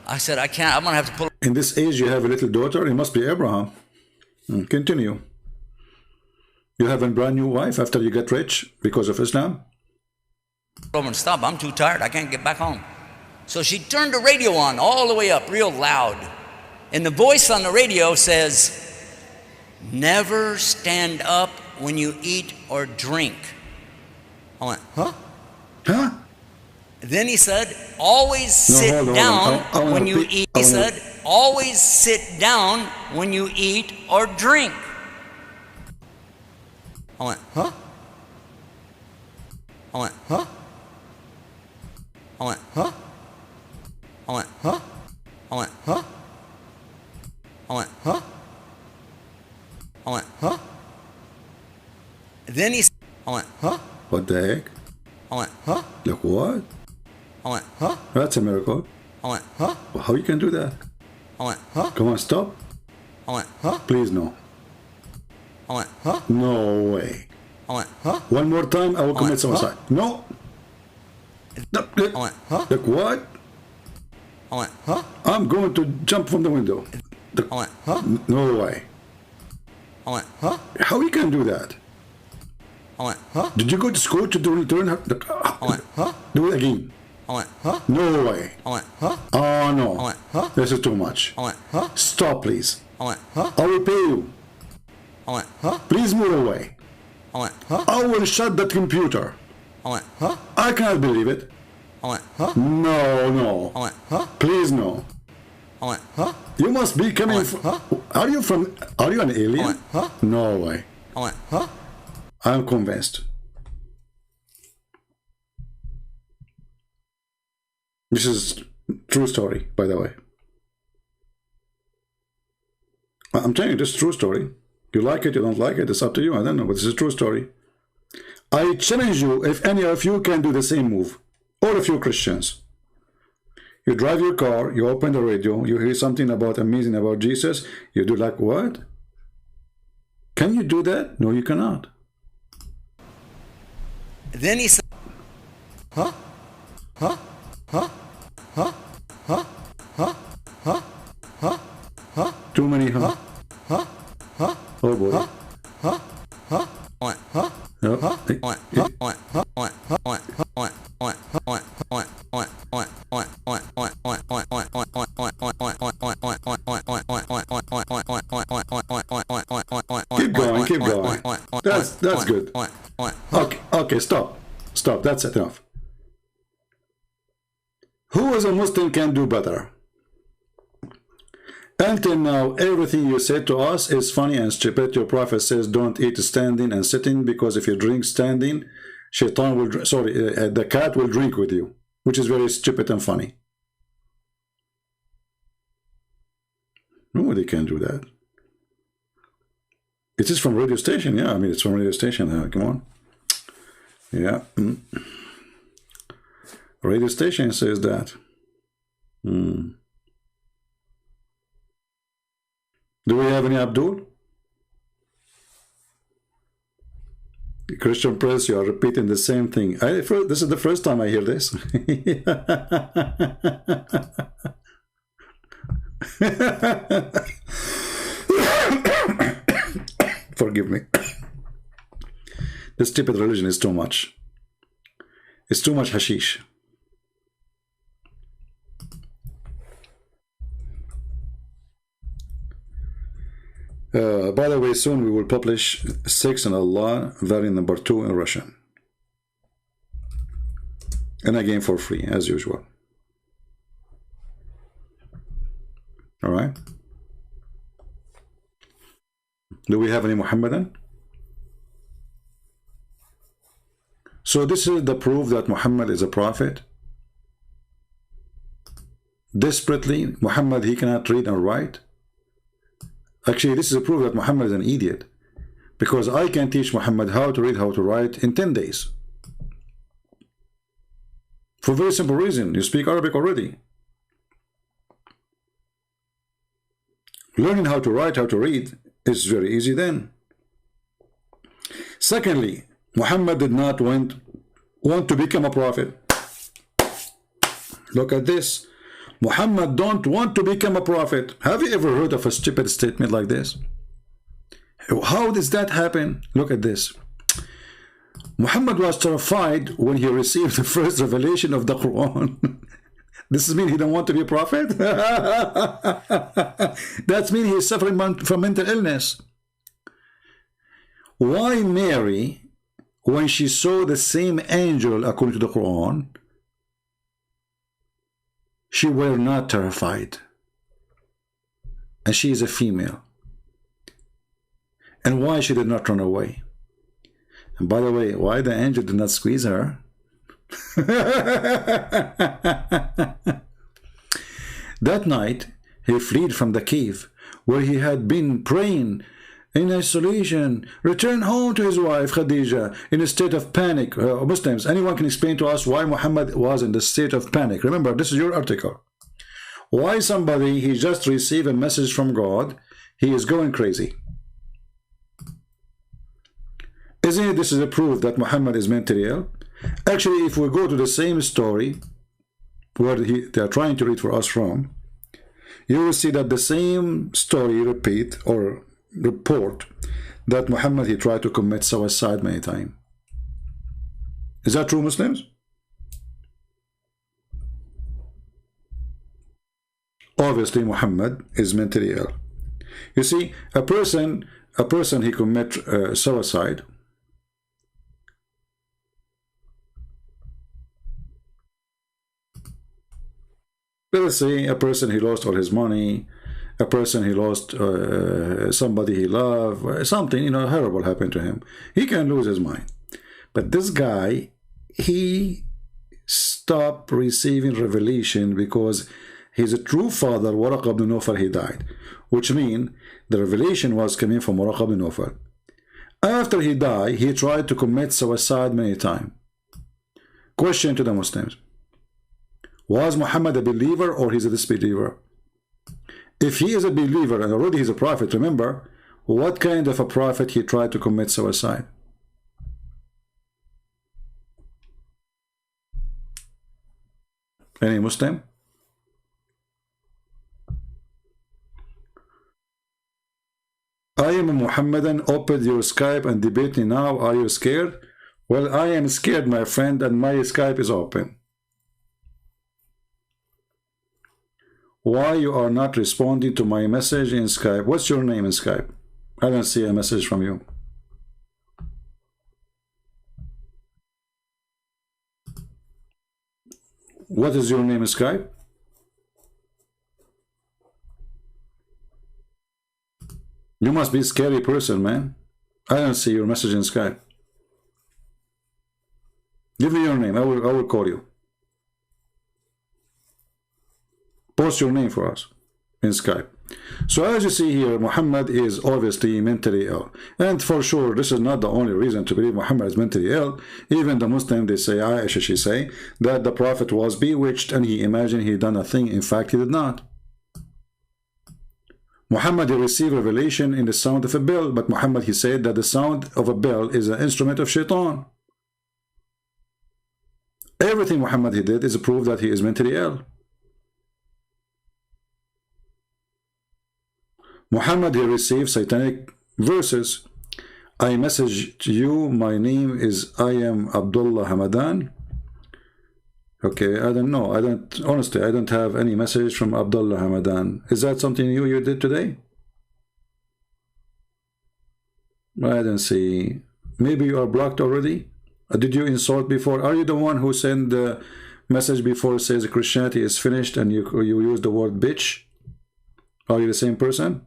I said, I can't. I'm going to have to pull. In this age, you have a little daughter. It must be Abraham. Continue. You have a brand new wife after you get rich because of Islam? Over and stop. I'm too tired. I can't get back home. So she turned the radio on all the way up, real loud. And the voice on the radio says, never stand up when you eat or drink. I went, huh? Huh? Then he said, always sit down when you eat. He said, always sit down when you eat or drink. I went, huh? I went, huh? I went, huh? I went, huh? I went, huh? I went, huh? I went, huh? Then he said, I went, huh? What the heck? I went, huh? Look, what? I went, huh? That's a miracle. I went, huh? Well, how you can do that? I went, huh? Come on, stop. I went, huh? Please, no. I went, huh? No way. I went, huh? One more time, I will commit suicide. No. No. I went, huh? Look, what? I went, huh? I'm going to jump from the window. I went, huh? No way. I went, huh? How you can do that? I went, huh? Did you go to school to learn how to... I went, huh? Do it again. I went, huh? No way. I went, huh? Oh, no. I went, huh? This is too much. I went, huh? Stop, please. I went, huh? I will pay you. Please move away. I will shut that computer. I cannot believe it. No, no. Please, no. You must be coming from... Are you an alien? No way. I'm convinced. This is true story, by the way. I'm telling you, this is true story. You like it, you don't like it, it's up to you. I don't know, but this is a true story. I challenge you, if any of you can do the same move, all of you Christians. You drive your car, you open the radio, you hear something about amazing about Jesus, you do like, what? Can you do that? No, you cannot. Then he said, Too many, huh? Oh boy. Keep going, keep going. That's good. Okay, stop. Stop, that's enough. Who as a Muslim can do better? Until now, everything you said to us is funny and stupid. Your prophet says don't eat standing and sitting, because if you drink standing, shaitan will, the cat will drink with you, which is very stupid and funny. Nobody can do that. It is from radio station, yeah. I mean, it's from radio station. Come on. Yeah. Radio station says that. Do we have any Abdul? Christian Press, you are repeating the same thing. This is the first time I hear this. Forgive me. This stupid religion is too much. It's too much hashish. By the way, soon we will publish 6 in Allah, variant number 2 in Russian. And again for free, as usual. Alright? Do we have any Muhammadan? So this is the proof that Muhammad is a prophet. Desperately, Muhammad, he cannot read and write. Actually, this is a proof that Muhammad is an idiot, because I can teach Muhammad how to read, how to write in 10 days. For a very simple reason, you speak Arabic already. Learning how to write, how to read is very easy then. Secondly, Muhammad did not want to become a prophet. Look at this. Muhammad don't want to become a prophet. Have you ever heard of a stupid statement like this? How does that happen? Look at this. Muhammad was terrified when he received the first revelation of the Quran. This means he don't want to be a prophet? That means he's suffering from mental illness. Why Mary, when she saw the same angel according to the Quran, she were not terrified? And she is a female. And why she did not run away? And by the way, why the angel did not squeeze her? That night, he fled from the cave where he had been praying in isolation, returned home to his wife Khadija in a state of panic. Muslims, anyone can explain to us why Muhammad was in the state of panic? Remember, this is your article. Why somebody, he just received a message from God, he is going crazy? Isn't it this is a proof that Muhammad is mentally ill? Actually, if we go to the same story where they are trying to read for us from, you will see that the same story repeat or report that Muhammad, he tried to commit suicide many times. Is that true, Muslims? Obviously, Muhammad is mentally ill. You see, a person a person he commit suicide. Let us say a person he lost all his money, a person he lost somebody he loved, something, you know, horrible happened to him. He can lose his mind. But this guy, he stopped receiving revelation because his true father, Waraq ibn Nawfal, he died. Which means the revelation was coming from Waraq ibn Nawfal. After he died, he tried to commit suicide many times. Question to the Muslims. Was Muhammad a believer or he's a disbeliever? If he is a believer and already he's a prophet, remember, what kind of a prophet he tried to commit suicide? Any Muslim? I am a Muhammadan. Open your Skype and debate me now. Are you scared? Well, I am scared, my friend, and my Skype is open. Why you are not responding to my message in Skype? What's your name in Skype? I don't see a message from you. What is your name in Skype? You must be a scary person, man. I don't see your message in Skype. Give me your name. I will call you. Post your name for us in Skype. So as you see here, Muhammad is obviously mentally ill. And for sure, this is not the only reason to believe Muhammad is mentally ill. Even the Muslim, they say, Aisha, she say, that the Prophet was bewitched and he imagined he done a thing. In fact, he did not. Muhammad received revelation in the sound of a bell, but Muhammad, he said that the sound of a bell is an instrument of shaitan. Everything Muhammad he did is a proof that he is mentally ill. Muhammad, he received satanic verses. I message to you, my name is I am Abdullah Hamadan. Okay, I don't know. Honestly, I don't have any message from Abdullah Hamadan. Is that something you did today? I don't see. Maybe you are blocked already? Did you insult before? Are you the one who sent the message before says Christianity is finished and you use the word bitch? Are you the same person?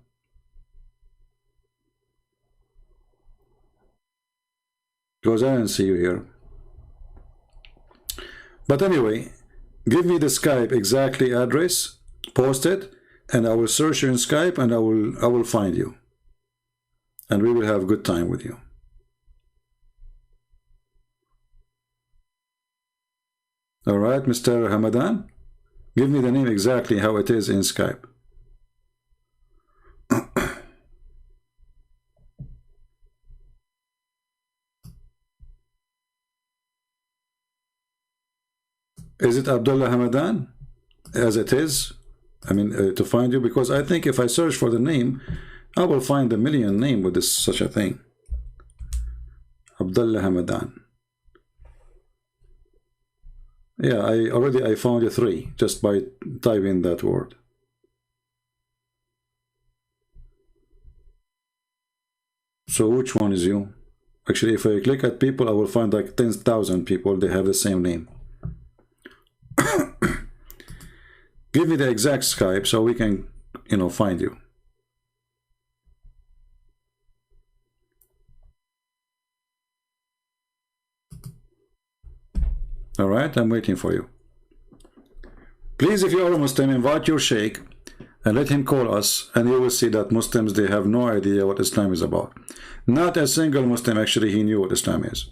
Because I don't see you here. But anyway, give me the Skype exactly address, post it, and I will search you in Skype and I will find you. And we will have a good time with you. Alright, Mr. Hamadan? Give me the name exactly how it is in Skype. Is it Abdullah Hamadan? As it is? I mean, to find you, because I think if I search for the name, I will find a million names with this such a thing. Abdullah Hamadan. Yeah, I found you 3 just by typing that word. So which one is you? Actually, if I click at people, I will find like 10,000 people. They have the same name. Give me the exact Skype so we can, find you. All right, I'm waiting for you. Please, if you are a Muslim, invite your sheikh and let him call us, and you will see that Muslims, they have no idea what Islam is about. Not a single Muslim actually he knew what Islam is.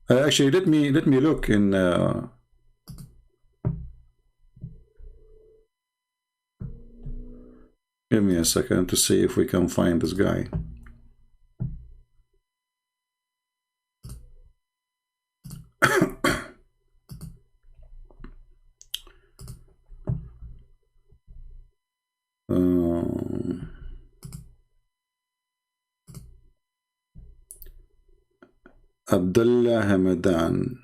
Actually, let me look in. Give me a second to see if we can find this guy. Abdullah Hamadan.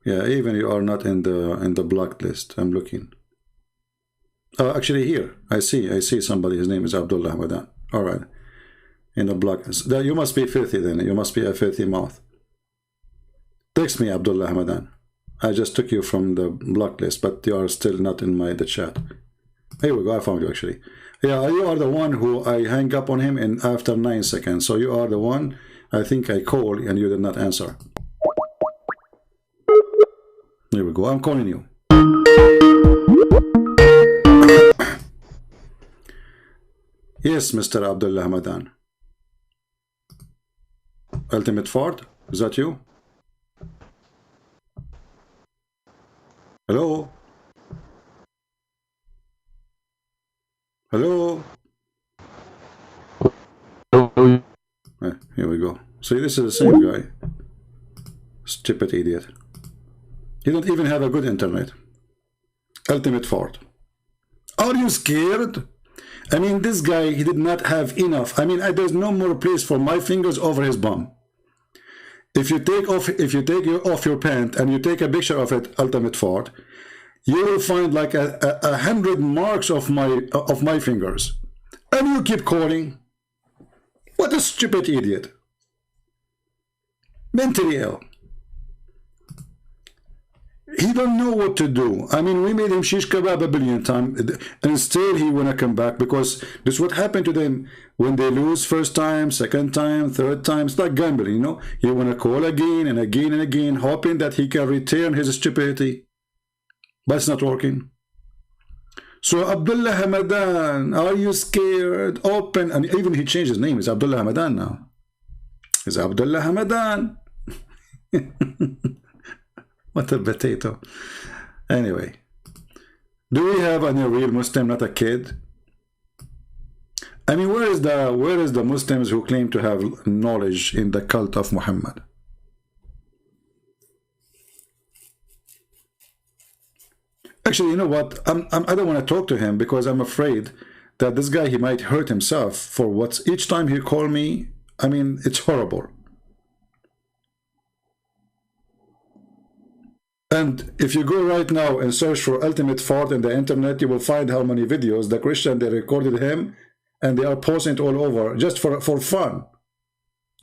Yeah, even you are not in the blocked list. I'm looking. Actually, here I see somebody. His name is Abdullah Hamadan. All right. In the block. You must be filthy then. You must be a filthy mouth. Text me, Abdullah Hamadan. I just took you from the block list, but you are still not in the chat. Here we go. I found you actually. Yeah, you are the one who I hang up on him in after 9 seconds. So you are the one I think I called and you did not answer. Here we go. I'm calling you. Yes, Mr. Abdullah Hamadan. Ultimate Ford, is that you? Hello? Hello? Here we go. See, this is the same guy. Stupid idiot. He don't even have a good internet. Ultimate Ford. Are you scared? I mean, this guy, he did not have enough. I mean, there's no more place for my fingers over his bum. If you take off your pant and you take a picture of it, Ultimate Ford, you will find like 100 marks of my fingers, and you keep calling. What a stupid idiot! Mentally ill. He don't know what to do. I mean, we made him shish kebab a billion times, and still he wanna come back, because this is what happened to them when they lose first time, second time, third time. It's like gambling, you know. You wanna call again and again and again, hoping that he can return his stupidity, but it's not working. So Abdullah Hamadan, are you scared? Open, and even he changed his name. It's Abdullah Hamadan now. It's Abdullah Hamadan. What a potato. Anyway, do we have any real Muslim, not a kid? I mean, where is the Muslims who claim to have knowledge in the cult of Muhammad? Actually, you know what? I don't want to talk to him, because I'm afraid that this guy, he might hurt himself for what's each time he call me. I mean, it's horrible. And if you go right now and search for Ultimate Ford in the internet, you will find how many videos the Christian, they recorded him and they are posting it all over just for fun.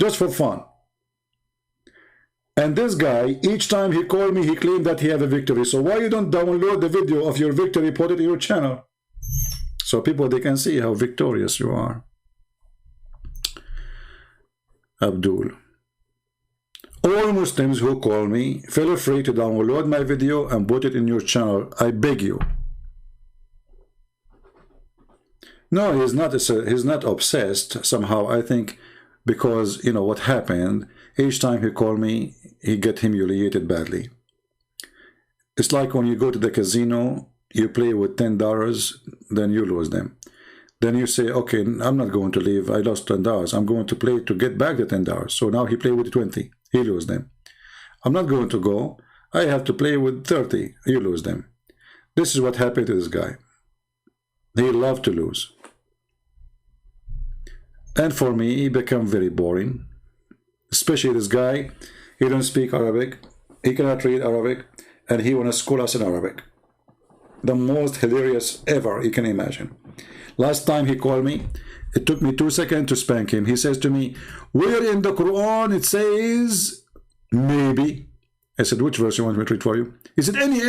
Just for fun. And this guy, each time he called me, he claimed that he had a victory. So why you don't download the video of your victory, put it in your channel, so people, they can see how victorious you are? Abdul. All Muslims who call me, feel free to download my video and put it in your channel. I beg you. No, he's not obsessed somehow. I think because, you know, what happened, each time he called me, he get humiliated badly. It's like when you go to the casino, you play with $10, then you lose them. Then you say, okay, I'm not going to leave. I lost $10. I'm going to play to get back the $10. So now he play with 20. He lose them. I'm not going to go. I have to play with 30. You lose them. This is what happened to this guy. He loved to lose. And for me, he became very boring. Especially this guy. He don't speak Arabic. He cannot read Arabic. And he want to school us in Arabic. The most hilarious ever you can imagine. Last time he called me, it took me 2 seconds to spank him. He says to me, where in the Quran it says maybe? I said, which verse you want me to read for you? He said, any.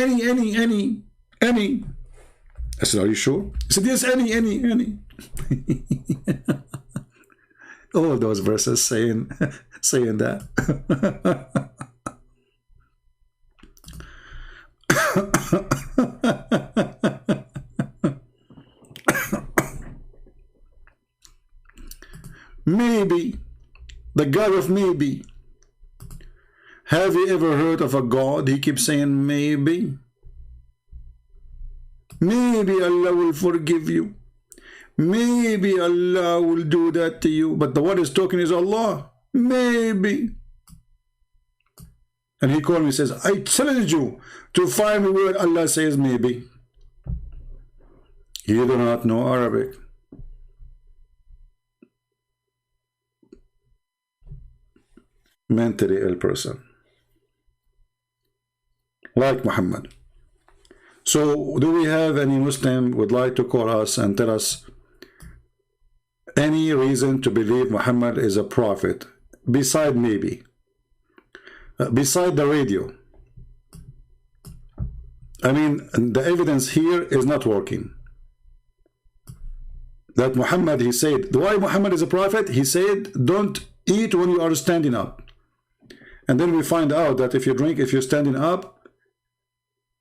I said, are you sure? He said, yes, any. All those verses saying that. Maybe, the God of maybe. Have you ever heard of a God? He keeps saying maybe. Maybe Allah will forgive you. Maybe Allah will do that to you. But the one who's talking is Allah. Maybe. And he called me and says, I challenge you to find me where Allah says maybe. You do not know Arabic. Mentally ill person. Like Muhammad. So do we have any Muslim would like to call us and tell us any reason to believe Muhammad is a prophet, beside maybe, beside the radio. I mean, the evidence here is not working. That Muhammad, he said, why Muhammad is a prophet? He said, don't eat when you are standing up. And then we find out that if you drink, if you're standing up,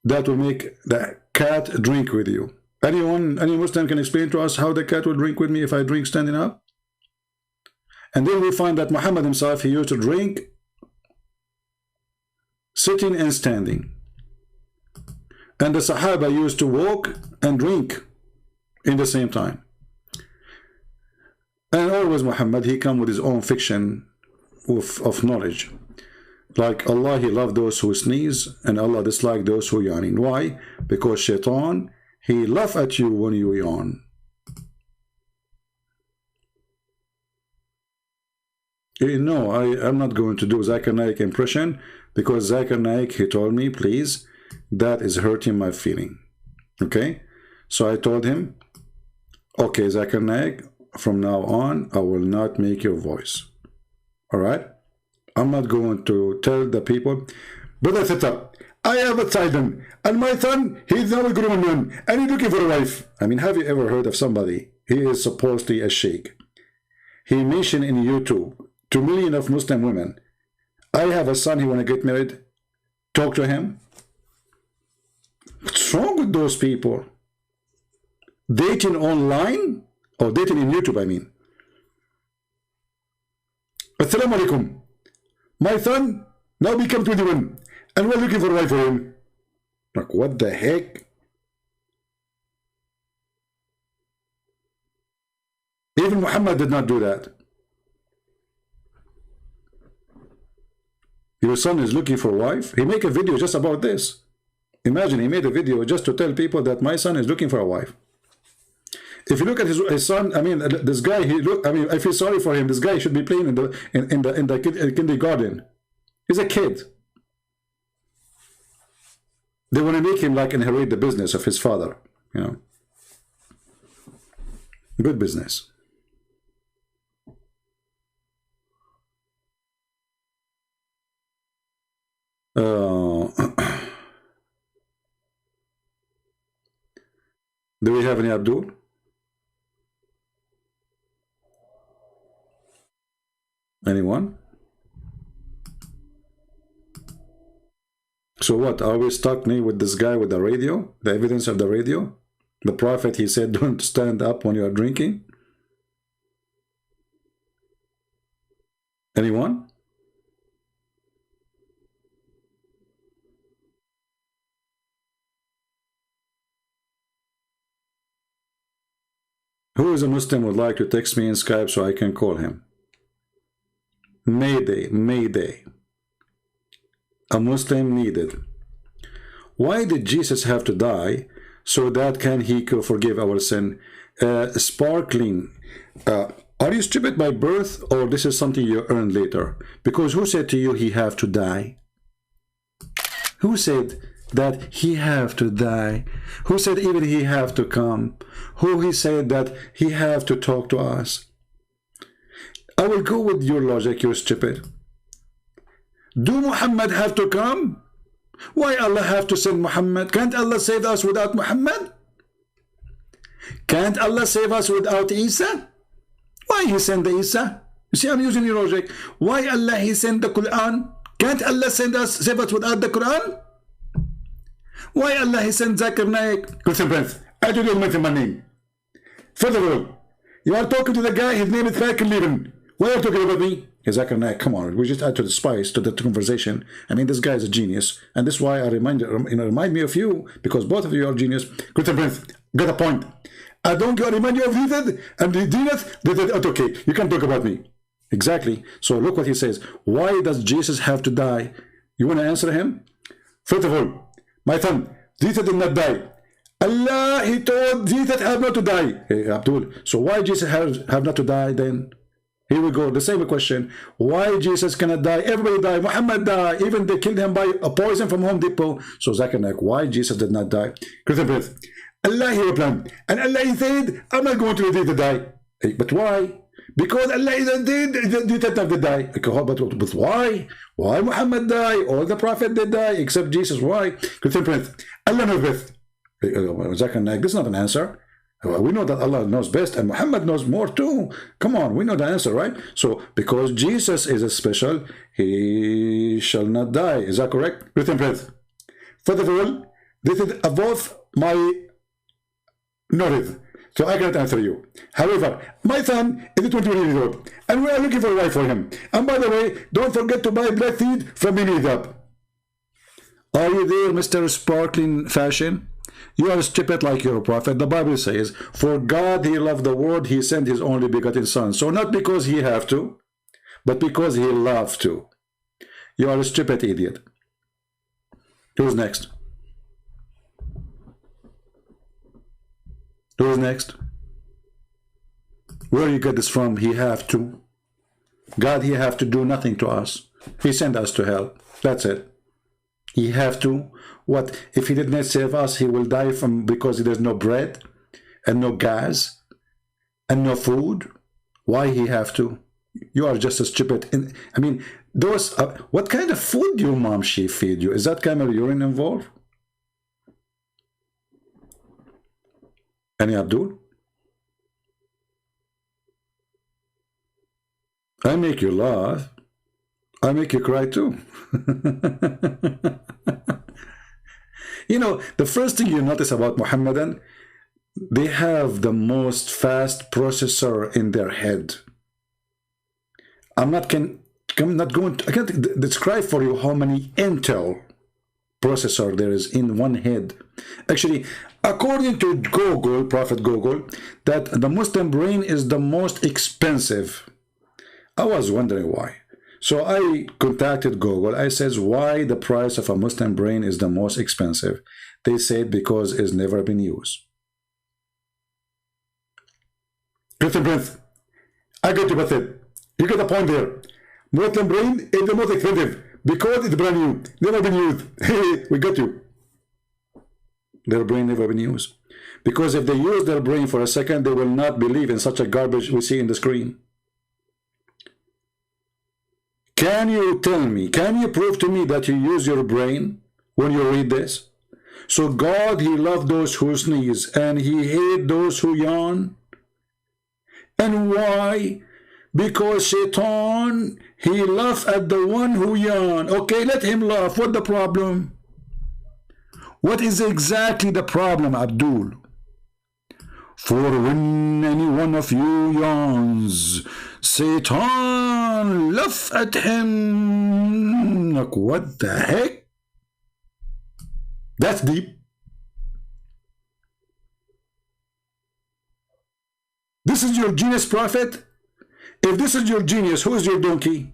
that will make the cat drink with you. Anyone, any Muslim can explain to us how the cat will drink with me if I drink standing up? And then we find that Muhammad himself, he used to drink sitting and standing. And the Sahaba used to walk and drink in the same time. And always Muhammad, he come with his own fiction of knowledge. Like Allah, he loved those who sneeze, and Allah disliked those who yawn. Why? Because Shaitan, he laugh at you when you yawn. No, I'm not going to do Zakir Naik impression, because Zakir Naik, he told me, please, that is hurting my feeling. Okay? So I told him, okay, Zakir Naik, from now on, I will not make your voice. Alright? I'm not going to tell the people, Brother Theta, I have a child, and my son, he's now a grown man, and he's looking for a wife. I mean, have you ever heard of somebody, he is supposedly a sheikh. He mentioned in YouTube, 2 million of Muslim women, I have a son, he want to get married, talk to him. What's wrong with those people? Dating online? Or dating in YouTube, I mean. Assalamu alaikum. My son now become 21 and we're looking for a wife for him. Like, what the heck? Even Muhammad did not do that. Your son is looking for a wife. He make a video just about this. Imagine he made a video just to tell people that my son is looking for a wife. If you look at his son, I mean, this guy, I mean, I feel sorry for him. This guy should be playing in the kindergarten. He's a kid. They want to make him like inherit the business of his father, you know. Good business. Do we have any Abdul? Anyone? So what, are we stuck with this guy with the radio? The evidence of the radio? The Prophet, he said, don't stand up when you are drinking? Anyone? Who is a Muslim would like to text me in Skype so I can call him? Mayday, Mayday. A Muslim needed. Why did Jesus have to die so that can he forgive our sin? Sparkling. Are you stupid by birth, or this is something you earned later? Because who said to you he have to die? Who said that he have to die? Who said even he have to come? Who he said that he have to talk to us? I will go with your logic, you're stupid. Do Muhammad have to come? Why Allah have to send Muhammad? Can't Allah save us without Muhammad? Can't Allah save us without Isa? Why he send the Isa? You see, I'm using your logic. Why Allah he send the Quran? Can't Allah save us without the Quran? Why Allah he send Zakir Naik? Listen, friends, I do not mention my name. First of all, you are talking to the guy, his name is Fakir Levin. Why are you talking about me? Zakir Naik, come on, we just add to the spice to the conversation. I mean, this guy is a genius, and this is why I remind me of you, because both of you are genius. Good friends, got a point. I don't remind you of David and the genius. Okay, you can talk about me. Exactly. So look what he says. Why does Jesus have to die? You want to answer him? First of all, my son, Jesus did not die. Allah, he told Jesus have not to die. Hey, Abdul, so why Jesus have not to die then? Here we go, the same question. Why Jesus cannot die? Everybody die. Muhammad died. Even they killed him by a poison from Home Depot. So Zakir Naik, why Jesus did not die? Christian Breath. Allah he replied. And Allah he said, I'm not going to let Jesus die. But why? Because Allah didn't have to die. But why? Why Muhammad died? All the Prophet did die except Jesus. Why? Christian Prince, Allah knows best. This is not an answer. We know that Allah knows best and Muhammad knows more too. Come on, we know the answer, right? So, because Jesus is a special, he shall not die. Is that correct? Christian Prince. First of all, this is above my knowledge, so I cannot answer you. However, my son is 21 years old, and we are looking for a wife for him. And by the way, don't forget to buy black seed from Minidab. Are you there, Mr. Sparkling Fashion? You are stupid like your prophet. The Bible says, for God he loved the world, he sent his only begotten son. So not because he have to, but because he loved to. You are a stupid idiot. Who's next? Who's next? Where you get this from? He have to. God, he have to do nothing to us. He sent us to hell. That's it. He have to. What? If he did not save us, he will die from because there's no bread and no gas and no food. Why he have to? You are just a stupid. I mean, those. What kind of food your mom she feed you? Is that camel urine involved? Any Abdul? I make you laugh. I make you cry too. You know, the first thing you notice about Muhammadan, they have the most fast processor in their head. I can't describe for you how many Intel processor there is in one head. Actually, according to Google, Prophet Google, that the Muslim brain is the most expensive. I was wondering why. So I contacted Google. I said, why the price of a Muslim brain is the most expensive? They said because it's never been used. Christian Prince, I get you, but you get the point there. Muslim brain is the most expensive because it's brand new, never been used. We got you. Their brain never been used. Because if they use their brain for a second, they will not believe in such a garbage we see in the screen. Can you tell me, can you prove to me that you use your brain when you read this? So God, he loved those who sneeze and he hated those who yawn. And why? Because Shaitan, he laughs at the one who yawn. Okay, let him laugh. What's the problem? What is exactly the problem, Abdul? For when any one of you yawns, Satan laughs at him. Like, what the heck? That's deep. This is your genius, prophet? If this is your genius, who is your donkey?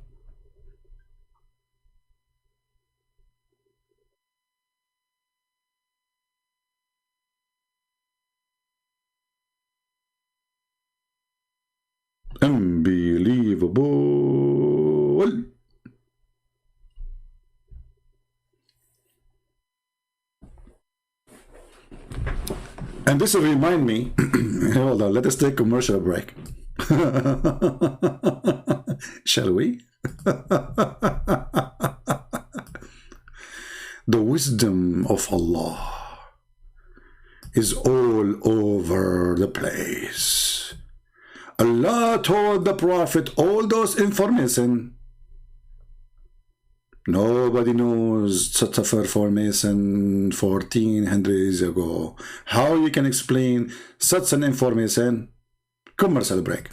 Unbelievable. And this will remind me, hold on, let us take a commercial break. Shall we? The wisdom of Allah is all over the place. Allah told the Prophet all those information. Nobody knows such a information 1400 years ago. How you can explain such an information? Commercial break.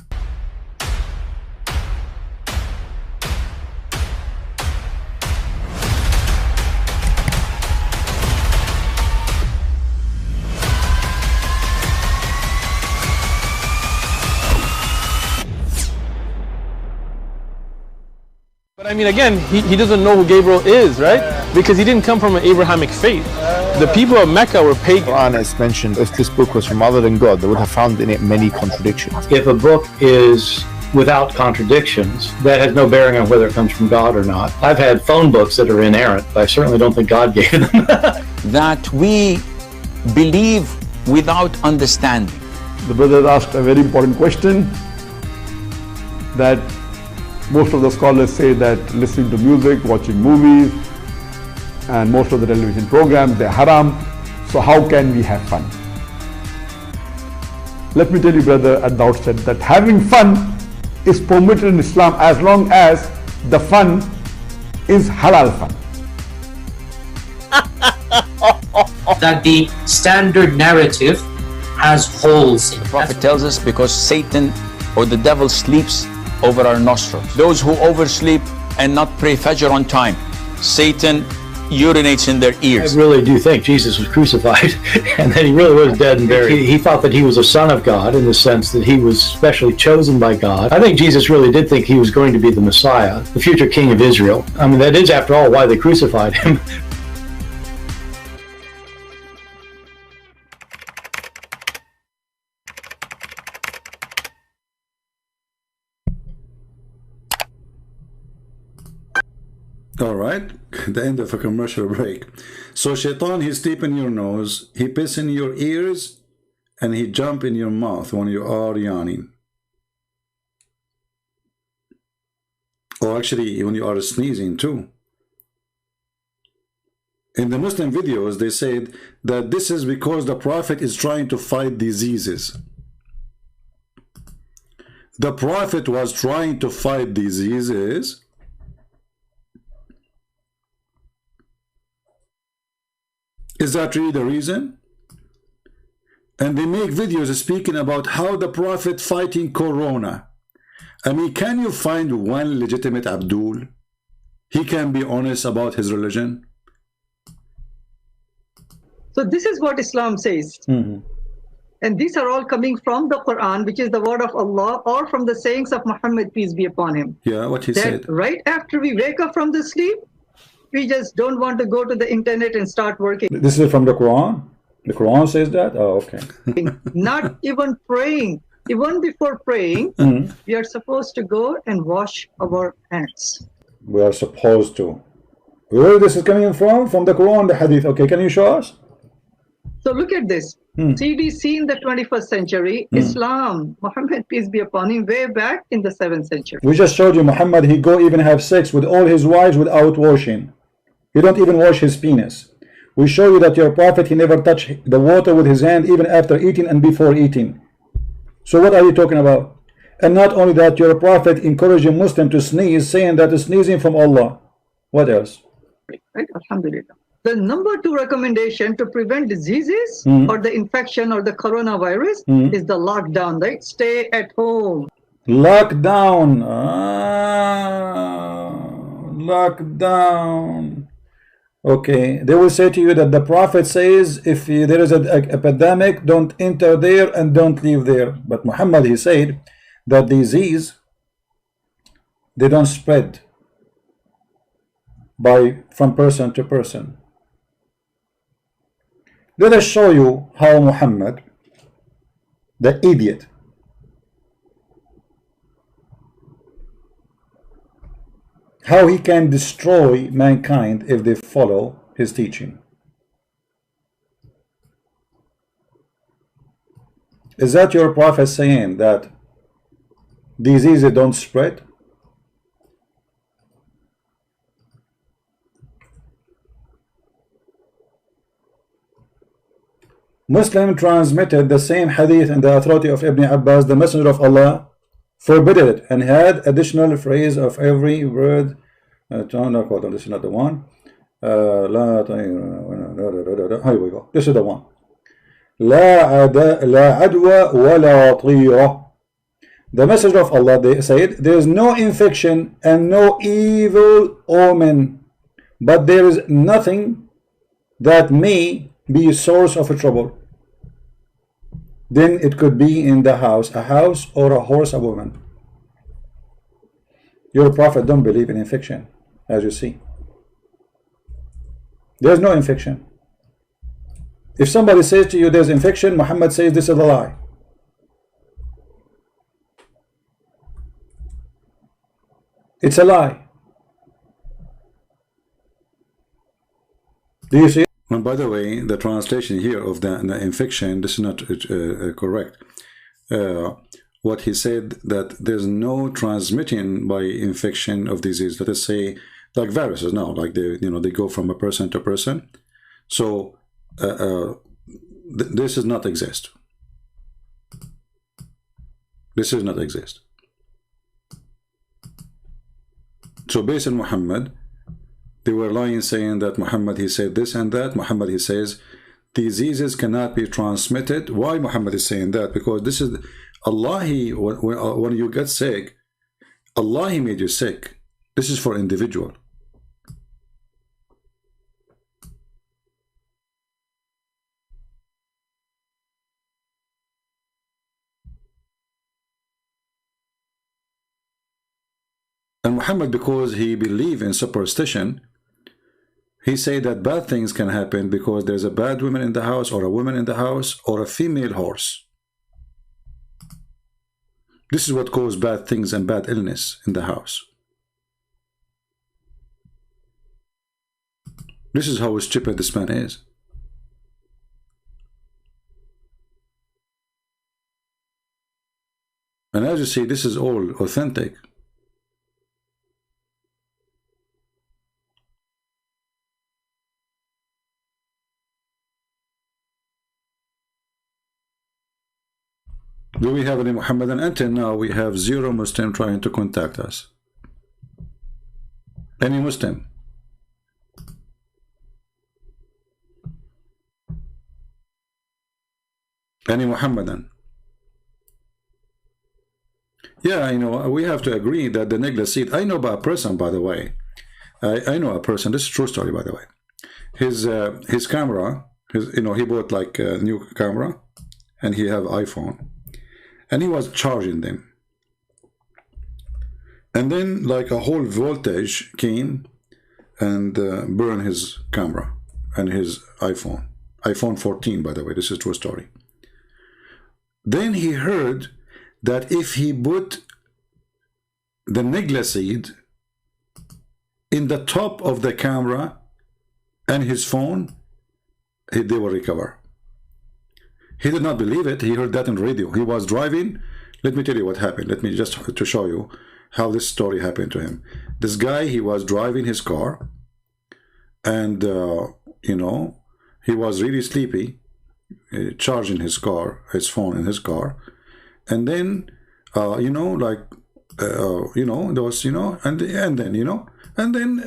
But I mean, again, he doesn't know who Gabriel is, right? Because he didn't come from an Abrahamic faith. The people of Mecca were pagan. Quran has mentioned if this book was from other than God, they would have found in it many contradictions. If a book is without contradictions, that has no bearing on whether it comes from God or not. I've had phone books that are inerrant, but I certainly don't think God gave them. That we believe without understanding. The brother asked a very important question. that most of the scholars say that listening to music, watching movies, and most of the television programs, they're haram. So how can we have fun? Let me tell you, brother, at the outset that having fun is permitted in Islam as long as the fun is halal fun. That the standard narrative has holes in it. The Prophet tells us because Satan or the devil sleeps over our nostrils. Those who oversleep and not pray Fajr on time, Satan urinates in their ears. I really do think Jesus was crucified and that he really was dead and buried. He thought that he was a son of God in the sense that he was specially chosen by God. I think Jesus really did think he was going to be the Messiah, the future king of Israel. I mean, that is, after all, why they crucified him. All right, the end of a commercial break. So Shaitan, he sleep in your nose, he piss in your ears, and he jump in your mouth when you are yawning. Or actually, when you are sneezing too. In the Muslim videos, they said that this is because the Prophet is trying to fight diseases. The Prophet was trying to fight diseases. Is that really the reason? And they make videos speaking about how the Prophet fighting Corona. I mean, can you find one legitimate Abdul? He can be honest about his religion. So this is what Islam says. And these are all coming from the Quran, which is the word of Allah, or from the sayings of Muhammad, peace be upon him. Yeah, what he said. Right after we wake up from the sleep, we just don't want to go to the internet and start working. This is from the Quran? The Quran says that? Oh, okay. Not even praying. Even before praying, we are supposed to go and wash our hands. We are supposed to. Where this is coming from? From the Quran, the Hadith. Okay, can you show us? So look at this. CDC in the 21st century, Islam, Muhammad, peace be upon him, way back in the 7th century. We just showed you Muhammad, he go even have sex with all his wives without washing. He don't even wash his penis. We show you that your Prophet, he never touched the water with his hand even after eating and before eating. So what are you talking about? And not only that, your Prophet encouraging Muslim to sneeze, saying that is sneezing from Allah. What else? Right? Alhamdulillah. The number 2 recommendation to prevent diseases or the infection or the coronavirus is the lockdown, right? Stay at home. Lockdown. Lockdown. Okay, they will say to you that the Prophet says if there is an epidemic, don't enter there and don't leave there. But Muhammad, he said that disease, they don't spread from person to person. Let us show you how Muhammad, the idiot, how he can destroy mankind if they follow his teaching. Is that your Prophet saying that diseases don't spread? Muslim transmitted the same hadith in the authority of Ibn Abbas, the Messenger of Allah forbidden it and had additional phrase of every word. This is not the one. Here we go. This is the one. لا عدوى ولا طيرة. The Messenger of Allah, they said, there is no infection and no evil omen, but there is nothing that may be a source of a trouble. Then it could be in the house, a house, or a horse, a woman. Your Prophet don't believe in infection, as you see. There's no infection. If somebody says to you there's infection, Muhammad says this is a lie. It's a lie. Do you see it? And by the way, the translation here of the infection, this is not correct. what he said, that there's no transmitting by infection of disease. Let us say, like viruses now, like they go from a person to person. So this does not exist. This does not exist. So based on Muhammad, they were lying, saying that Muhammad, he said this and that. Muhammad, he says diseases cannot be transmitted. Why Muhammad is saying that? Because this is Allah. When you get sick, Allah, he made you sick. This is for individual. And Muhammad, because he believed in superstition, he said that bad things can happen because there's a bad woman in the house, or a woman in the house, or a female horse. This is what causes bad things and bad illness in the house. This is how stupid this man is. And as you see, this is all authentic. Do we have any Muhammadan? Until now, we have 0 Muslim trying to contact us. Any Muslim? Any Muhammadan? Yeah, we have to agree that the necklace seed. I know about a person, by the way. I know a person. This is a true story, by the way. His camera, he bought like a new camera, and he have iPhone. And he was charging them. And then like a whole voltage came and burned his camera and his iPhone. iPhone 14, by the way, this is a true story. Then he heard that if he put the necklace seed in the top of the camera and his phone, they will recover. He did not believe it. He heard that on radio. He was driving. Let me tell you what happened. Let me just to show you how this story happened to him. This guy, he was driving his car, and he was really sleepy, charging his car, his phone in his car, and then there was and then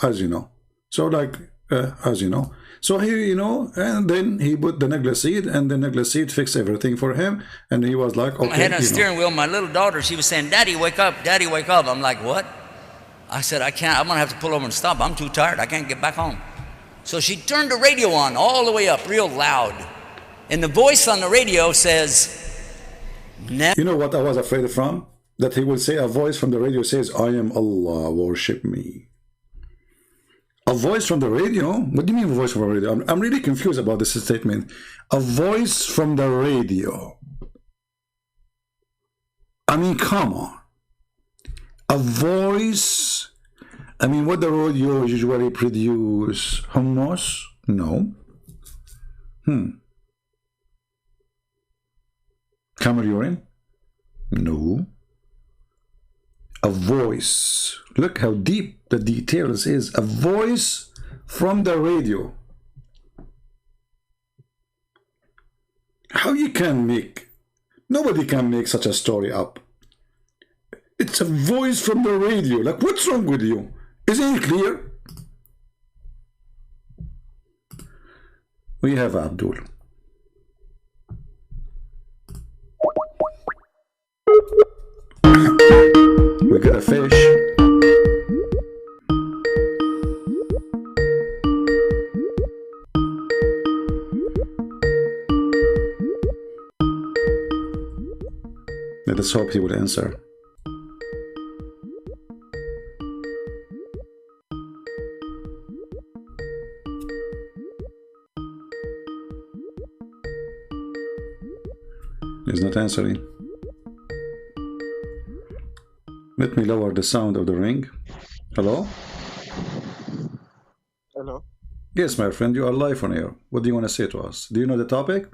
as you know, so like as you know. So he, and then he put the necklace seed, and the necklace seed fixed everything for him, and he was like, okay. I had a steering wheel. My little daughter, she was saying, "Daddy, wake up! Daddy, wake up!" I'm like, "What?" I said, "I can't. I'm gonna have to pull over and stop. I'm too tired. I can't get back home." So she turned the radio on all the way up, real loud, and the voice on the radio says, "You know what I was afraid from? That he will say, a voice from the radio says, 'I am Allah, worship me.'" A voice from the radio? What do you mean a voice from the radio? I'm really confused about this statement. A voice from the radio. I mean, come on. A voice. I mean, what the radio usually produce? Hummus? No. Camel urine? No. A voice. Look how deep the details is. A voice from the radio. How you can make? Nobody can make such a story up. It's a voice from the radio. Like, what's wrong with you? Isn't it clear? We have Abdul. We got a fish. Let us hope he will answer. He's not answering. Let me lower the sound of the ring. Hello? Hello? Yes, my friend, you are live on air. What do you want to say to us? Do you know the topic?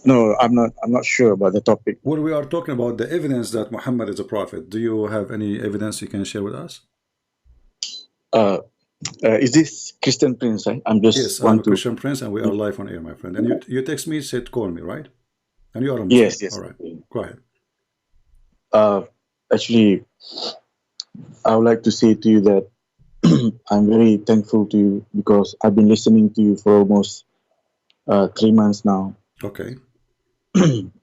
No, I'm not sure about the topic. Well, we are talking about the evidence that Muhammad is a prophet. Do you have any evidence you can share with us? Is this Christian Prince? Right? I'm just yes, I'm a Christian Prince, and we are live on air, my friend. And you text me, said call me, right? And you are a Muslim. Yes. All right, go ahead. Actually, I would like to say to you that I'm very thankful to you because I've been listening to you for almost 3 months now. Okay.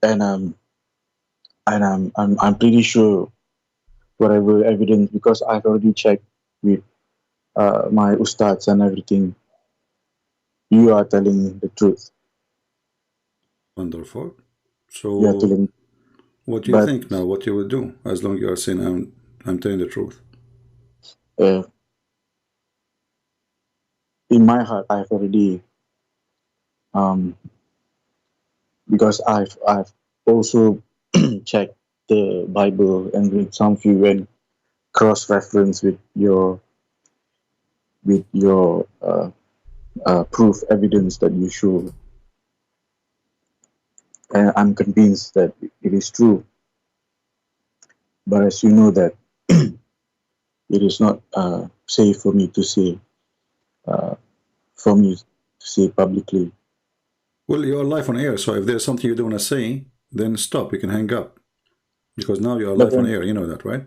and I'm pretty sure whatever evidence, because I've already checked with my ustads and everything, you are telling the truth. Wonderful. So what do you think now? What you will do as long as you are saying I'm telling the truth? In my heart, I've already because I've also checked the Bible and read some few and cross-reference with your proof evidence that you show, and I'm convinced that it is true. But as you know that it is not safe for me to say publicly. Well, you're live on air, so if there's something you don't want to say, then stop. You can hang up because now you are live on air. You know that, right?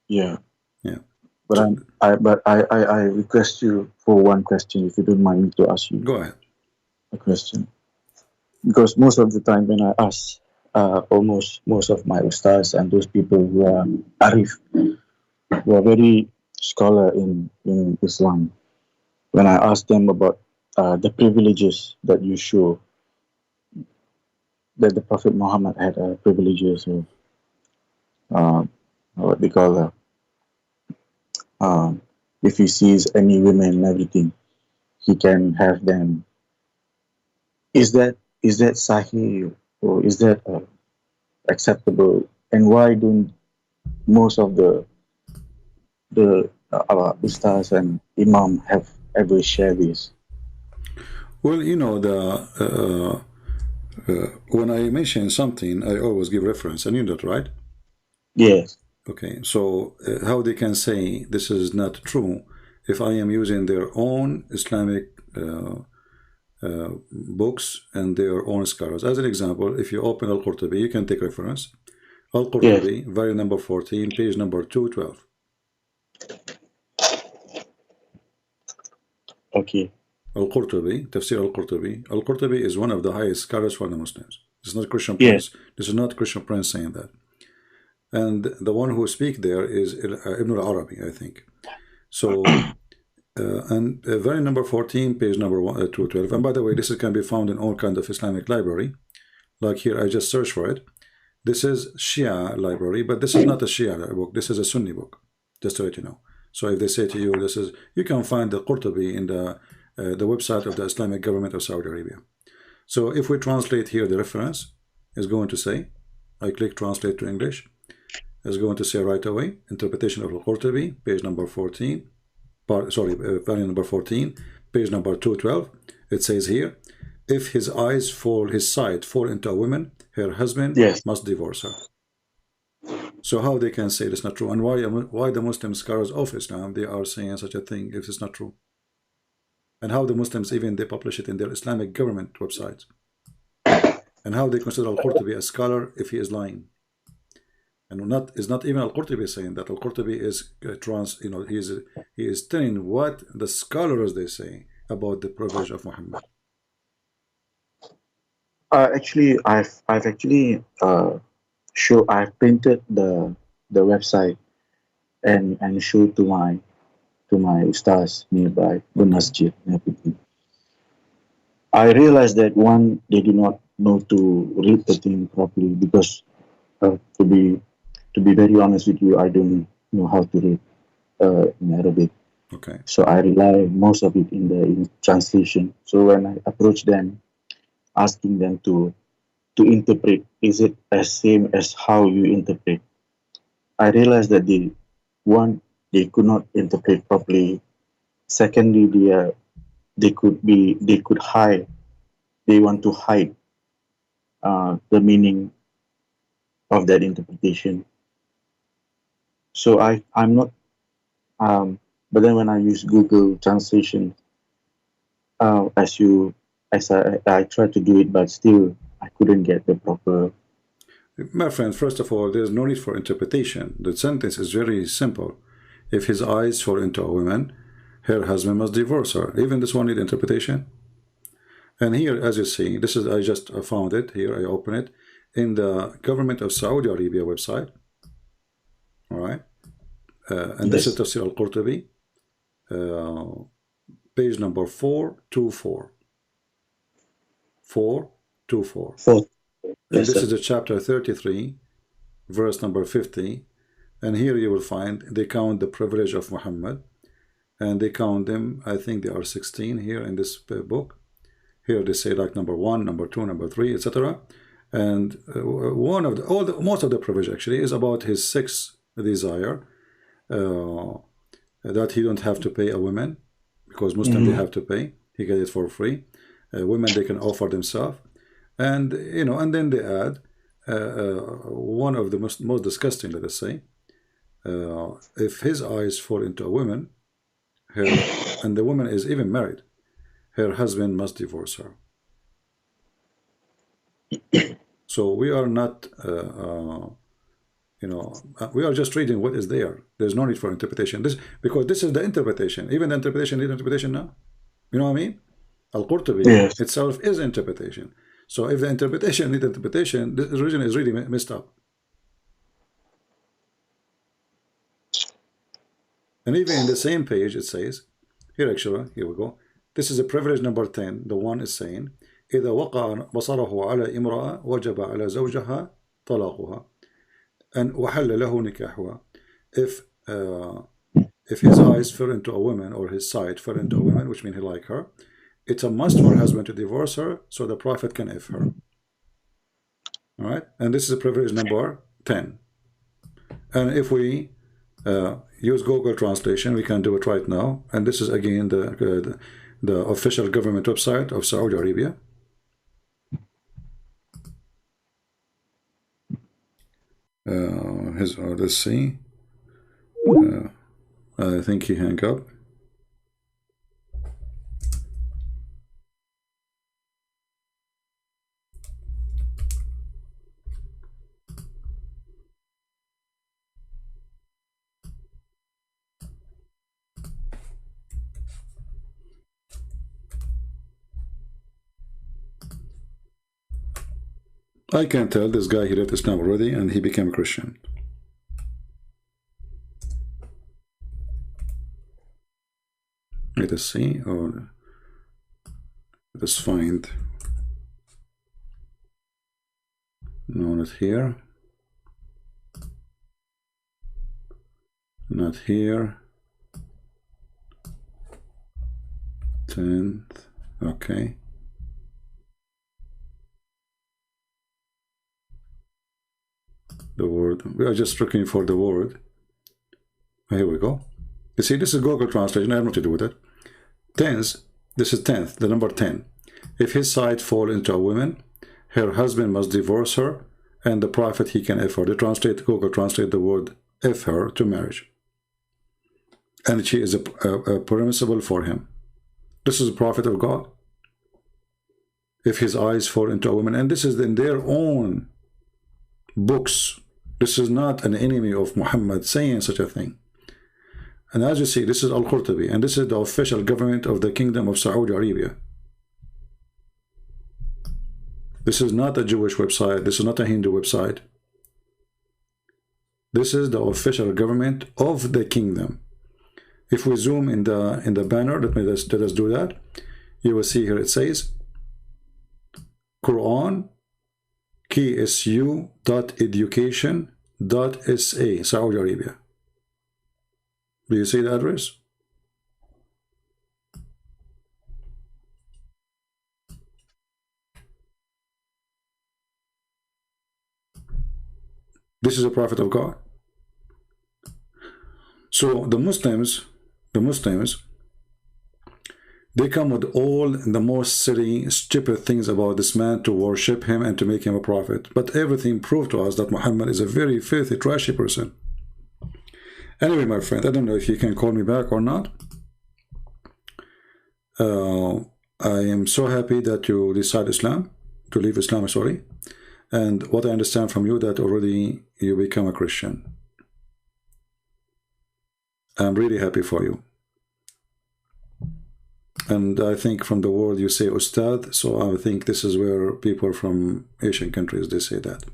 Yeah. Yeah. But I request you for one question, if you don't mind me to ask you. Go ahead. A question. Because most of the time when I ask almost most of my ustads and those people who are arif, who are very scholar in Islam, when I ask them about the privileges that you show, that the Prophet Muhammad had privileges of what they call if he sees any women and everything, he can have them. Is that sahih, or is that acceptable? And why don't most of the ustads and imam have ever shared this? Well, you know, when I mention something, I always give reference, and you know that, right? Yes. Okay, so how they can say this is not true if I am using their own Islamic books and their own scholars? As an example, if you open Al-Qurtubi, you can take reference. Al-Qurtubi, yes. Volume number 14, page number 212. Okay. Al-Qurtubi, Tafsir Al-Qurtubi. Al-Qurtubi is one of the highest scholars for the Muslims. This is not Christian Prince. Yes. This is not Christian Prince saying that. And the one who speaks there is Ibn al-Arabi, I think. So, and volume number 14, page number 212. And by the way, this can be found in all kinds of Islamic library. Like here, I just searched for it. This is Shia library, but this is not a Shia book. This is a Sunni book, just to let you know. So if they say to you, this is, you can find the Qurtubi in the website of the Islamic government of Saudi Arabia. So if we translate here, the reference is going to say, I click translate to English, is going to say right away, interpretation of Al-Qurtubi, page number 14, volume number 14, page number 212. It says here, if his sight fall into a woman, her husband must divorce her. So how they can say it's not true? And why the Muslim scholars of Islam, they are saying such a thing if it's not true? And how the Muslims even they publish it in their Islamic government websites? And how they consider Al-Qurtubi a scholar if he is lying? And it's not even Al-Qurtubi saying that. Al-Qurtubi is he is telling what the scholars they say about the privilege of Muhammad. Actually, I've actually I've printed the website and showed to my ustads nearby the masjid and everything. I realized that one, they do not know to read the thing properly, because to be very honest with you, I don't know how to read in Arabic. Okay. So I rely most of it in translation. So when I approach them, asking them to interpret, is it as same as how you interpret? I realized that they could not interpret properly. Secondly, they could hide. They want to hide the meaning of that interpretation. So I'm not, but then when I use Google Translation, as I tried to do it, but still I couldn't get the proper. My friend, first of all, there's no need for interpretation. The sentence is very simple. If his eyes fall into a woman, her husband must divorce her. Even this one need interpretation. And here, as you see, this is, I just found it here. I open it in the government of Saudi Arabia website. All right, and this is Tafsir al-Qurtubi, page number 424. 424. And this is the chapter 33, verse number 50. And here you will find they count the privilege of Muhammad, and they count them. I think there are 16 here in this book. Here they say like number 1, number 2, number 3, etc. And one of the, most of the privilege actually is about his sixth desire, that he don't have to pay a woman, because Muslims they have to pay. He get it for free. Women they can offer themselves, and you know, and then they add one of the most disgusting, let us say, if his eyes fall into a woman, her, and the woman is even married, her husband must divorce her. So we are not, you know, we are just reading what is there. There's no need for interpretation. This because this is the interpretation. Even the interpretation needs interpretation now. You know what I mean? Al-Qurtubi itself is interpretation. So if the interpretation needs interpretation, the religion is really messed up. And even in the same page, it says, here actually, here we go. This is a privilege number 10. The one is saying, إذا وقع بصره على امرأة وجب على زوجها طلاقها and وحل له نكاحها. If his eyes fell into a woman, or his sight fell into a woman, which means he like her, it's a must for her husband to divorce her, so the Prophet can F her. All right, and this is a privilege number 10. And if we use Google Translation, we can do it right now. And this is again the official government website of Saudi Arabia. Let's see. I think he hung up. I can tell this guy, he left Islam already and he became a Christian. Let us see, or let us find. No, not here. Not here. 10th. Okay. The word. We are just looking for the word. Here we go. You see, this is Google Translation. I have nothing to do with it. Tenth. This is 10th, the number 10. If his sight fall into a woman, her husband must divorce her, and the Prophet he can F her. They translate, Google translate the word F her to marriage. And she is a permissible for him. This is the Prophet of God. If his eyes fall into a woman, and this is in their own books. This is not an enemy of Muhammad saying such a thing. And as you see, this is Al-Qurtubi, and this is the official government of the Kingdom of Saudi Arabia. This is not a Jewish website. This is not a Hindu website. This is the official government of the kingdom. If we zoom in the banner, let us do that. You will see here it says Quran ksu.education.sa, Saudi Arabia. Do you see the address? This is a Prophet of God. So the Muslims, They come with all the most silly, stupid things about this man to worship him and to make him a prophet. But everything proved to us that Muhammad is a very filthy, trashy person. Anyway, my friend, I don't know if you can call me back or not. I am so happy that you decide Islam, to leave Islam, sorry. And what I understand from you, that already you become a Christian. I'm really happy for you. And I think from the word you say Ustad, so I think this is where people from Asian countries, they say that.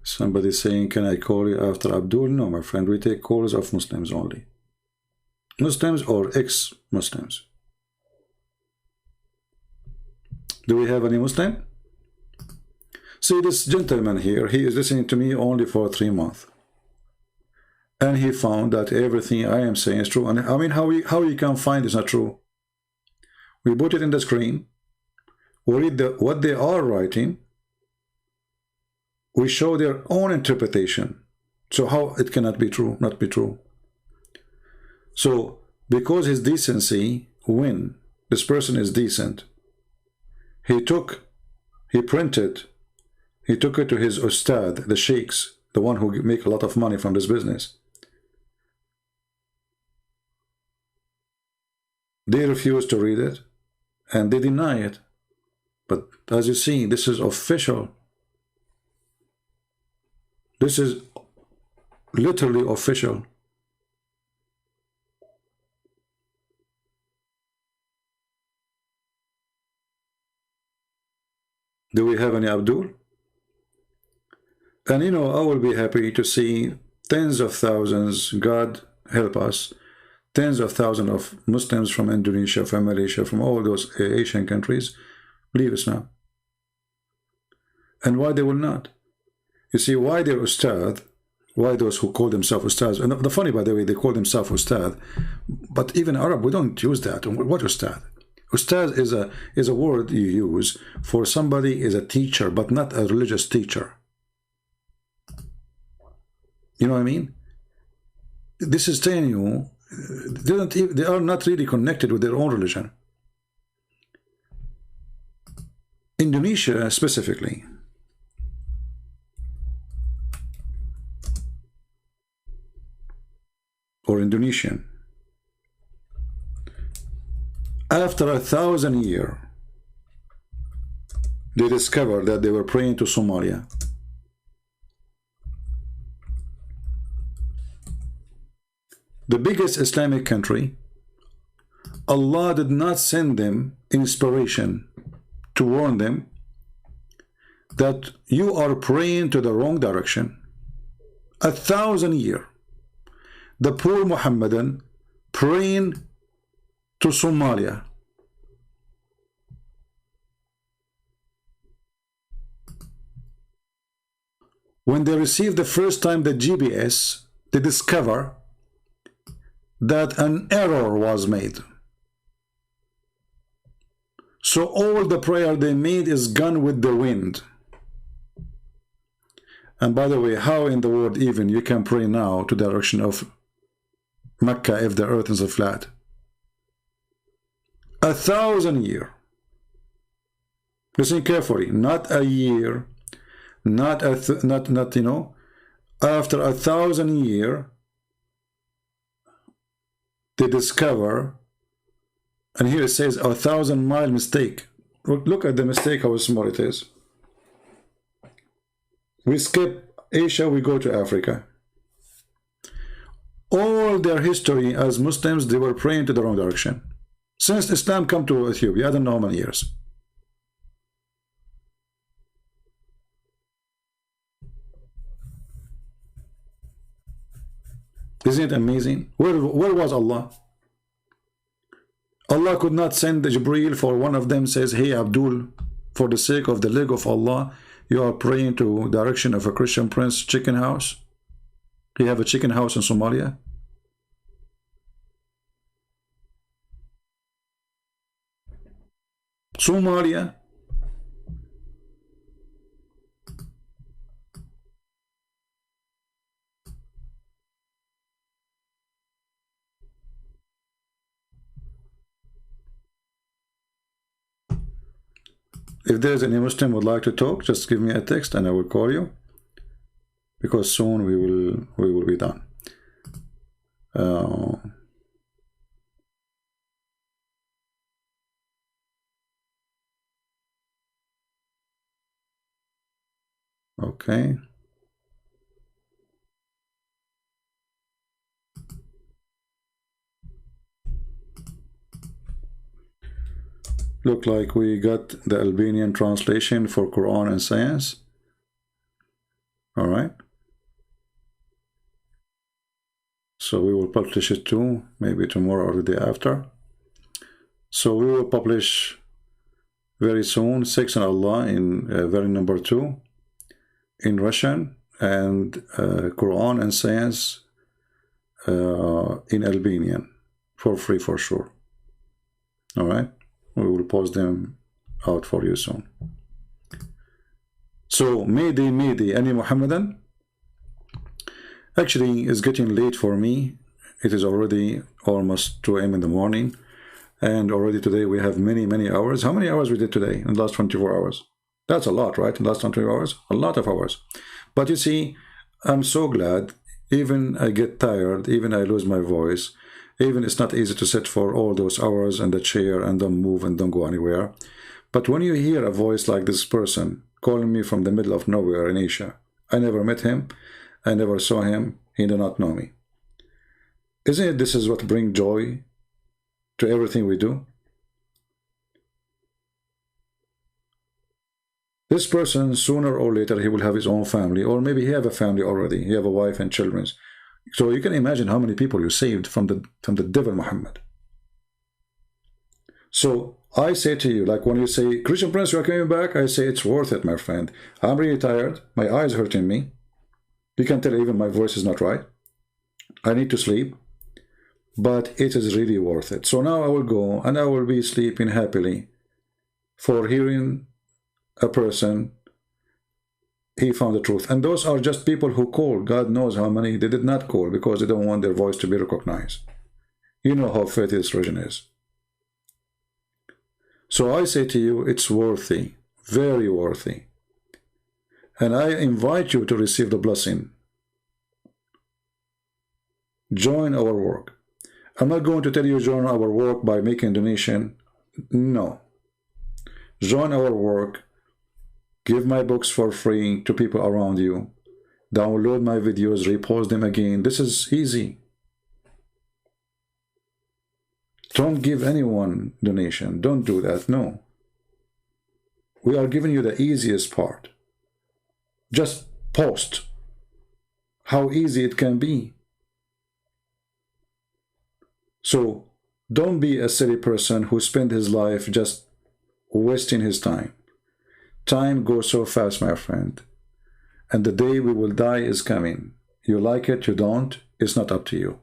Somebody saying, can I call you after Abdul? No, my friend, we take calls of Muslims only. Muslims or ex-Muslims. Do we have any Muslim? See, this gentleman here, he is listening to me only for 3 months. And he found that everything I am saying is true. And I mean, how you can find it's not true? We put it in the screen. We read what they are writing. We show their own interpretation. So how it cannot be true, not be true? So, because his decency, when this person is decent, he took it to his ustad, the sheikhs, the one who make a lot of money from this business. They refuse to read it, and they deny it. But as you see, this is official. This is literally official. Do we have any Abdul? And you know, I will be happy to see tens of thousands, God help us, tens of thousands of Muslims from Indonesia, from Malaysia, from all those Asian countries leave Islam. And why they will not? You see, why their ustad, why those who call themselves ustads, and the funny, by the way, they call themselves ustad, but even Arab, we don't use that. What ustad? Ustad is a word you use for somebody is a teacher, but not a religious teacher. You know what I mean? This is telling you, they are not really connected with their own religion. Indonesia specifically, or Indonesian, after 1,000 years, they discovered that they were praying to Somalia. The biggest Islamic country, Allah did not send them inspiration to warn them that you are praying to the wrong direction. 1,000 years, the poor Muhammadan praying to Somalia. When they received the first time the GPS, they discover that an error was made. So all the prayer they made is gone with the wind. And by the way, how in the world even you can pray now to the direction of Mecca if the earth is flat? 1,000 years. Listen carefully. Not a year, not you know. After 1,000 years, they discover, and here it says 1,000-mile mistake. Look at the mistake, how small it is. We skip Asia, we go to Africa. All their history as Muslims, they were praying to the wrong direction. Since Islam come to Ethiopia, I don't know how many years. Isn't it amazing? Where was Allah? Allah could not send the Jibreel for one of them says, hey Abdul, for the sake of the leg of Allah, you are praying to the direction of a Christian prince chicken house. You have a chicken house in Somalia. Somalia. If there's any Muslim would like to talk, just give me a text and I will call you, because soon we will be done. Okay. Look like we got the Albanian translation for Quran and Science. All right. So we will publish it too, maybe tomorrow or the day after. So we will publish very soon, 6 in Allah in very number 2 in Russian, and Quran and Science in Albanian for free for sure. All right. We will post them out for you soon. So, Mayday, any Muhammadan? Actually, it's getting late for me. It is already almost 2 AM in the morning. And already today we have many hours. How many hours we did today in the last 24 hours? That's a lot, right? In the last 24 hours? A lot of hours. But you see, I'm so glad. Even I get tired, even I lose my voice. Even it's not easy to sit for all those hours in the chair and don't move and don't go anywhere. But when you hear a voice like this person calling me from the middle of nowhere in Asia, I never met him, I never saw him, he did not know me. Isn't it this is what brings joy to everything we do? This person, sooner or later, he will have his own family, or maybe he have a family already, he have a wife and children. So you can imagine how many people you saved from the devil Muhammad. So I say to you, like when you say, Christian Prince, you are coming back, I say it's worth it, my friend. I'm really tired. My eyes hurting me. You can tell even my voice is not right. I need to sleep. But it is really worth it. So now I will go and I will be sleeping happily for hearing a person. He found the truth. And those are just people who call. God knows how many they did not call because they don't want their voice to be recognized. You know how faithful this religion is. So I say to you, it's worthy, very worthy. And I invite you to receive the blessing. Join our work. I'm not going to tell you join our work by making donation. No. Join our work. Give my books for free to people around you. Download my videos, repost them again. This is easy. Don't give anyone donation. Don't do that. No. We are giving you the easiest part. Just post how easy it can be. So don't be a silly person who spent his life just wasting his time. Time goes so fast, my friend. And the day we will die is coming. You like it, you don't, it's not up to you.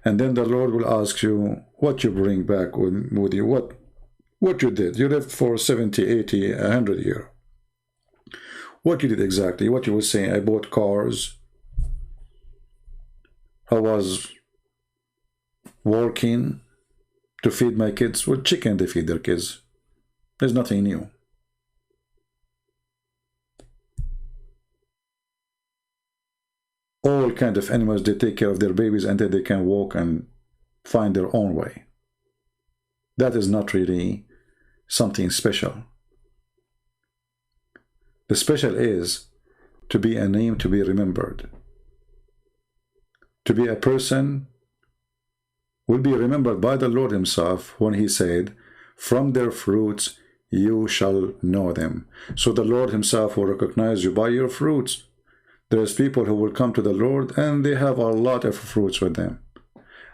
And then the Lord will ask you what you bring back with you, what you did. You lived for 70, 80, 100 years. What you did exactly, what you were saying. I bought cars. I was working to feed my kids. Well, chicken, they feed their kids. There's nothing new. All kind of animals, they take care of their babies until they can walk and find their own way. That is not really something special. The special is to be a name to be remembered. To be a person will be remembered by the Lord himself when he said, from their fruits you shall know them. So the Lord himself will recognize you by your fruits. There's people who will come to the Lord and they have a lot of fruits with them.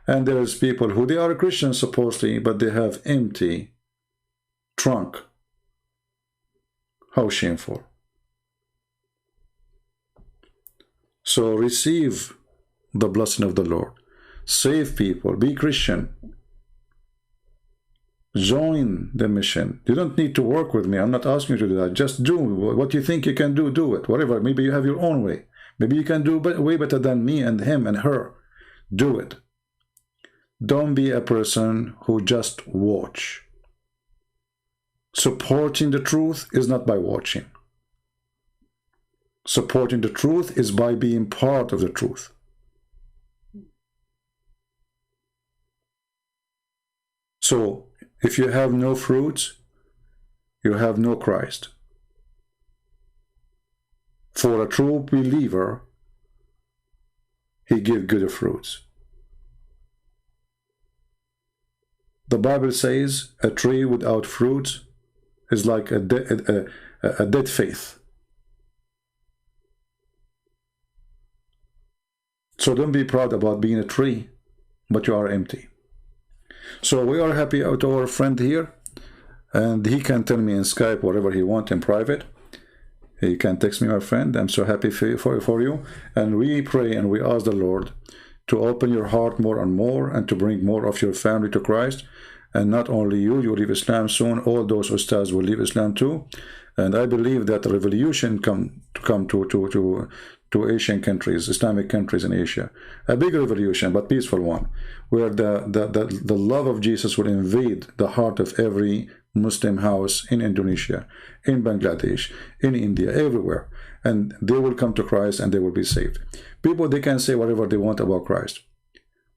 And there's people who they are Christians supposedly, but they have empty trunk. How shameful. So receive the blessing of the Lord. Save people. Be Christian. Join the mission. You don't need to work with me. I'm not asking you to do that. Just do what you think you can do. Do it. Whatever. Maybe you have your own way. Maybe you can do way better than me and him and her. Do it. Don't be a person who just watch. Supporting the truth is not by watching. Supporting the truth is by being part of the truth. So, if you have no fruits, you have no Christ. For a true believer, he gives good fruits. The Bible says a tree without fruit is like a dead faith. So don't be proud about being a tree, but you are empty. So we are happy to our friend here, and he can tell me in Skype whatever he wants in private. He can text me, my friend. I'm so happy for you. And we pray and we ask the Lord to open your heart more and more, and to bring more of your family to Christ. And not only you will leave Islam soon, all those ustads will leave Islam too. And I believe that the revolution come to Asian countries, Islamic countries in Asia. A big revolution, but peaceful one, where the love of Jesus will invade the heart of every Muslim house in Indonesia, in Bangladesh, in India, everywhere. And they will come to Christ and they will be saved. People, they can say whatever they want about Christ,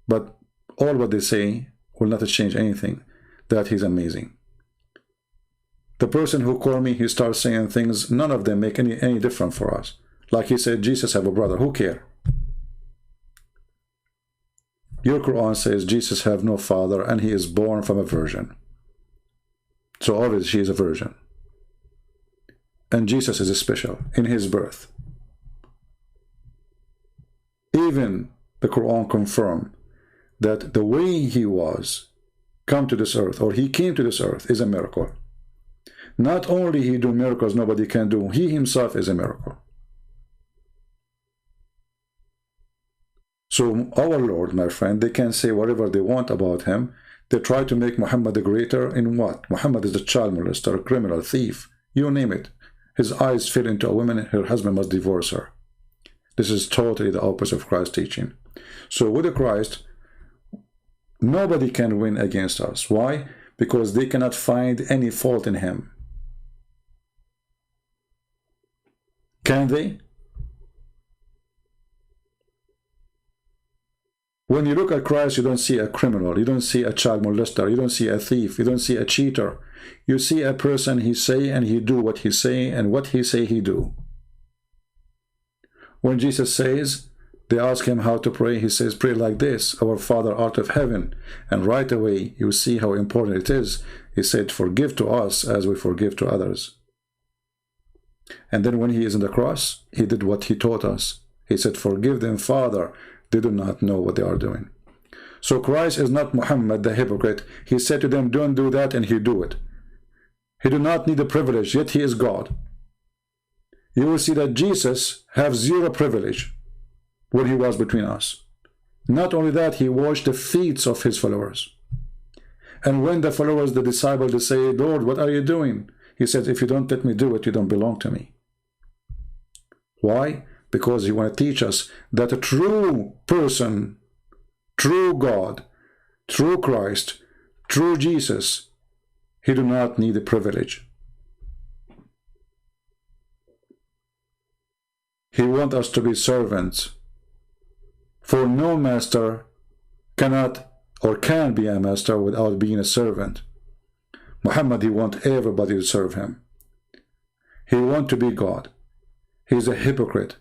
but all what they say will not change anything, that he's amazing. The person who called me, he starts saying things, none of them make any difference for us. Like he said, Jesus have a brother. Who care? Your Quran says Jesus have no father and he is born from a virgin. So obviously she is a virgin. And Jesus is special in his birth. Even the Quran confirmed that the way he was come to this earth, or he came to this earth, is a miracle. Not only he do miracles nobody can do, he himself is a miracle. So our Lord, my friend, they can say whatever they want about him. They try to make Muhammad the greater in what? Muhammad is a child molester, a criminal, a thief, you name it. His eyes fell into a woman, her husband must divorce her. This is totally the opposite of Christ's teaching. So with the Christ, nobody can win against us. Why? Because they cannot find any fault in him. Can they? When you look at Christ, you don't see a criminal, you don't see a child molester, you don't see a thief, you don't see a cheater. You see a person, he say and he do what he say, and what he say he do. When Jesus says, they ask him how to pray, he says, pray like this, our Father art of heaven. And right away, you see how important it is. He said, forgive to us as we forgive to others. And then when he is on the cross, he did what he taught us. He said, forgive them, Father. They do not know what they are doing. So Christ is not Muhammad the hypocrite. He said to them, don't do that, and he do it. He do not need a privilege, yet he is God. You will see that Jesus have zero privilege when he was between us. Not only that, he washed the feet of his followers. And when the followers, the disciples, they say, Lord, what are you doing? He said, if you don't let me do it, you don't belong to me. Why? Because he want to teach us that a true person, true God, true Christ, true Jesus, he do not need a privilege. He wants us to be servants. For no master cannot or can be a master without being a servant. Muhammad, he wants everybody to serve him. He wants to be God. He's a hypocrite.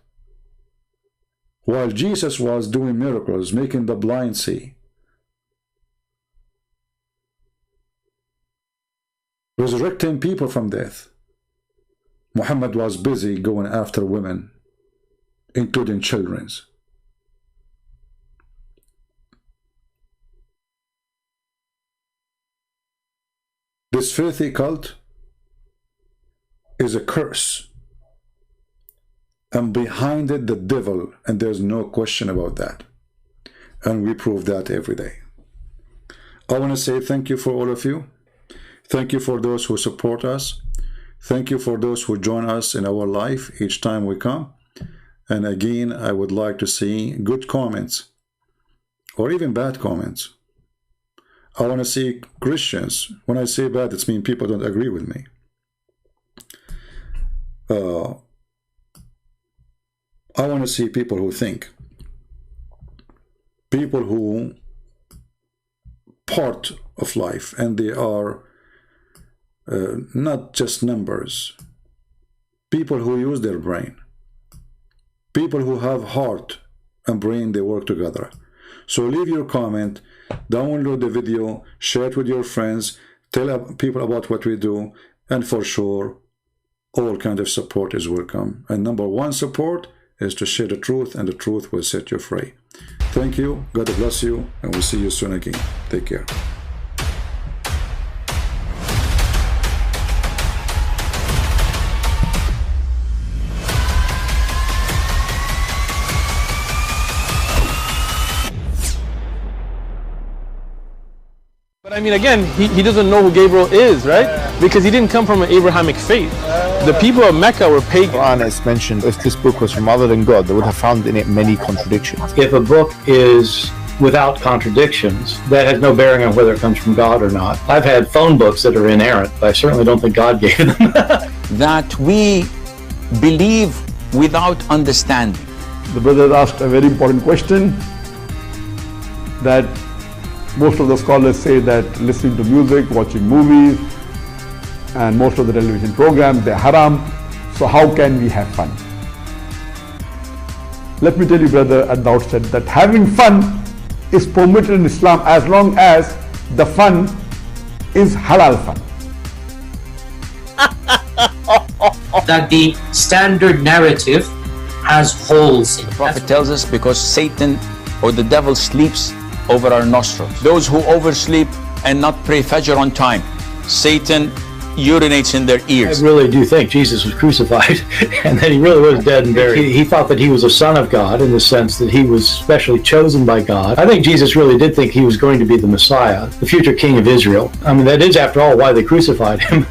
While Jesus was doing miracles, making the blind see, resurrecting people from death, Muhammad was busy going after women, including children. This filthy cult is a curse. And behind it, the devil, and there's no question about that. And we prove that every day. I want to say thank you for all of you. Thank you for those who support us. Thank you for those who join us in our life each time we come. And again, I would like to see good comments or even bad comments. I want to see Christians. When I say bad, it means people don't agree with me. I want to see people who think. People who part of life, and they are not just numbers. People who use their brain. People who have heart and brain, they work together. So leave your comment, download the video, share it with your friends, tell people about what we do, and for sure, all kind of support is welcome. And number one support is to share the truth, and the truth will set you free. Thank you, God bless you, and we'll see you soon again. Take care. But I mean, again, he doesn't know who Gabriel is, right? Because he didn't come from an Abrahamic faith. The people of Mecca were pagan. Quran is mentioned, if this book was from other than God, they would have found in it many contradictions. If a book is without contradictions, that has no bearing on whether it comes from God or not. I've had phone books that are inerrant, but I certainly don't think God gave them. That we believe without understanding. The brother asked a very important question, that most of the scholars say that listening to music, watching movies, and most of the television programs, they're haram. So how can we have fun? Let me tell you, brother, at the outset, that having fun is permitted in Islam as long as the fun is halal fun. That the standard narrative has holes in it. The Prophet tells us because Satan or the devil sleeps over our nostrils. Those who oversleep and not pray Fajr on time, Satan urinates in their ears. I really do think Jesus was crucified and that he really was dead and buried. He thought that he was a son of God in the sense that he was specially chosen by God. I think Jesus really did think he was going to be the Messiah, the future king of Israel. I mean, that is, after all, why they crucified him.